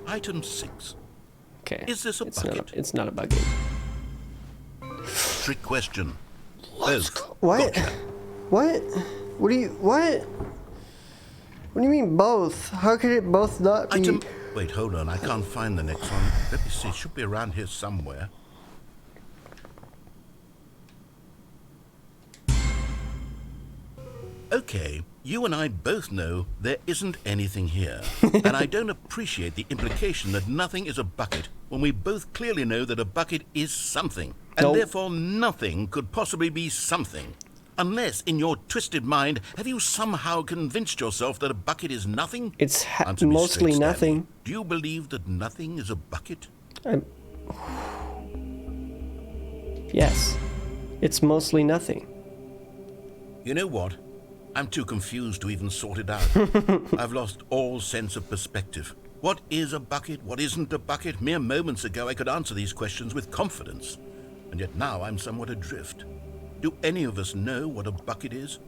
Item 6. Okay. Is this a bucket? It's not a bucket. Trick question. Both. What? Gotcha. What? What do you... What? What do you mean both? How could it both not be... Item... Wait, hold on. I can't find the next one. Let me see. It should be around here somewhere. Okay, you and I both know there isn't anything here. And I don't appreciate the implication that nothing is a bucket when we both clearly know that a bucket is something. And Nope. therefore nothing could possibly be something. Unless, in your twisted mind, have you somehow convinced yourself that a bucket is nothing? It's Answer me mostly straight, Stanley. nothing. Do you believe that nothing is a bucket? Yes. It's mostly nothing. You know what? I'm too confused to even sort it out. I've lost all sense of perspective. What is a bucket? What isn't a bucket? Mere moments ago I could answer these questions with confidence. And yet now I'm somewhat adrift. Do any of us know what a bucket is?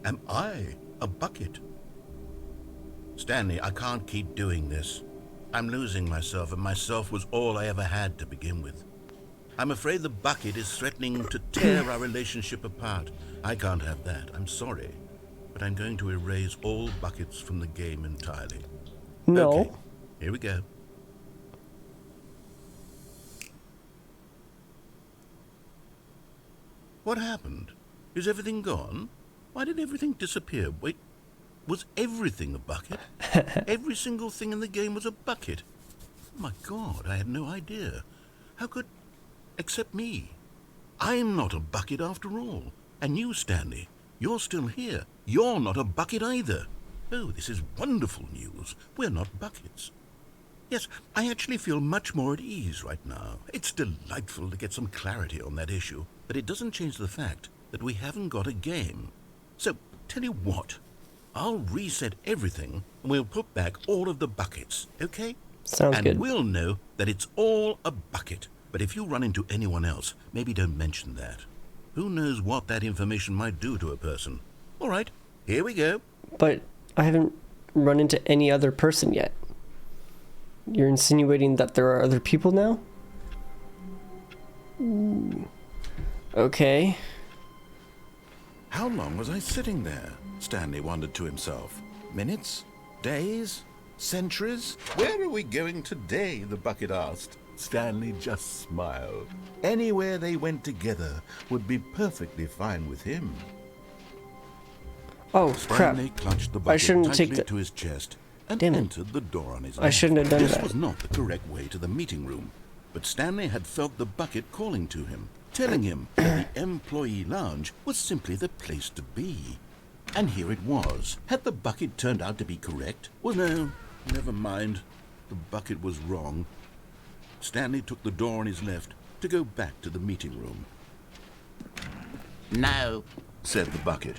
Am I a bucket? Stanley, I can't keep doing this. I'm losing myself, and myself was all I ever had to begin with. I'm afraid the bucket is threatening to tear our relationship apart. I can't have that. I'm sorry. But I'm going to erase all buckets from the game entirely. No. Okay, here we go. What happened? Is everything gone? Why did everything disappear? Wait, was everything a bucket? Every single thing in the game was a bucket. Oh my God, I had no idea. How could... except me. I'm not a bucket after all. And you, Stanley, you're still here. You're not a bucket either. Oh, this is wonderful news. We're not buckets. Yes, I actually feel much more at ease right now. It's delightful to get some clarity on that issue, but it doesn't change the fact that we haven't got a game. So, tell you what, I'll reset everything and we'll put back all of the buckets, okay? Sounds and good. we'll know that it's all a bucket. But if you run into anyone else, maybe don't mention that. Who knows what that information might do to a person? All right, here we go. But I haven't run into any other person yet. You're insinuating that there are other people now? Okay. How long was I sitting there? Stanley wondered to himself. Minutes? Days? Centuries? Where are we going today? The bucket asked. Stanley just smiled. Anywhere they went together would be perfectly fine with him. Oh, crap. Stanley clutched the I bucket shouldn't tightly take the... to his chest and Damn it. entered the door on his I left. shouldn't have done This that. was not the correct way to the meeting room, but Stanley had felt the bucket calling to him, telling him that the employee lounge was simply the place to be. And here it was. Had the bucket turned out to be correct? Well, no, never mind. The bucket was wrong. Stanley took the door on his left to go back to the meeting room. No, Said the bucket.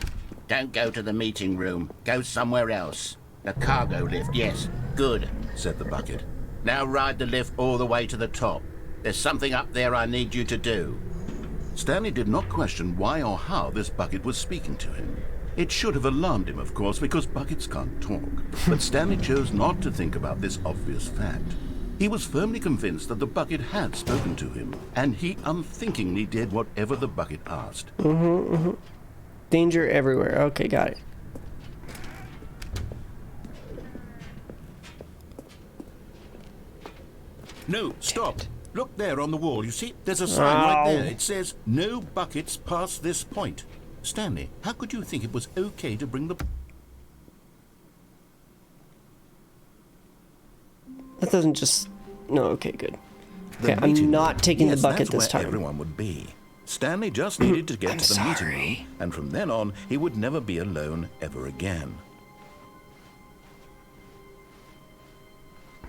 don't go to the meeting room. Go somewhere else. The cargo lift, yes. Good. Said the bucket. Now ride the lift all the way to the top. There's something up there I need you to do. Stanley did not question why or how this bucket was speaking to him. It should have alarmed him, of course, because buckets can't talk. But Stanley chose not to think about this obvious fact. He was firmly convinced that the bucket had spoken to him, and he unthinkingly did whatever the bucket asked. Danger everywhere. Okay, got it. No, stop. Look there on the wall. You see, there's a sign right there. It says, no buckets past this point. Stanley, how could you think it was okay to bring the... That doesn't just... No, okay, good. The Okay, I'm meeting not room? taking the Yes, bucket that's this where time. everyone would be. Stanley just needed to get I'm to the meeting sorry. room, and from then on, he would never be alone ever again.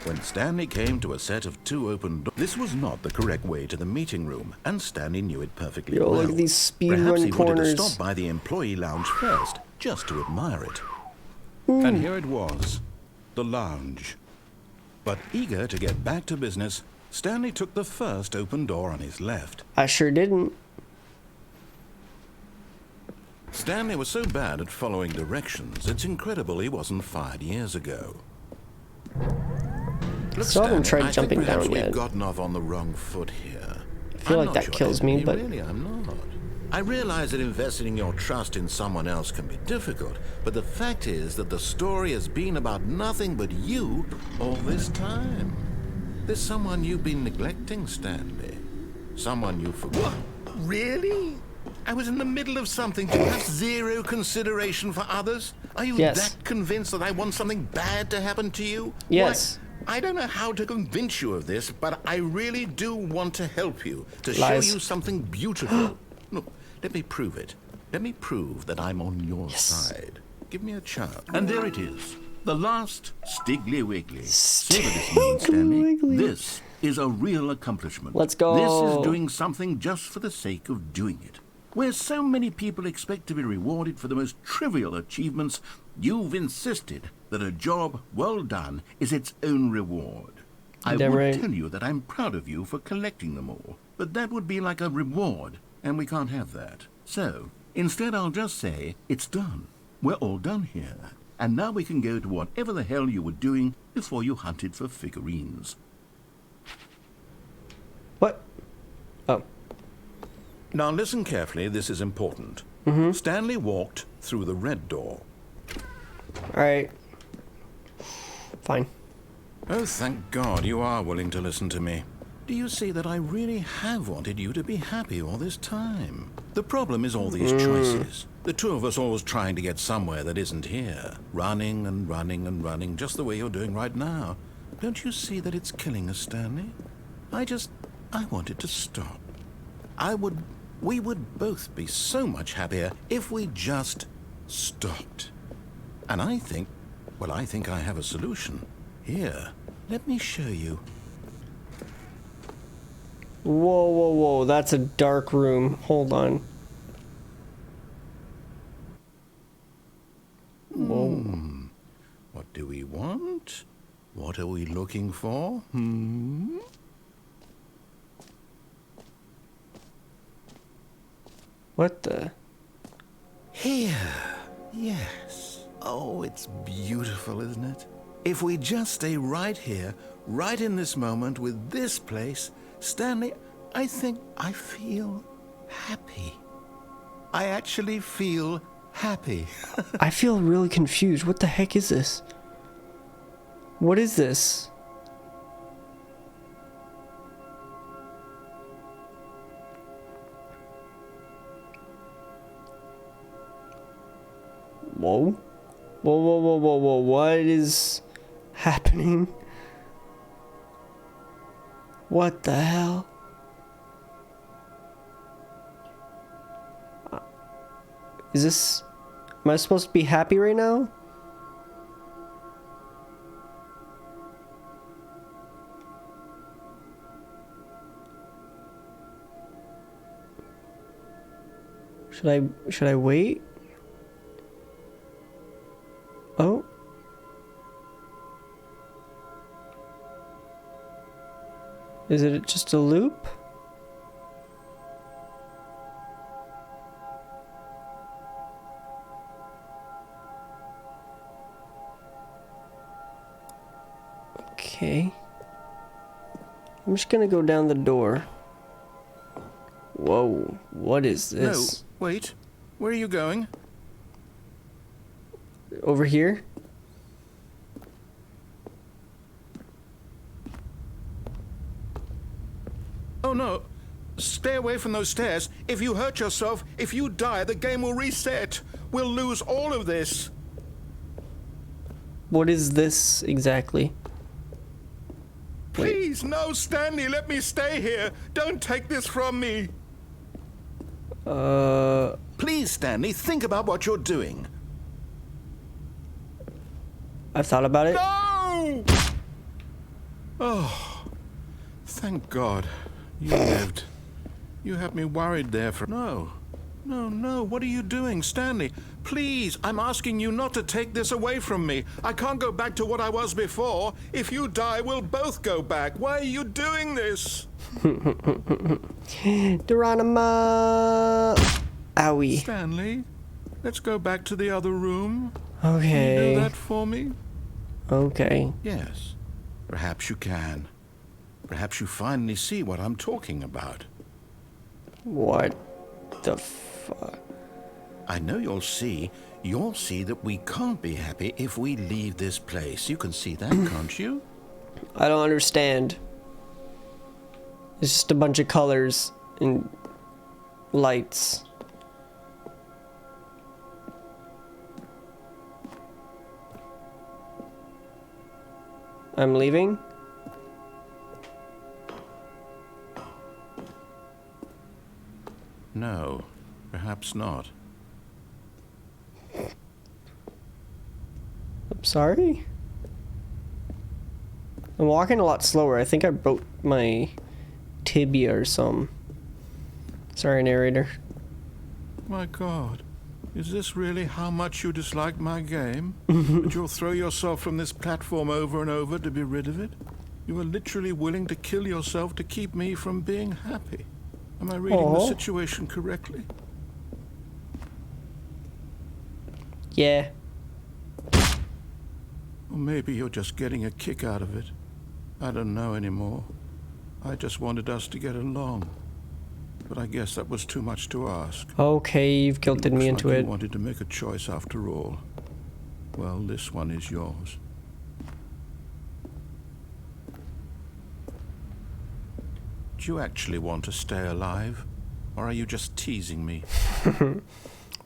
When Stanley came to a set of two open doors, this was not the correct way to the meeting room, and Stanley knew it perfectly Yo, well. look at these speed Perhaps run he wanted corners. to stop by the employee lounge first, just to admire it. And here it was, the lounge. But eager to get back to business, Stanley took the first open door on his left. I sure didn't. Stanley was so bad at following directions, it's incredible he wasn't fired years ago. Look, Still haven't tried I jumping think perhaps down yet. we've gotten off on the wrong foot here. I feel I'm like not that sure kills me, but really, I'm not. I realize that investing your trust in someone else can be difficult, but the fact is that the story has been about nothing but you all this time. There's someone you've been neglecting, Stanley. Someone you forgot. What? Really? I was in the middle of something. Do you have zero consideration for others? Are you Yes. that convinced that I want something bad to happen to you? Yes. Why, I don't know how to convince you of this, but I really do want to help you, to Lies. show you something beautiful. Look, let me prove it. Let me prove that I'm on your side. Give me a chance. And there it is. The last Stiggly Wiggly. See what this means, Stanley. Wiggly. This is a real accomplishment. Let's go. This is doing something just for the sake of doing it. Where so many people expect to be rewarded for the most trivial achievements, you've insisted that a job well done is its own reward. I Damn would right. tell you that I'm proud of you for collecting them all, but that would be like a reward, and we can't have that. So, instead I'll just say, it's done. We're all done here. And now we can go to whatever the hell you were doing before you hunted for figurines. what? Oh, Now listen carefully, this is important. Stanley walked through the red door. all right. Fine. Oh, thank God you are willing to listen to me. Do you see that I really have wanted you to be happy all this time? The problem is all these choices. The two of us always trying to get somewhere that isn't here. Running and running and running, just the way you're doing right now. Don't you see that it's killing us, Stanley? I want it to stop. We would both be so much happier if we just stopped. And I think I have a solution. Here, let me show you. Whoa, whoa, whoa. That's a dark room. Hold on. Whoa. What do we want? What are we looking for? What the? Here. Yes. Oh, it's beautiful, isn't it? If we just stay right here, right in this moment with this place, Stanley, I think I feel happy. I actually feel happy. I feel really confused. What the heck is this? What is this? Whoa. Whoa, whoa, whoa, whoa, whoa. What is happening? What the hell? Is this... Am I supposed to be happy right now? Should I wait? Oh. Is it just a loop? Okay. I'm just gonna go down the door. Whoa, what is this? No, wait. Where are you going? Over here? Oh no. Stay away from those stairs. If you hurt yourself, if you die, the game will reset. We'll lose all of this. What is this exactly? Please, no, Stanley, let me stay here. Don't take this from me. Please, Stanley, think about what you're doing. I've thought about it. No! Oh, thank God. You lived. You had me worried there for... No. No, no, what are you doing, Stanley? Please, I'm asking you not to take this away from me. I can't go back to what I was before. If you die, we'll both go back. Why are you doing this? Geronimo! Owie. Stanley, let's go back to the other room. Okay. Can you do that for me? Okay. Yes, perhaps you can. Perhaps you finally see what I'm talking about. What the fuck? I know you'll see. You'll see that we can't be happy if we leave this place. You can see that, can't you? I don't understand. It's just a bunch of colors and lights. I'm leaving? No, perhaps not. I'm sorry? I'm walking a lot slower. I think I broke my tibia or something. Sorry, narrator. My God, is this really how much you dislike my game? That you'll throw yourself from this platform over and over to be rid of it? You are literally willing to kill yourself to keep me from being happy. Am I reading the situation correctly? Yeah. Or maybe you're just getting a kick out of it. I don't know anymore. I just wanted us to get along. But I guess that was too much to ask. Okay, you've guilted me into like it. You wanted to make a choice after all. Well, this one is yours. Do you actually want to stay alive? Or are you just teasing me?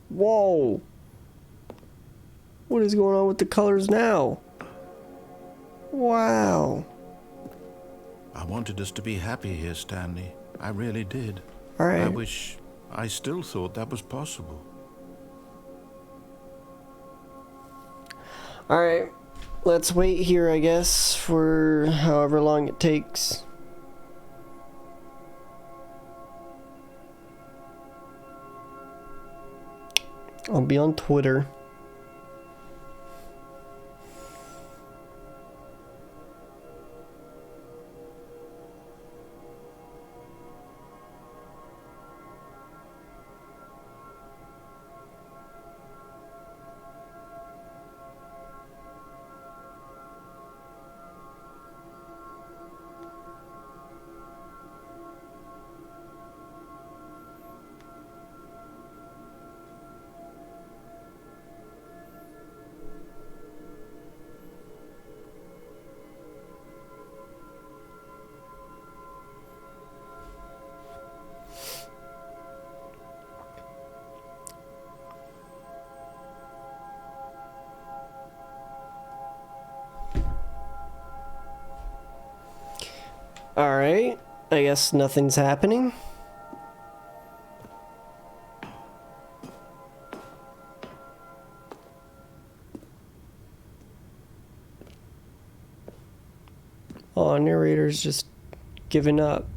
Whoa! What is going on with the colors now? Wow. I wanted us to be happy here, Stanley. I really did. Alright. I wish I still thought that was possible. Alright. Let's wait here, I guess, for however long it takes. I'll be on Twitter. Alright, I guess nothing's happening. Oh, narrator's just giving up.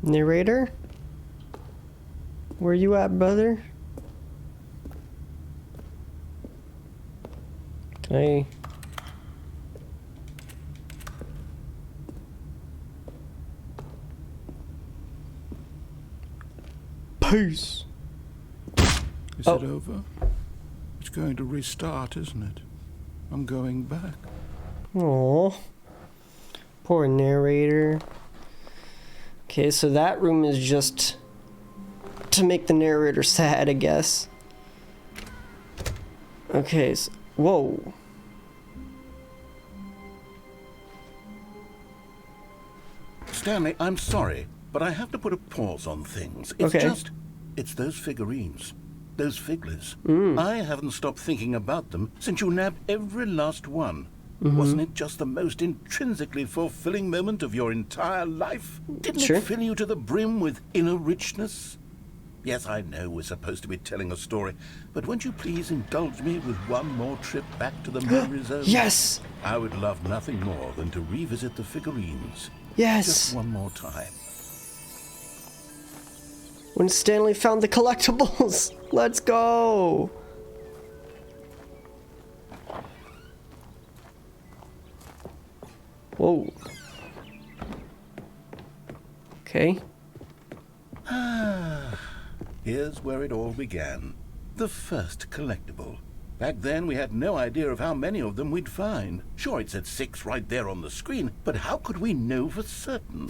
Narrator? Where you at, brother? Can I... Peace! Is it over? It's going to restart, isn't it? I'm going back. Aww. Poor narrator. Okay, so that room is just to make the narrator sad, I guess. Okay, so, whoa. Stanley, I'm sorry, but I have to put a pause on things. It's Okay. it's those figurines. Those figglers. I haven't stopped thinking about them since you nabbed every last one. Wasn't it just the most intrinsically fulfilling moment of your entire life? Didn't Sure. it fill you to the brim with inner richness? Yes, I know we're supposed to be telling a story, but won't you please indulge me with one more trip back to the memory zone? Yes! I would love nothing more than to revisit the figurines. Yes! Just one more time. When Stanley found the collectibles! Let's go! Whoa. Okay. Here's where it all began. The first collectible. Back then, we had no idea of how many of them we'd find. Sure, it said 6 right there on the screen, but how could we know for certain?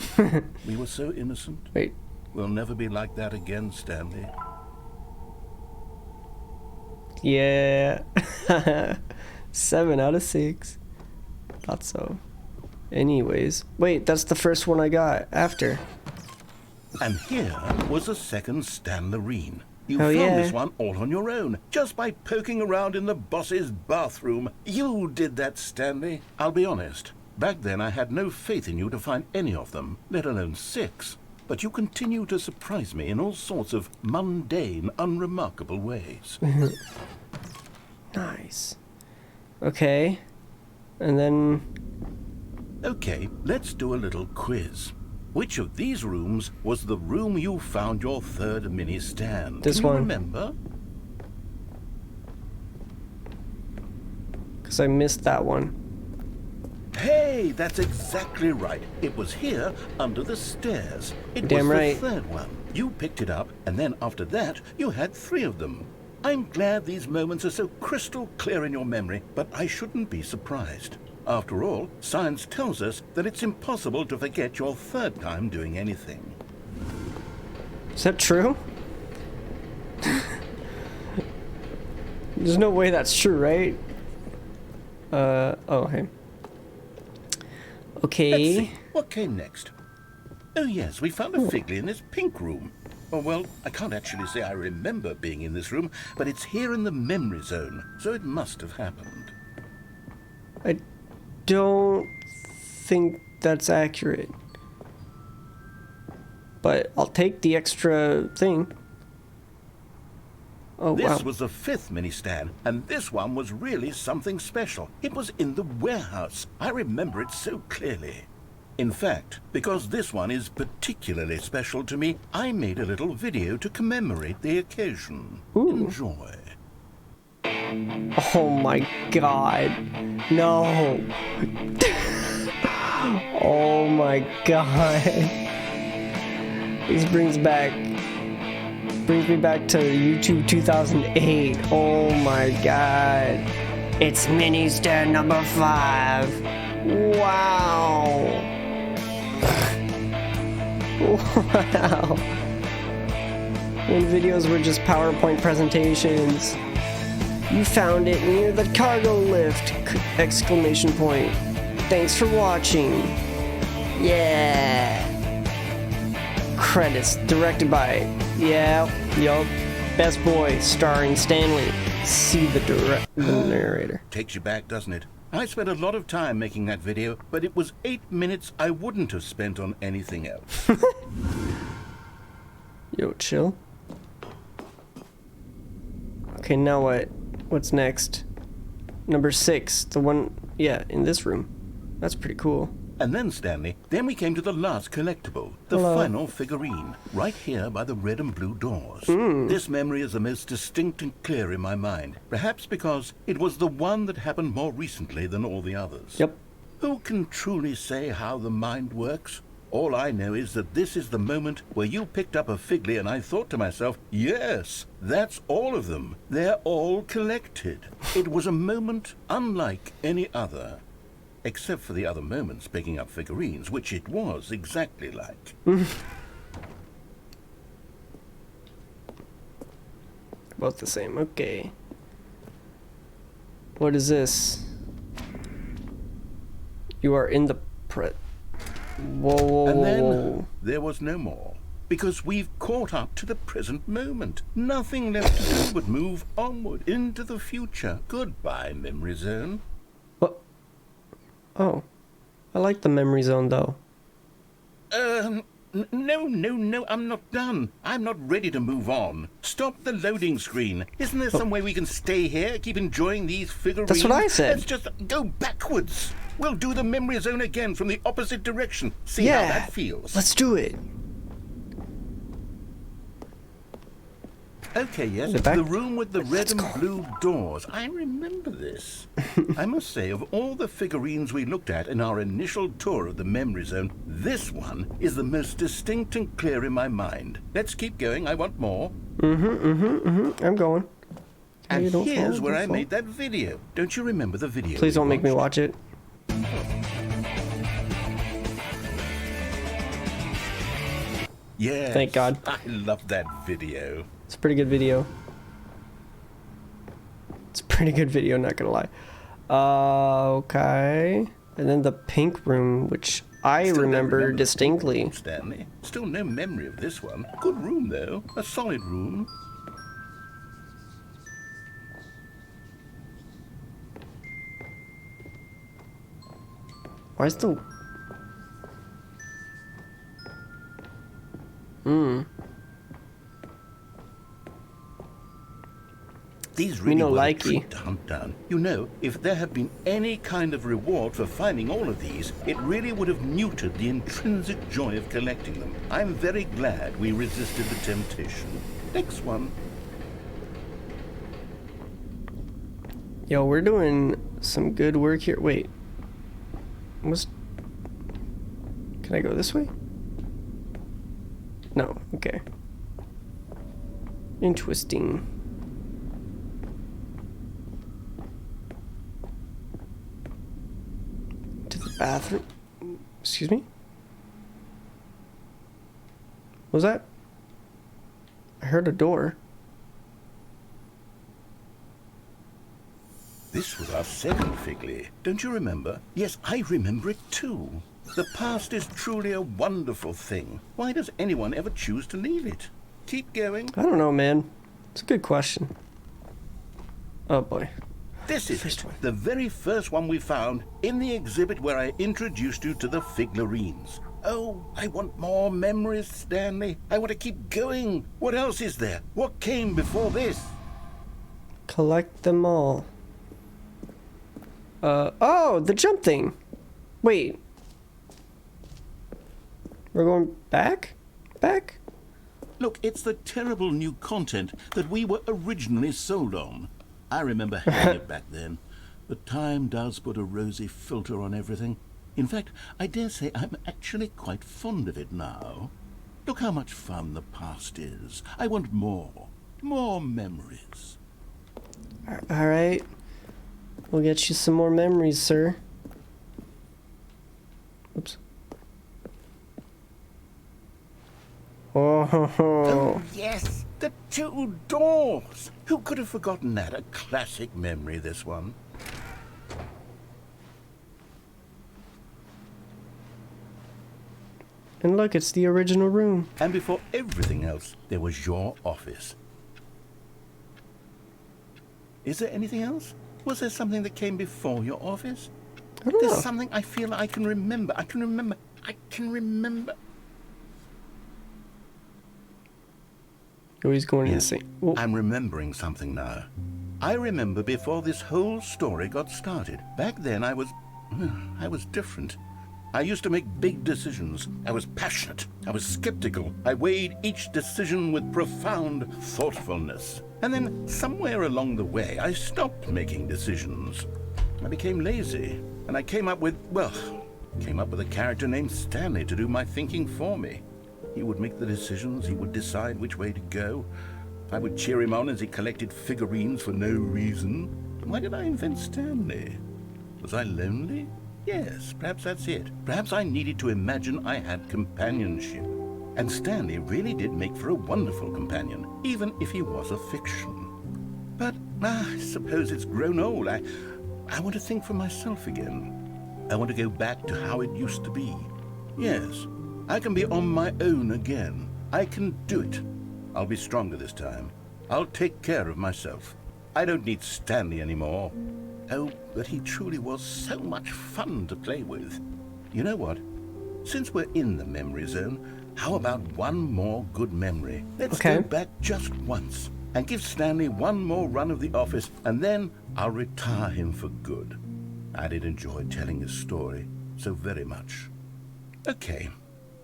We were so innocent. Wait. We'll never be like that again, Stanley. Yeah. 7 out of 6. Thought so. Anyways. Wait, that's the first one I got after. And here was a second Stanlerine. You Oh, found yeah. this one all on your own, just by poking around in the boss's bathroom. You did that, Stanley. I'll be honest. Back then, I had no faith in you to find any of them, let alone 6. But you continue to surprise me in all sorts of mundane, unremarkable ways. Nice. Okay. And then... Okay, let's do a little quiz. Which of these rooms was the room you found your third mini stand? This Can you one. remember? Because I missed that one. Hey, that's exactly right. It was here, under the stairs. It Damn was right. the third one. You picked it up, and then after that, you had 3 of them. I'm glad these moments are so crystal clear in your memory, but I shouldn't be surprised. After all, science tells us that it's impossible to forget your third time doing anything. Is that true? There's no way that's true, right? Oh, hey. Let's Okay. see, what came next? Oh yes, we found a Figley in this pink room. Oh well, I can't actually say I remember being in this room, but it's here in the memory zone, so it must have happened. I don't think that's accurate. But I'll take the extra thing. Oh, This wow. was the 5th mini stand, and this one was really something special. It was in the warehouse. I remember it so clearly. In fact, because this one is particularly special to me, I made a little video to commemorate the occasion. Ooh. Enjoy. Oh my god. No. Oh my god. This brings me back to YouTube 2008. Oh my god. It's mini stand number 5. Wow. Wow. When videos were just PowerPoint presentations. You found it near the cargo lift! Exclamation point. Thanks for watching. Yeah. Credits directed by Best Boy, starring Stanley. See the narrator. Takes you back, doesn't it? I spent a lot of time making that video, but it was 8 minutes I wouldn't have spent on anything else. Yo, chill. Okay, now what? What's next? Number 6. The one, in this room. That's pretty cool. And then, Stanley, then we came to the last collectible, the Hello. final figurine, right here by the red and blue doors. This memory is the most distinct and clear in my mind, perhaps because it was the one that happened more recently than all the others. Yep. Who can truly say how the mind works? All I know is that this is the moment where you picked up a Figley and I thought to myself, yes, that's all of them. They're all collected. It was a moment unlike any other. Except for the other moments picking up figurines, which it was exactly like. Both the same. Okay. What is this? You are in the Whoa. And then there was no more. Because we've caught up to the present moment. Nothing left to do but move onward into the future. Goodbye, memory zone. Oh. I like the memory zone, though. No, I'm not done. I'm not ready to move on. Stop the loading screen. Isn't there some way we can stay here, keep enjoying these figurines? That's what I said. Let's just go backwards. We'll do the memory zone again from the opposite direction. See how that feels. Let's do it. Okay, yes, The back? the room with the red Let's and go. blue doors. I remember this. I must say, of all the figurines we looked at in our initial tour of the memory zone, this one is the most distinct and clear in my mind. Let's keep going. I want more. I'm going. And Hey, don't here's fall, where don't I fall. made that video. Don't you remember the video? Please we don't make me watched? watch it. Yes. Thank God. I love that video. It's a pretty good video. It's a pretty good video, not gonna lie. Okay. And then the pink room, which I Still don't remember the distinctly. pink room, Stanley. Still no memory of this one. Good room, though. A solid room. Where's the... These Me really no were a likey. treat to hunt down. You know, if there had been any kind of reward for finding all of these, it really would have muted the intrinsic joy of collecting them. I'm very glad we resisted the temptation. Next one. Yo, we're doing some good work here. Wait. Can I go this way? No, okay. Interesting. To the bathroom. Excuse me? What was that? I heard a door. This was our second Figley. Don't you remember? Yes, I remember it too. The past is truly a wonderful thing. Why does anyone ever choose to leave it? Keep going. I don't know, man. It's a good question. Oh boy. This is First it, one. the very first one we found in the exhibit where I introduced you to the figurines. Oh, I want more memories, Stanley. I want to keep going. What else is there? What came before this? Collect them all. Oh, the jump thing. Wait. We're going back? Back? Look, it's the terrible new content that we were originally sold on. I remember having it back then, but time does put a rosy filter on everything. In fact, I dare say I'm actually quite fond of it now. Look how much fun the past is. I want more. More memories. Alright. We'll get you some more memories, sir. Oops. Oh, Yes, the two doors. Who could have forgotten that? A classic memory, this one. and look, it's the original room. And before everything else, there was your office. Is there anything else? Was there something that came before your office? I don't There's know. something I feel I can remember. I can remember. Oh, he's going insane. Whoa. I'm remembering something now. I remember before this whole story got started. Back then I was different. I used to make big decisions. I was passionate. I was skeptical. I weighed each decision with profound thoughtfulness. And then somewhere along the way, I stopped making decisions. I became lazy. And I came up with a character named Stanley to do my thinking for me. He would make the decisions. He would decide which way to go. I would cheer him on as he collected figurines for no reason. Why did I invent Stanley? Was I lonely? Yes, perhaps that's it. Perhaps I needed to imagine I had companionship. And Stanley really did make for a wonderful companion, even if he was a fiction. But I suppose it's grown old. I want to think for myself again. I want to go back to how it used to be. Yes, I can be on my own again. I can do it. I'll be stronger this time. I'll take care of myself. I don't need Stanley anymore. Oh, but he truly was so much fun to play with. You know what? Since we're in the memory zone, How about one more good memory? Let's Okay. go back just once and give Stanley one more run of the office, and then I'll retire him for good. I did enjoy telling his story so very much. Okay,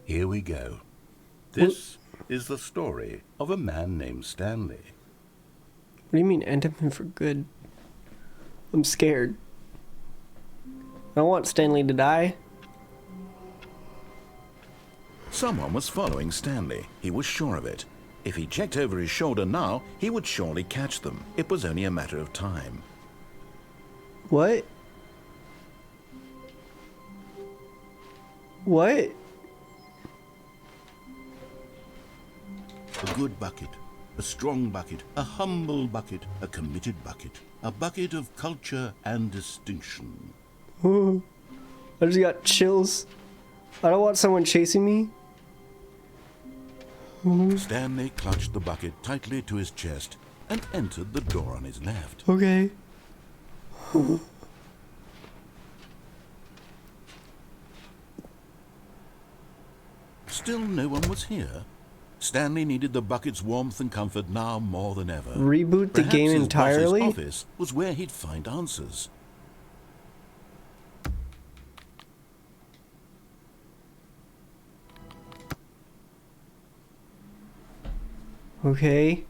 here we go. This is the story of a man named Stanley. What do you mean end him for good? I'm scared. I don't want Stanley to die. Someone was following Stanley. He was sure of it. If he checked over his shoulder now, he would surely catch them. It was only a matter of time. What? What? A good bucket, a strong bucket, a humble bucket, a committed bucket, a bucket of culture and distinction. I just got chills. I don't want someone chasing me. Stanley clutched the bucket tightly to his chest and entered the door on his left. Okay. Still no one was here. Stanley needed the bucket's warmth and comfort now more than ever. Reboot the Perhaps game his entirely? boss's office was where he'd find answers. Okay.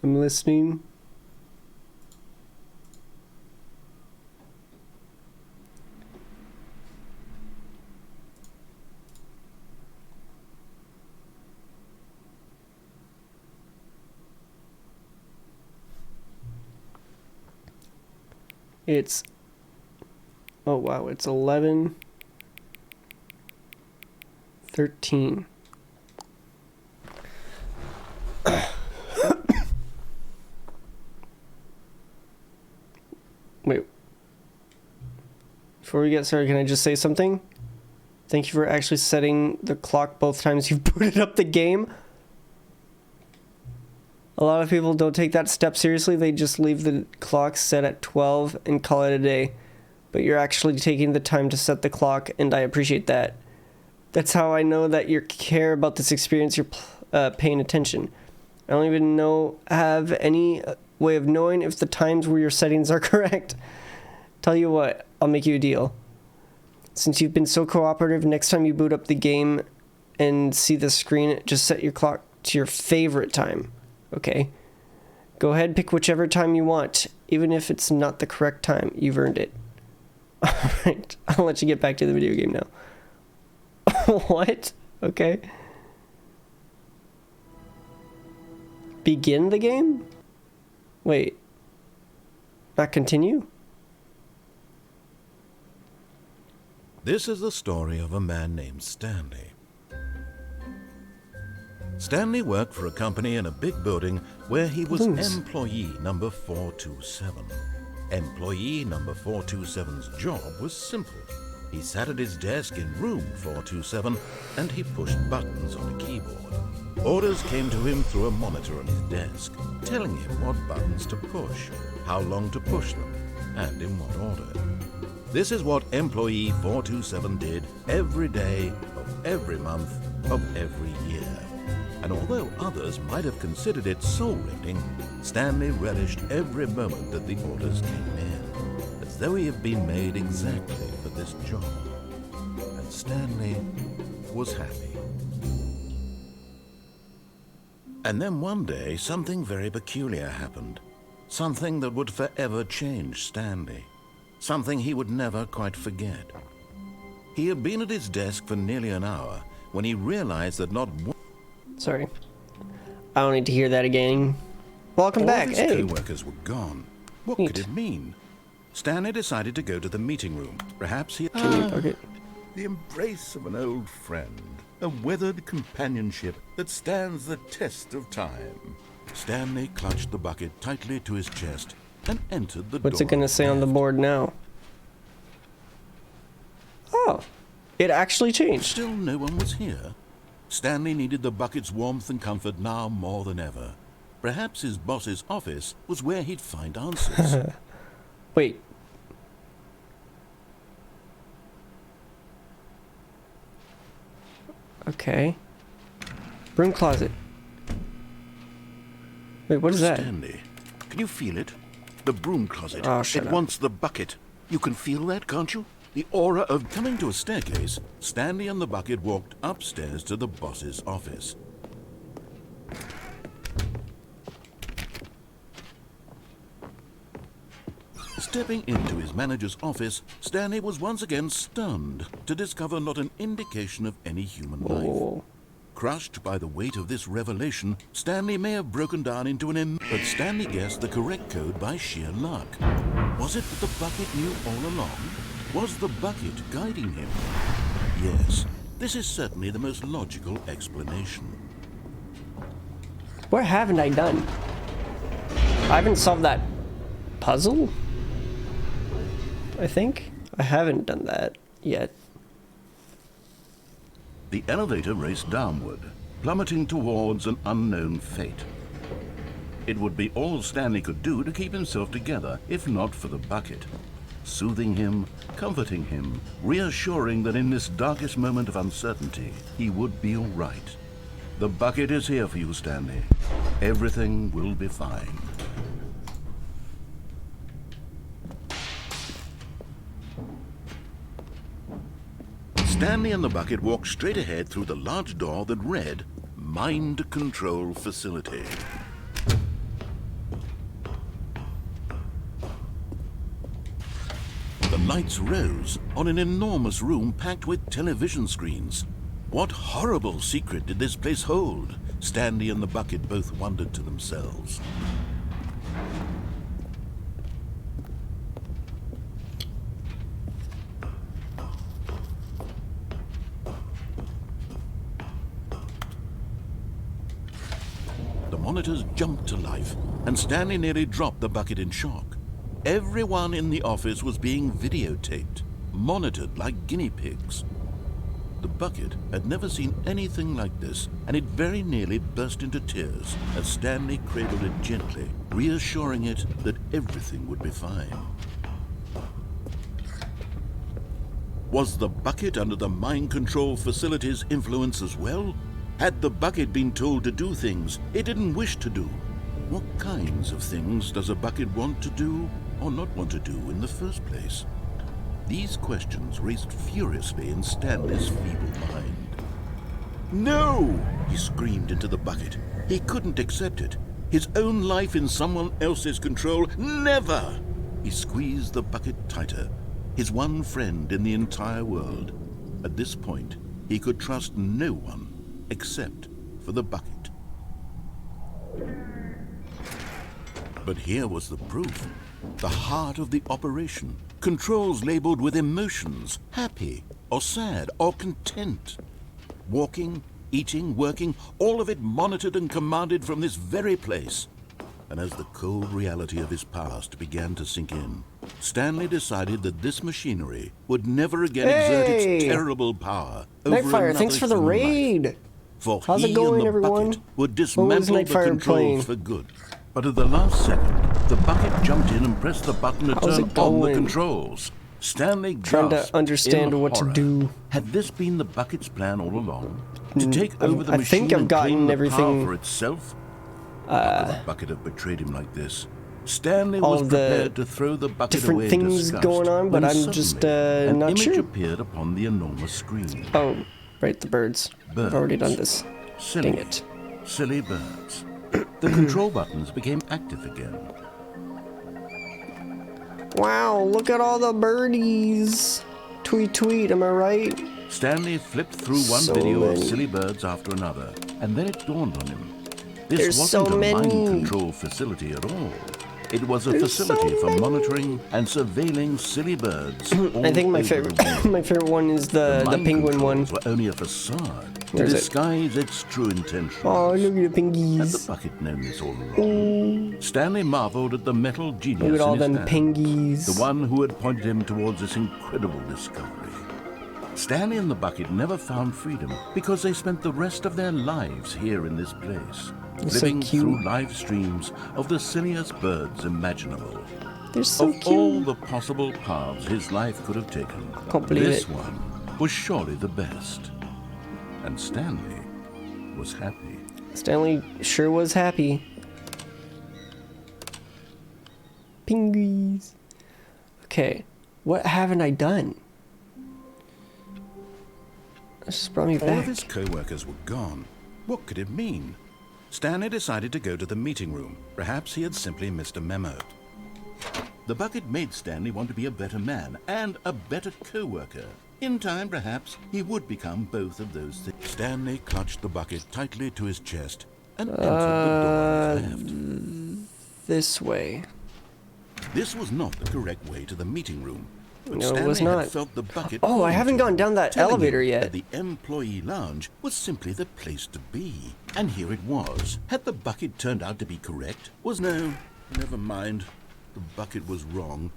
I'm listening. It's, oh wow, it's 11:13. Wait. Before we get started, can I just say something? Thank you for actually setting the clock both times you've booted up the game. A lot of people don't take that step seriously. They just leave the clock set at 12 and call it a day. But you're actually taking the time to set the clock, and I appreciate that. That's how I know that you care about this experience. You're paying attention. I don't even have any way of knowing if the times where your settings are correct. Tell you what, I'll make you a deal. Since you've been so cooperative, next time you boot up the game and see the screen, just set your clock to your favorite time. Okay? Go ahead, pick whichever time you want, even if it's not the correct time. You've earned it. Alright, I'll let you get back to the video game now. What? Okay. Begin the game? Wait. Not continue? This is the story of a man named Stanley. Stanley worked for a company in a big building where he was Balloons. employee number 427. Employee number 427's job was simple. He sat at his desk in room 427 and he pushed buttons on a keyboard. Orders came to him through a monitor on his desk, telling him what buttons to push, how long to push them, and in what order. This is what employee 427 did every day of every month of every year. And although others might have considered it soul-rending, Stanley relished every moment that the orders came in, as though he had been made exactly for this job. And Stanley was happy. And then one day, something very peculiar happened. Something that would forever change Stanley. Something he would never quite forget. He had been at his desk for nearly an hour when he realized that not one... Sorry. I don't need to hear that again. Welcome back. All of his Hey. co-workers were gone. What Neat. could it mean? Stanley decided to go to the meeting room. Perhaps he... Okay. The embrace of an old friend, a weathered companionship that stands the test of time. Stanley clutched the bucket tightly to his chest and entered the door. What's it gonna say on the board now? Oh. It actually changed. Still no one was here. Stanley needed the bucket's warmth and comfort now more than ever. Perhaps his boss's office was where he'd find answers. Wait. Okay. Broom closet. Wait, what is that? Stanley, can you feel it? The broom closet. Oh, shut it up. wants the bucket. You can feel that, can't you? The aura of... Coming to a staircase, Stanley and the bucket walked upstairs to the boss's office. Stepping into his manager's office, Stanley was once again stunned to discover not an indication of any human life. Oh. Crushed by the weight of this revelation, Stanley may have broken down into but Stanley guessed the correct code by sheer luck. Was it that the bucket knew all along? Was the bucket guiding him? Yes, this is certainly the most logical explanation. What haven't I done? I haven't solved that puzzle? I think I haven't done that yet. The elevator raced downward, plummeting towards an unknown fate. It would be all Stanley could do to keep himself together, if not for the bucket. Soothing him, comforting him, reassuring that in this darkest moment of uncertainty, he would be all right. The bucket is here for you, Stanley. Everything will be fine. Stanley and the bucket walked straight ahead through the large door that read, Mind Control Facility. The lights rose on an enormous room packed with television screens. What horrible secret did this place hold? Stanley and the bucket both wondered to themselves. The monitors jumped to life, and Stanley nearly dropped the bucket in shock. Everyone in the office was being videotaped, monitored like guinea pigs. The bucket had never seen anything like this, and it very nearly burst into tears as Stanley cradled it gently, reassuring it that everything would be fine. Was the bucket under the mind control facility's influence as well? Had the bucket been told to do things it didn't wish to do? What kinds of things does a bucket want to do or not want to do in the first place? These questions raced furiously in Stanley's feeble mind. No! He screamed into the bucket. He couldn't accept it. His own life in someone else's control. Never! He squeezed the bucket tighter. His one friend in the entire world. At this point, he could trust no one except for the bucket. But here was the proof. The heart of the operation. Controls labeled with emotions, happy or sad or content. Walking, eating, working, all of it monitored and commanded from this very place. And as the cold reality of his past began to sink in, Stanley decided that this machinery would never again exert its terrible power over Nightfire, another thanks for the human raid. life. For How's he it going, and the everyone? bucket would What was dismantle the Nightfire controls playing? for good. But at the last second, the bucket jumped in and pressed the button to How's turn it on the going? controls. Stanley Trying to gasped understand in what to horror. do. Had this been the bucket's plan all along? To take over the I machine think I've and gotten claim the everything, power for itself? How could the bucket have betrayed him like this? Stanley all was of the prepared to throw the bucket different away in things disgust going on, but when I'm just, suddenly an not image sure. appeared upon the enormous screen. Oh, right, the birds. I've already done this. Silly, Dang it. silly birds. The control buttons became active again. Wow, look at all the birdies. Tweet, tweet, am I right? Stanley flipped through one So video of many. silly birds after another, and then it dawned on him. This There's wasn't so a mind many. control facility at all. It was a There's facility so for many. monitoring and surveilling silly birds. I think my favorite my favorite one is the mind penguin one. controls were only a facade to Where is it? disguise its true intentions. Oh, look at the Had the pengies. bucket known this all along? Stanley marveled at the metal genius Look at all in his them hand, pengies. the one who had pointed him towards this incredible discovery. Stanley and the bucket never found freedom because they spent the rest of their lives here in this place, They're so living cute. through live streams of the silliest birds imaginable. They're so Of all cute. the possible paths his life could have taken, Can't believe this it. one was surely the best. And Stanley was happy. Stanley sure was happy. Pingies. Okay, what haven't I done? This just brought me All of back. his co-workers were gone. What could it mean? Stanley decided to go to the meeting room. Perhaps he had simply missed a memo. The bucket made Stanley want to be a better man and a better co-worker. In time, perhaps, he would become both of those things. Stanley clutched the bucket tightly to his chest and entered the door on his left. This way. This was not the correct way to the meeting room. But No, it Stanley was had not. felt the bucket. Oh, I calling haven't to gone him, down that telling elevator him yet. that the employee lounge was simply the place to be. And here it was. Had the bucket turned out to be correct? Never mind. The bucket was wrong.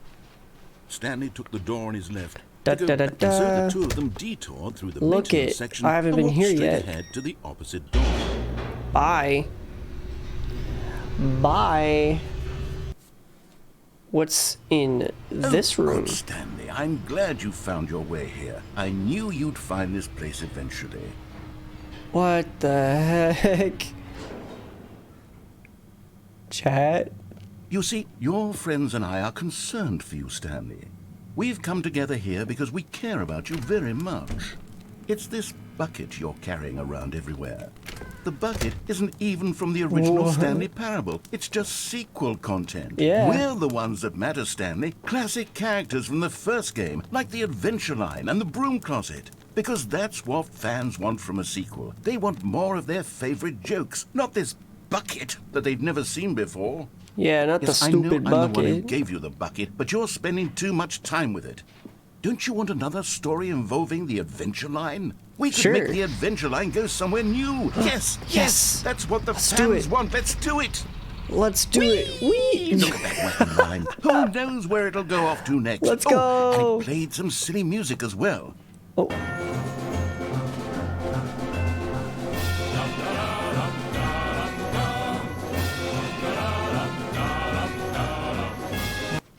Stanley took the door on his left. Da, to go da, da, back, and so da. the two of them detoured through the Look maintenance it, section I haven't and been walked here straight yet. ahead to the opposite door. Bye. Bye. What's in this room? Good, Stanley, I'm glad you found your way here. I knew you'd find this place eventually. What the heck? Chat? You see, your friends and I are concerned for you, Stanley. We've come together here because we care about you very much. It's this bucket you're carrying around everywhere. The bucket isn't even from the original What? Stanley Parable. It's just sequel content. Yeah. We're the ones that matter, Stanley. Classic characters from the first game, like the Adventure Line and the Broom Closet. Because that's what fans want from a sequel. They want more of their favorite jokes, not this bucket that they've never seen before. Yeah, not Yes, the I know stupid I'm the one who bucket. gave you the bucket, but you're spending too much time with it. Don't you want another story involving the Adventure Line? We could Sure. make the Adventure Line go somewhere new. Yes, Yes. that's what the Let's do fans it. want. Let's do it. Let's do it. Whee! Look at that weapon line. Who knows where it'll go off to next? Let's Oh, go. and it played some silly music as well. Oh.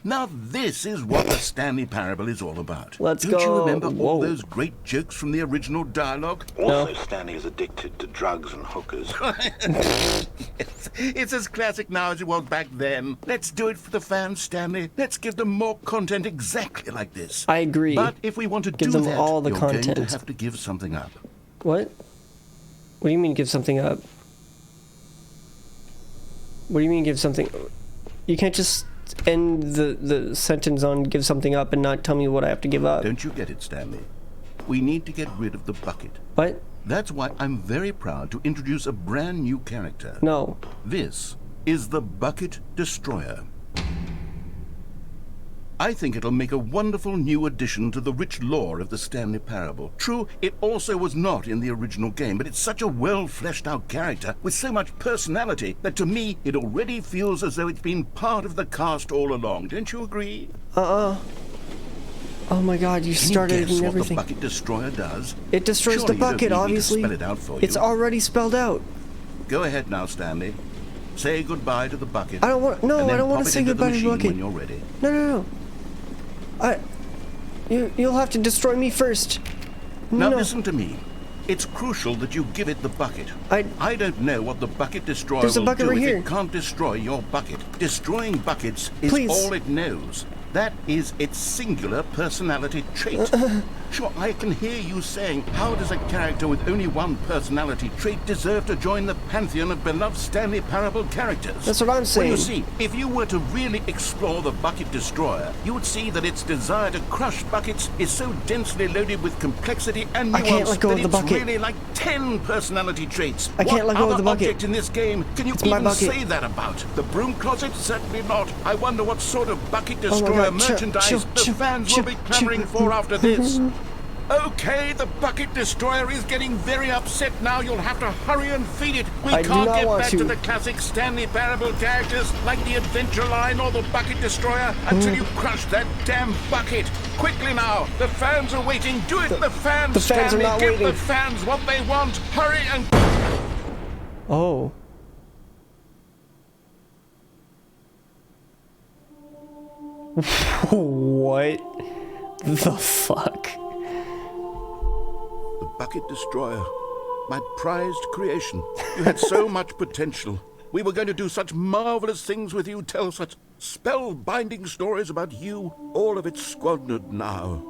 Now this is what the Stanley Parable is all about. Let's Don't you go. remember all Whoa. those great jokes from the original dialogue? Also, Stanley is addicted to drugs and hookers. It's as classic now as it was back then. Let's do it for the fans, Stanley. Let's give them more content exactly like this. I agree. But if we want to Give do them that, all the you're going content. to have to give something up. What? What do you mean give something up? What do you mean give something? You can't just end the sentence on give something up and not tell me what I have to give up. Don't you get it, Stanley? We need to get rid of the bucket. What? That's why I'm very proud to introduce a brand new character. No. This is the Bucket Destroyer. I think it'll make a wonderful new addition to the rich lore of the Stanley Parable. True, it also was not in the original game, but it's such a well-fleshed-out character with so much personality that to me it already feels as though it's been part of the cast all along. Don't you agree? Oh my god, you Can started you guess and what the everything. Bucket Destroyer does? It destroys Surely the you don't bucket, need me to obviously. spell it out for It's you. already spelled out. Go ahead now, Stanley. Say goodbye to the bucket. I don't want. No, and then I don't want pop to it say into goodbye to the machine bucket. when you're ready. No. You'll have to destroy me first. Now No. listen to me. It's crucial that you give it the bucket. I don't know what the bucket destroyer There's a will bucket do right if here. it can't destroy your bucket. Destroying buckets is Please. all it knows. That is its singular personality trait. Sure, I can hear you saying, how does a character with only one personality trait deserve to join the pantheon of beloved Stanley Parable characters? That's what I'm saying. Well, you see, if you were to really explore the Bucket Destroyer, you would see that its desire to crush buckets is so densely loaded with complexity and I nuance can't let go that of the it's bucket. really like 10 personality traits. I can't What let go of other the bucket. object in this game can you It's my even bucket. say that about? The Broom Closet? Certainly not. I wonder what sort of Bucket Oh my Destroyer God, chill, merchandise chill, the chill, fans chill, will be clamoring chill. for after this. Okay, the Bucket Destroyer is getting very upset now. You'll have to hurry and feed it. We I do can't not get want back to. to the classic Stanley Parable characters like the Adventure Line or the Bucket Destroyer until you crush that damn bucket. Quickly now, the fans are waiting. Do it, the fans. the fans are Stanley. not Give waiting. the fans what they want. Hurry and. Oh. What the fuck? The Bucket Destroyer My prized creation. You had so much potential. We were going to do such marvelous things with you, tell such spell-binding stories about you. All of it squandered now.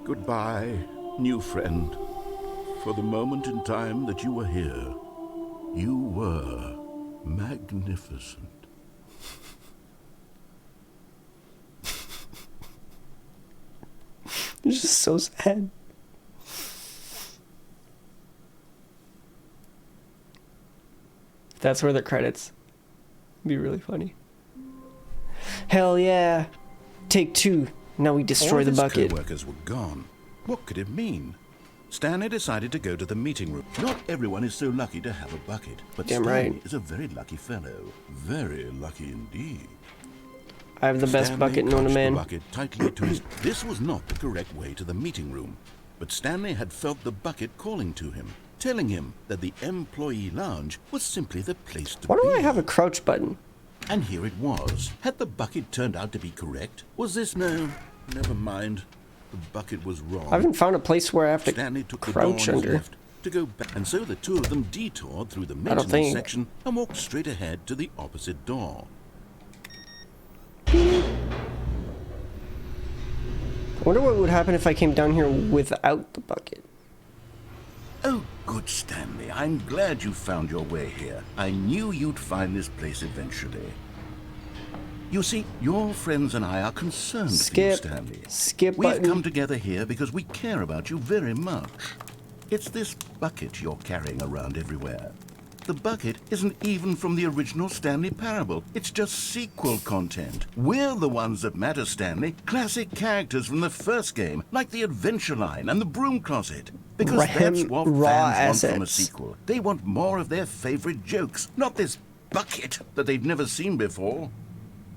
Goodbye, new friend. For the moment in time that you were here, you were magnificent. It's just so sad. If that's where the credits. It'd be really funny. Hell yeah. Take 2. Now we destroy the bucket. All his co-workers were gone. What could it mean? Stanley decided to go to the meeting room. Not everyone is so lucky to have a bucket, but Damn Stanley right. is a very lucky fellow. Very lucky indeed. I have the best Stanley bucket known to clutched man. the bucket tightly to his... This was not the correct way to the meeting room, but Stanley had felt the bucket calling to him, telling him that the employee lounge was simply the place to Why be. do I have a crouch button? And here it was. Had the bucket turned out to be correct? Was this no? Never mind. The bucket was wrong. I haven't found a place where I have to Stanley took the door on crouch his under. left to go back, and so the two of them detoured through the don't maintenance think- section and walked straight ahead to the opposite door. I wonder what would happen if I came down here without the bucket. Oh, good, Stanley. I'm glad you found your way here. I knew you'd find this place eventually. You see, your friends and I are concerned for you, Skip. Stanley. Skip We've button. come together here because we care about you very much. It's this bucket you're carrying around everywhere. The bucket isn't even from the original Stanley Parable. It's just sequel content. We're the ones that matter, Stanley. Classic characters from the first game, like the Adventure Line and the Broom Closet. Because that's what raw fans want from a assets. sequel. They want more of their favorite jokes, not this bucket that they've never seen before.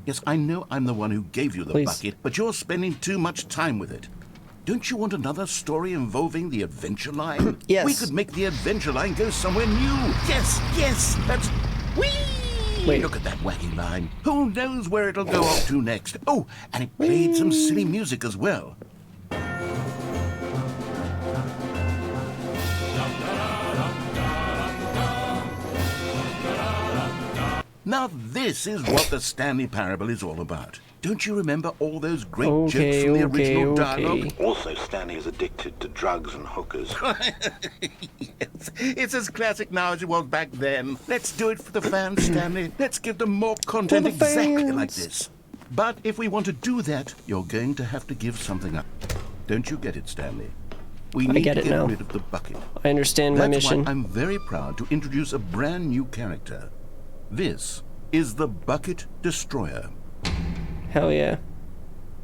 Yes, I know I'm the one who gave you the Please. bucket, but you're spending too much time with it. Don't you want another story involving the Adventure Line? Yes. We could make the Adventure Line go somewhere new. Yes, that's... Whee! Wait. Look at that wacky line. Who knows where it'll go off to next? Oh, and it played some silly music as well. Now this is what the Stanley Parable is all about. Don't you remember all those great jokes from the original dialogue? Also, Stanley is addicted to drugs and hookers. Yes, it's as classic now as it was back then. Let's do it for the fans, Stanley. Let's give them more content For the exactly fans. like this. But if we want to do that, you're going to have to give something up. Don't you get it, Stanley? We need get to it get now. rid of the bucket. I understand my That's mission. why I'm very proud to introduce a brand new character. This is the Bucket Destroyer. Hell yeah.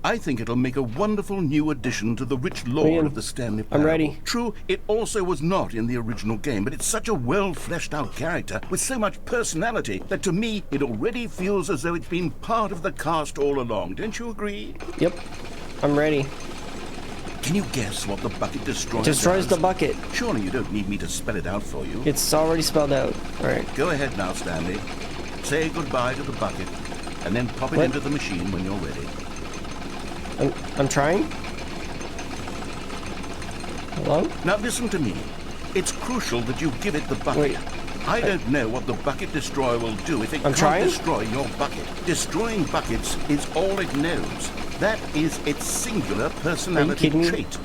I think it'll make a wonderful new addition to the rich lore Ian, of the Stanley I'm Parable. ready. True, it also was not in the original game, but it's such a well-fleshed-out character with so much personality that to me it already feels as though it's been part of the cast all along. Don't you agree? Yep. I'm ready. Can you guess what the Bucket Destroyer Destroys does? the bucket. Surely you don't need me to spell it out for you. It's already spelled out. Alright. Go ahead now, Stanley. Say goodbye to the bucket, and then pop it What? into the machine when you're ready. I'm trying? Hello? Now listen to me. It's crucial that you give it the bucket. Wait. I don't know what the Bucket Destroyer will do if it I'm can't trying? destroy your bucket. Destroying buckets is all it knows. That is its singular personality kidding me? trait.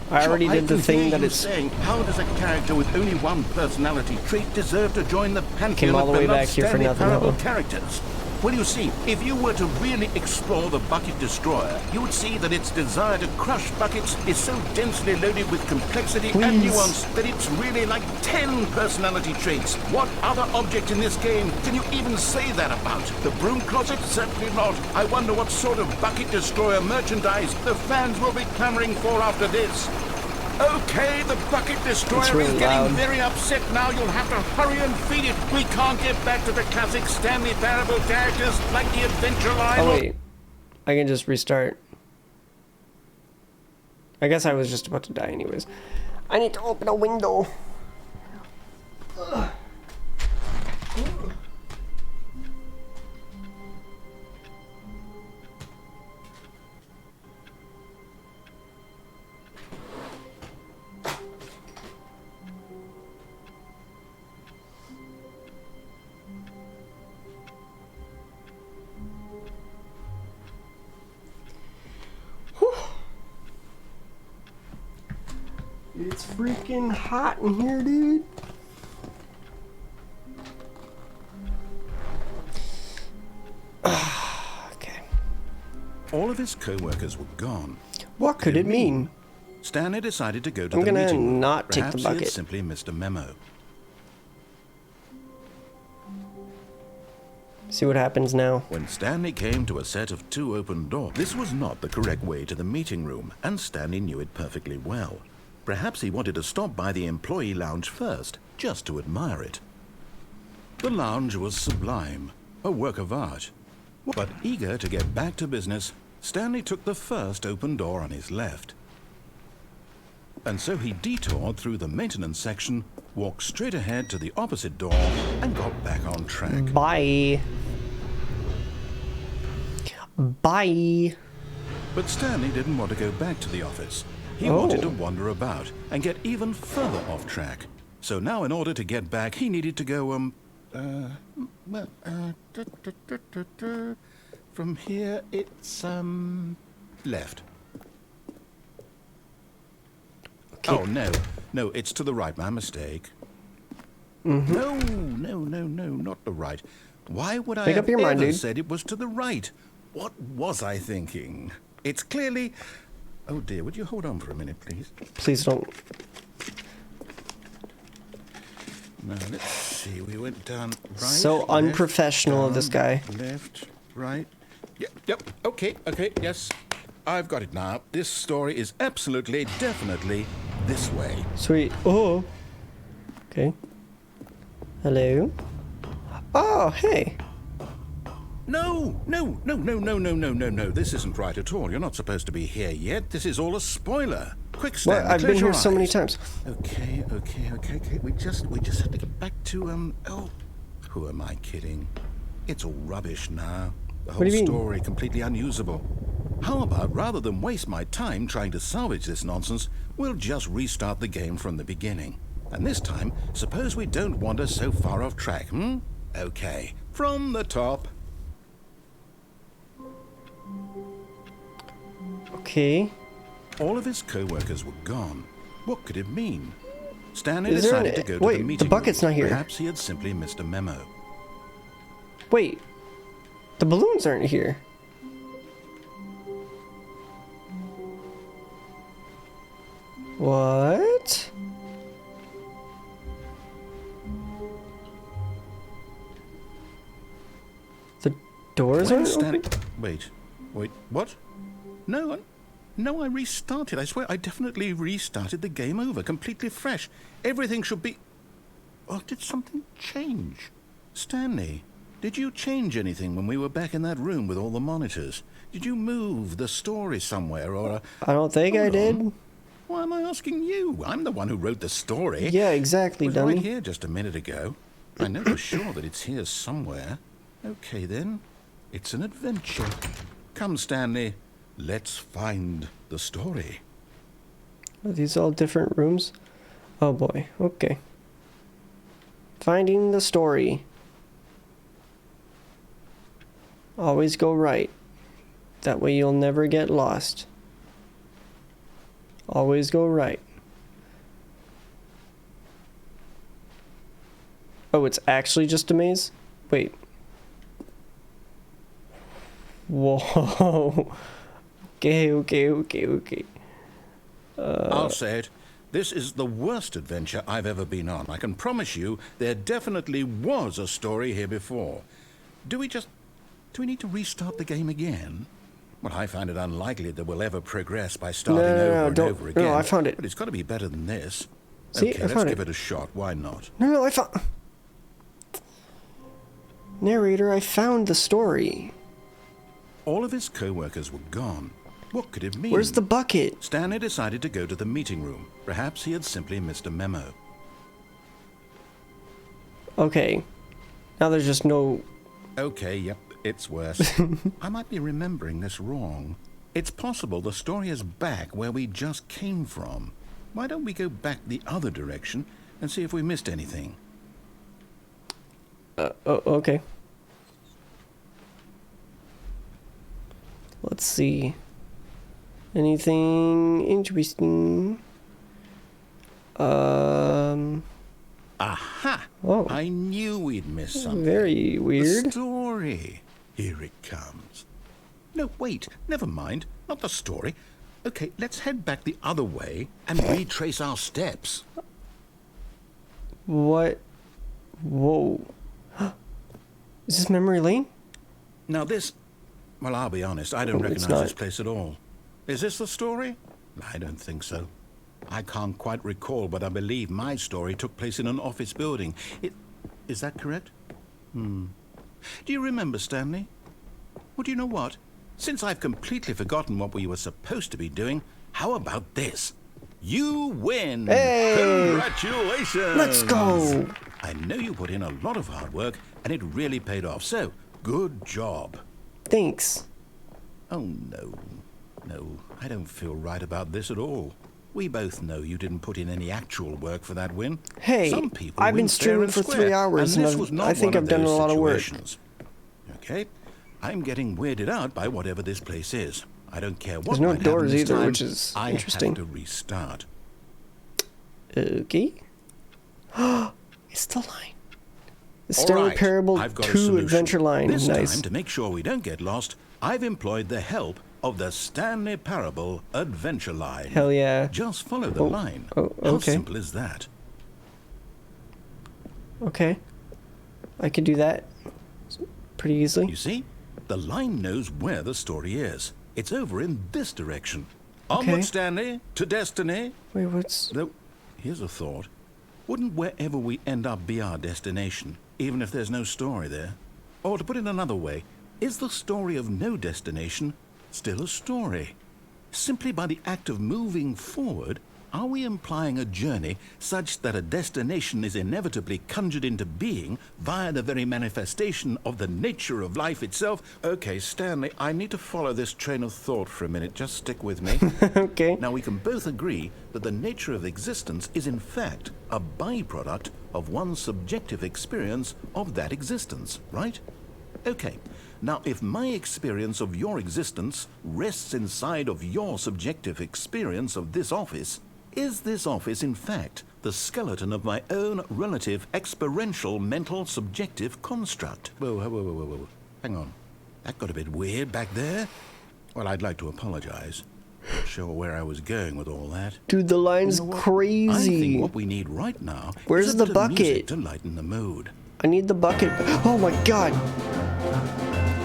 I already did the can thing hear that you it's... saying, how does a character with only one personality trait deserve to join the pantheon all of the way beloved back here for Stanley nothing, Parable huh? characters? Well, you see, if you were to really explore the Bucket Destroyer, you would see that its desire to crush buckets is so densely loaded with complexity and Please. nuance that it's really like 10 personality traits. What other object in this game can you even say that about? The Broom Closet? Certainly not. I wonder what sort of Bucket Destroyer merchandise the fans will be clamoring for after this. Okay, the Bucket Destroyer It's really is getting loud. very upset now. You'll have to hurry and feed it. We can't get back to the classic Stanley Parable characters like the Adventure Line. Oh wait. I can just restart. I guess I was just about to die anyways. I need to open a window. Ugh. It's freaking hot in here, dude. Okay. All of his co-workers were gone. What could it mean? Stanley decided to go to I'm the gonna meeting room. not take the Perhaps he had bucket. simply missed a memo. See what happens now. When Stanley came to a set of 2 open doors, this was not the correct way to the meeting room, and Stanley knew it perfectly well. Perhaps he wanted to stop by the employee lounge first, just to admire it. The lounge was sublime, a work of art. But eager to get back to business, Stanley took the first open door on his left. And so he detoured through the maintenance section, walked straight ahead to the opposite door, and got back on track. Bye. Bye. But Stanley didn't want to go back to the office. He wanted to wander about and get even further off track. So now in order to get back, he needed to go, from here it's, left. Okay. Oh, no, it's to the right, my mistake. No, not the right. Why would I Make have up your mind, ever dude. said it was to the right? What was I thinking? It's clearly... Oh dear, would you hold on for a minute, please? Please don't. Now, let's see, we went down right... So left, unprofessional of this down, guy. Left, right... Yep, okay, yes. I've got it now. This story is absolutely, definitely this way. Sweet. Oh. Okay. Hello. Oh, hey. No. This isn't right at all. You're not supposed to be here yet. This is all a spoiler. Quick, Stanley, What? I've close been your here so many eyes. times. Okay. We just have to get back to, oh, who am I kidding? It's all rubbish now. The whole do you mean? story completely unusable. How about, rather than waste my time trying to salvage this nonsense, we'll just restart the game from the beginning. And this time, suppose we don't wander so far off track, Okay, from the top. Okay. All of his co-workers were gone. What could it mean? Stanley Is there decided to go to wait, the the meeting bucket's room. not here. Perhaps he had simply missed a memo. Wait. The balloons aren't here. What? The doors When aren't Stanley... open? Wait, what? No, I restarted. I swear, I definitely restarted the game over, completely fresh. Everything should be... Oh, did something change? Stanley, did you change anything when we were back in that room with all the monitors? Did you move the story somewhere, or... I don't think I Hold did. on. Why am I asking you? I'm the one who wrote the story. Yeah, exactly, It was dummy. right here just a minute ago. I know for sure that it's here somewhere. Okay, then. It's an adventure. Come, Stanley. Let's find the story. Are these all different rooms? Oh boy, okay. Finding the story. Always go right. That way you'll never get lost. Always go right. Oh, it's actually just a maze? Wait. Whoa. Okay. I'll say it. This is the worst adventure I've ever been on. I can promise you there definitely was a story here before. Do we need to restart the game again? Well, I find it unlikely that we'll ever progress by starting over and over again. No, I found it. But it's got to be better than this. See, okay, I let's found give it. it a shot. Why not? No, I found... Narrator, I found the story. All of his co-workers were gone. What could it mean? Where's the bucket? Stanley decided to go to the meeting room. Perhaps he had simply missed a memo. Okay. Now there's just no... Okay, yep, it's worse. I might be remembering this wrong. It's possible the story is back where we just came from. Why don't we go back the other direction and see if we missed anything? Okay. Let's see. Anything interesting? Aha! Oh. I knew we'd miss something. Very weird. The story. Here it comes. No, wait. Never mind. Not the story. Okay, let's head back the other way and retrace our steps. What? Whoa. Is this memory lane? Now this... Well, I'll be honest. I don't Oh, it's recognize not. this place at all. Is this the story? I don't think so. I can't quite recall, but I believe my story took place in an office building. Is that correct? Do you remember, Stanley? Well, do you know what? Since I've completely forgotten what we were supposed to be doing, how about this? You win! Hey! Congratulations! Let's go! I know you put in a lot of hard work, and it really paid off, so good job. Thanks. Oh, no. No, I don't feel right about this at all. We both know you didn't put in any actual work for that win. Hey, Some people I've been win fair streaming and for square, 3 hours, and and this I've- was not I think one I've done those a lot of work. situations. Okay, I'm getting weirded out by whatever this place is. I don't care what There's no might happen doors this either, time, which is I interesting. have to restart. Okay. It's the line. The All Stanley right, Parable I've got a 2 solution. Adventure Line. This Nice. time, to make sure we don't get lost, I've employed the help of the Stanley Parable Adventure Line. Hell yeah. Just follow the line. oh, How okay. simple is that? Okay. I can do that pretty easily. You see? The line knows where the story is. It's over in this direction. Onward, Okay. Stanley, to destiny. Wait, what's... Though, here's a thought. Wouldn't wherever we end up be our destination, even if there's no story there? Or to put it another way, is the story of no destination still a story? Simply by the act of moving forward, are we implying a journey such that a destination is inevitably conjured into being via the very manifestation of the nature of life itself? Okay, Stanley, I need to follow this train of thought for a minute. Just stick with me. Okay. Now, we can both agree that the nature of existence is in fact a byproduct of one's subjective experience of that existence, right? Okay. Now, if my experience of your existence rests inside of your subjective experience of this office, is this office, in fact, the skeleton of my own relative experiential mental subjective construct? Whoa. Hang on. That got a bit weird back there. Well, I'd like to apologize. Not sure where I was going with all that. Dude, the line's You know what? I crazy. think what we need right now Where's is a the bit of music bucket? to lighten the mood. I need the bucket. Oh my god.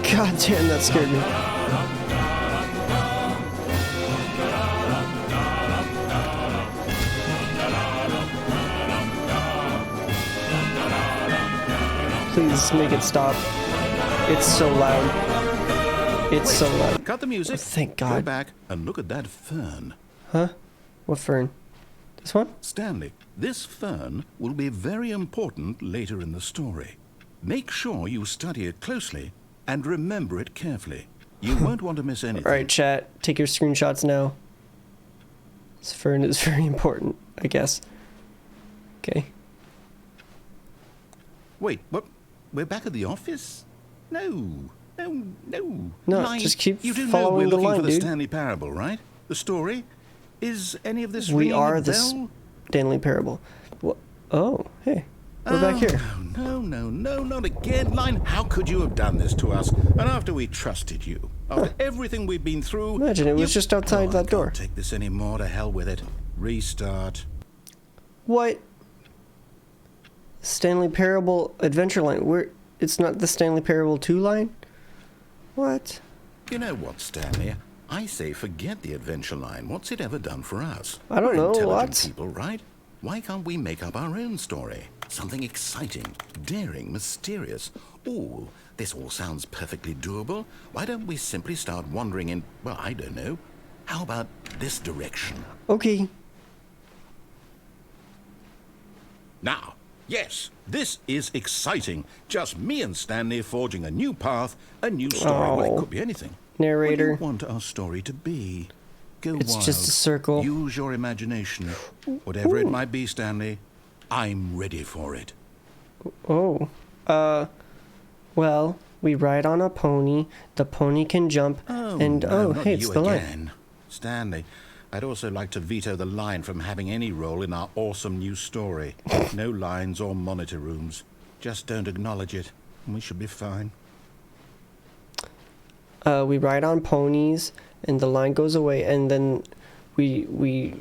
God damn, that scared me. Please make it stop. It's so loud. It's so loud. Cut the music. Oh, thank Go God. back and look at that fern. Huh? What fern? This one? Stanley, this fern will be very important later in the story. Make sure you study it closely and remember it carefully. You won't want to miss anything. Alright, chat. Take your screenshots now. This fern is very important, I guess. Okay. Wait, what? We're back at the office? No. No, Line. just keep You do know following we're the looking line, for the dude. Stanley Parable, right? The story? Is any of this We ringing are a the bell? Stanley Parable. What? Oh, hey. We're back here. No, not again. Line, how could you have done this to us? And after we trusted you, after everything we've been through... Imagine it was you- just outside Oh, that I door. can't take this anymore. To hell with it. Restart. What? Stanley Parable Adventure Line. Where? It's not the Stanley Parable 2 line? What? You know what, Stanley? I say forget the adventure line. What's it ever done for us? I don't We're know, intelligent what? people, right? Why can't we make up our own story? Something exciting, daring, mysterious. Ooh, this all sounds perfectly doable. Why don't we simply start wandering in, well, I don't know. How about this direction? Okay. Now, yes, this is exciting. Just me and Stanley forging a new path, a new story. Well, Oh. it could be anything. Narrator. What do you want our story to be? Go It's wild. just a circle. Use your imagination. Whatever it might be, Stanley, I'm ready for it. Oh. Well, we ride on a pony. The pony can jump. Oh, and, no, oh, not hey, it's you the line. again. Stanley, I'd also like to veto the line from having any role in our awesome new story. No lines or monitor rooms. Just don't acknowledge it, and we should be fine. We ride on ponies, and the line goes away, and then the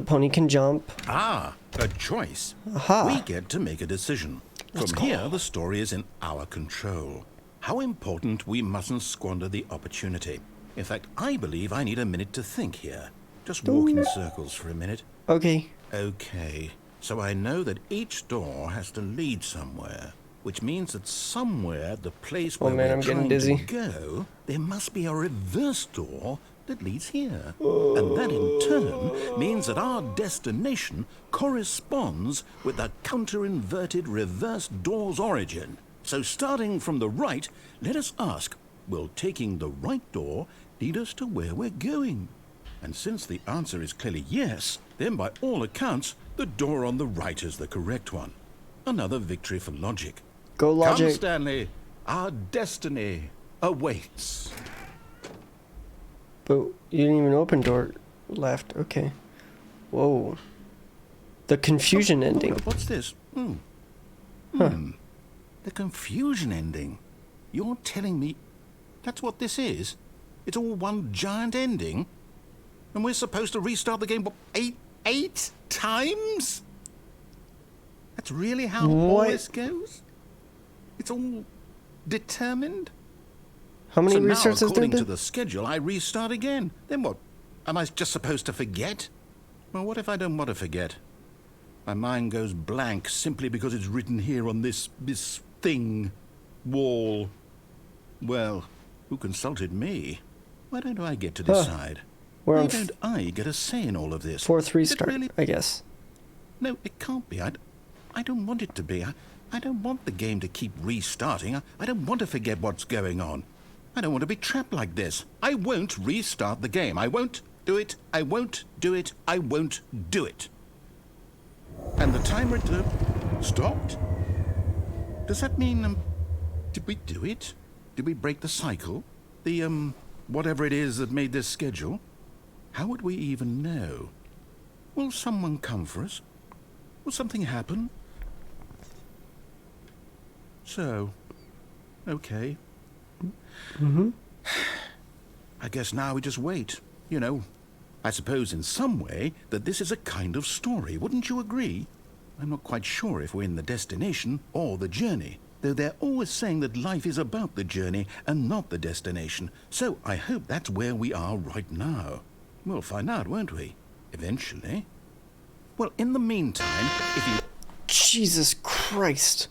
pony can jump. Ah, a choice. Aha. We get to make a decision. From here, the story is in our control. How important, we mustn't squander the opportunity. In fact, I believe I need a minute to think here. Just walk in circles for a minute. Okay. Okay, so I know that each door has to lead somewhere, which means that somewhere the place where man, we're I'm getting trying dizzy. to go, there must be a reverse door that leads here. And that in turn means that our destination corresponds with the counter-inverted reverse door's origin. So starting from the right, let us ask, will taking the right door lead us to where we're going? And since the answer is clearly yes, then by all accounts, the door on the right is the correct one. Another victory for logic. Go logic. Come, Stanley. Our destiny awaits. But you didn't even open door left. Okay. Whoa. The confusion ending. What's this? Huh. The confusion ending. You're telling me that's what this is? It's all one giant ending? And we're supposed to restart the game, what, eight times? That's really how all What? this goes? It's all determined? How many So now, restarts has there according to been? the schedule, I restart again. Then what? Am I just supposed to forget? Well, what if I don't want to forget? My mind goes blank simply because it's written here on this thing, wall. Well, who consulted me? Why don't I get to decide? We're Why on don't I get a say in all of this? fourth Is it restart, really- I guess. No, it can't be. I don't want it to be. I don't want the game to keep restarting. I don't want to forget what's going on. I don't want to be trapped like this. I won't restart the game. I won't do it. I won't do it. I won't do it. And the timer stopped? Does that mean, did we do it? Did we break the cycle? The, whatever it is that made this schedule? How would we even know? Will someone come for us? Will something happen? So, okay. I guess now we just wait. You know, I suppose in some way that this is a kind of story. Wouldn't you agree? I'm not quite sure if we're in the destination or the journey, though they're always saying that life is about the journey and not the destination. So I hope that's where we are right now. We'll find out, won't we? Eventually. Well, in the meantime, if you... Jesus Christ.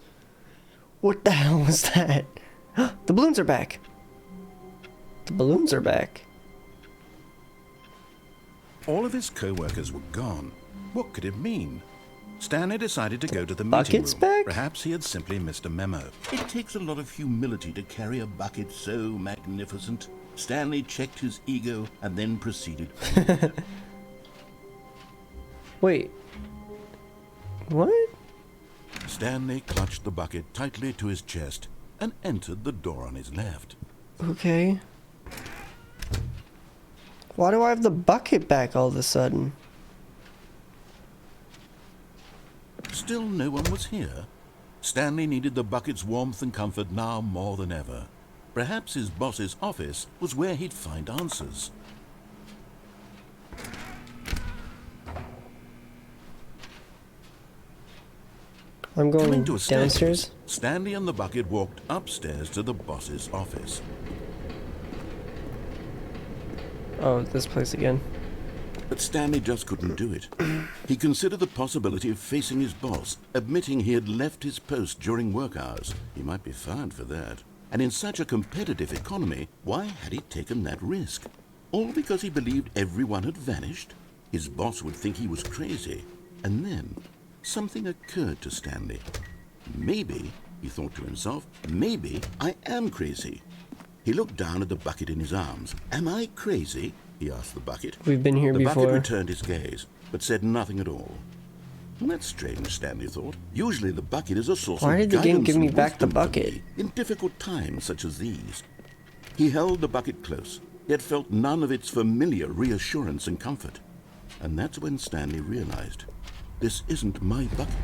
What the hell was that? The balloons are back. The balloons are back. All of his co-workers were gone. What could it mean? Stanley decided to go to the meeting Bucket's room. back? Perhaps he had simply missed a memo. It takes a lot of humility to carry a bucket so magnificent. Stanley checked his ego and then proceeded. Wait. What? Stanley clutched the bucket tightly to his chest and entered the door on his left. Okay. Why do I have the bucket back all of a sudden? Still no one was here. Stanley needed the bucket's warmth and comfort now more than ever. Perhaps his boss's office was where he'd find answers. I'm going Coming to a downstairs. staircase, Stanley and the bucket walked upstairs to the boss's office. Oh, this place again. But Stanley just couldn't do it. He considered the possibility of facing his boss, admitting he had left his post during work hours. He might be fined for that. And in such a competitive economy, why had he taken that risk? All because he believed everyone had vanished? His boss would think he was crazy. And then, something occurred to Stanley. Maybe, he thought to himself, maybe I am crazy. He looked down at the bucket in his arms. Am I crazy? He asked the bucket. We've been here the before. The bucket returned his gaze, but said nothing at all. Well, that's strange, Stanley thought. Usually the bucket is a source Why of did the game guidance give me and back the wisdom to bucket? me in difficult times such as these. He held the bucket close, yet felt none of its familiar reassurance and comfort. And that's when Stanley realized, this isn't my bucket.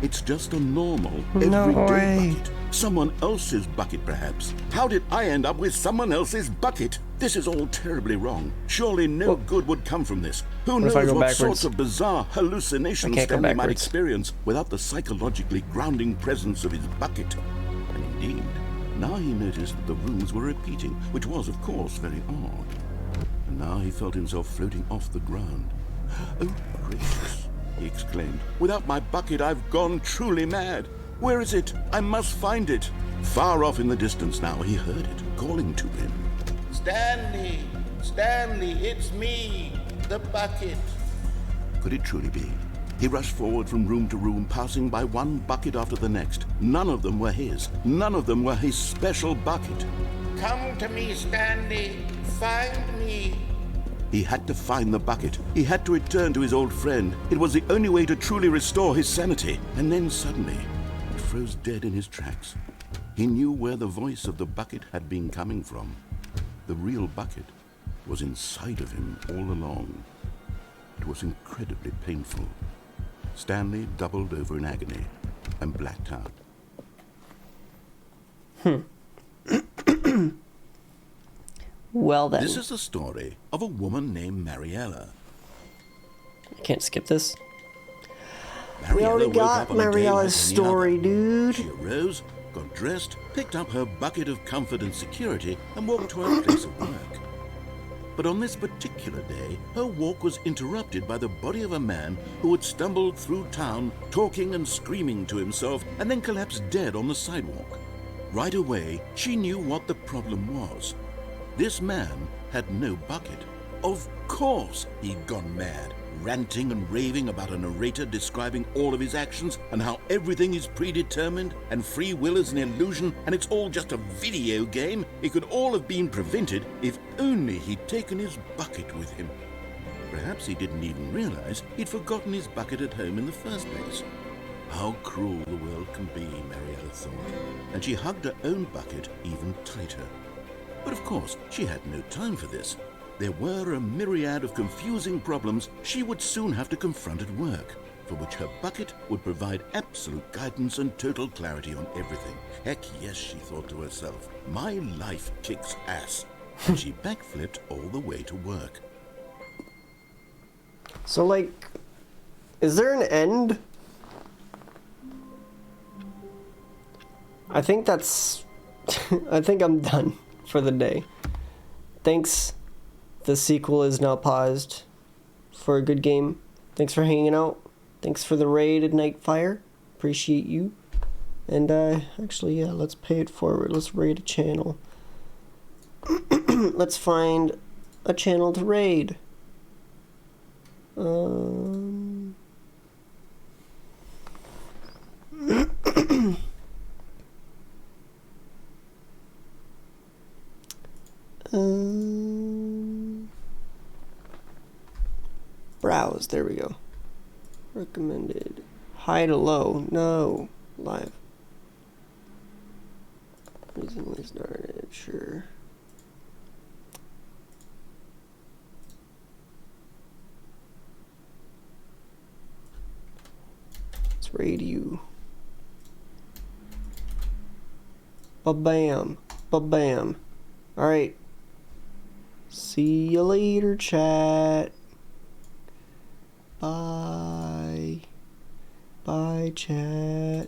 It's just a normal, everyday bucket. Someone else's bucket, perhaps. How did I end up with someone else's bucket? This is all terribly wrong. Surely no good would come from this. Who knows what sorts of bizarre hallucinations Stanley might experience without the psychologically grounding presence of his bucket. And indeed, now he noticed that the rooms were repeating, which was, of course, very odd. And now he felt himself floating off the ground. Oh, gracious, he exclaimed. Without my bucket, I've gone truly mad. Where is it? I must find it. Far off in the distance now, he heard it, calling to him. Stanley! Stanley, it's me! The bucket! Could it truly be? He rushed forward from room to room, passing by one bucket after the next. None of them were his. None of them were his special bucket. Come to me, Stanley! Find me! He had to find the bucket. He had to return to his old friend. It was the only way to truly restore his sanity. And then suddenly, he froze dead in his tracks. He knew where the voice of the bucket had been coming from. The real bucket was inside of him all along. It was incredibly painful. Stanley doubled over in agony and blacked out. Well then. This is the story of a woman named Mariella. I can't skip this. Mariella we already woke got up on a day Mariella's like any story, other. dude. She arose, got dressed, picked up her bucket of comfort and security, and walked to her place of work. But on this particular day, her walk was interrupted by the body of a man who had stumbled through town, talking and screaming to himself, and then collapsed dead on the sidewalk. Right away, she knew what the problem was. This man had no bucket. Of course he'd gone mad, ranting and raving about a narrator describing all of his actions and how everything is predetermined and free will is an illusion and it's all just a video game. It could all have been prevented if only he'd taken his bucket with him. Perhaps he didn't even realize he'd forgotten his bucket at home in the first place. How cruel the world can be, Mariella thought, and she hugged her own bucket even tighter. But of course, she had no time for this. There were a myriad of confusing problems she would soon have to confront at work, for which her bucket would provide absolute guidance and total clarity on everything. Heck yes, she thought to herself, my life kicks ass. And she backflipped all the way to work. So, like, is there an end? I think that's... I think I'm done for the day. Thanks. The sequel is now paused for a good game. Thanks for hanging out. Thanks for the raid at Nightfire. Appreciate you. And actually, yeah, let's pay it forward. Let's raid a channel. Let's find a channel to raid. Browse, there we go. Recommended. High to low. No. Live. Recently started, sure. Let's raid you. Ba-bam. Ba-bam. Alright. See you later, chat. Bye. Bye, chat.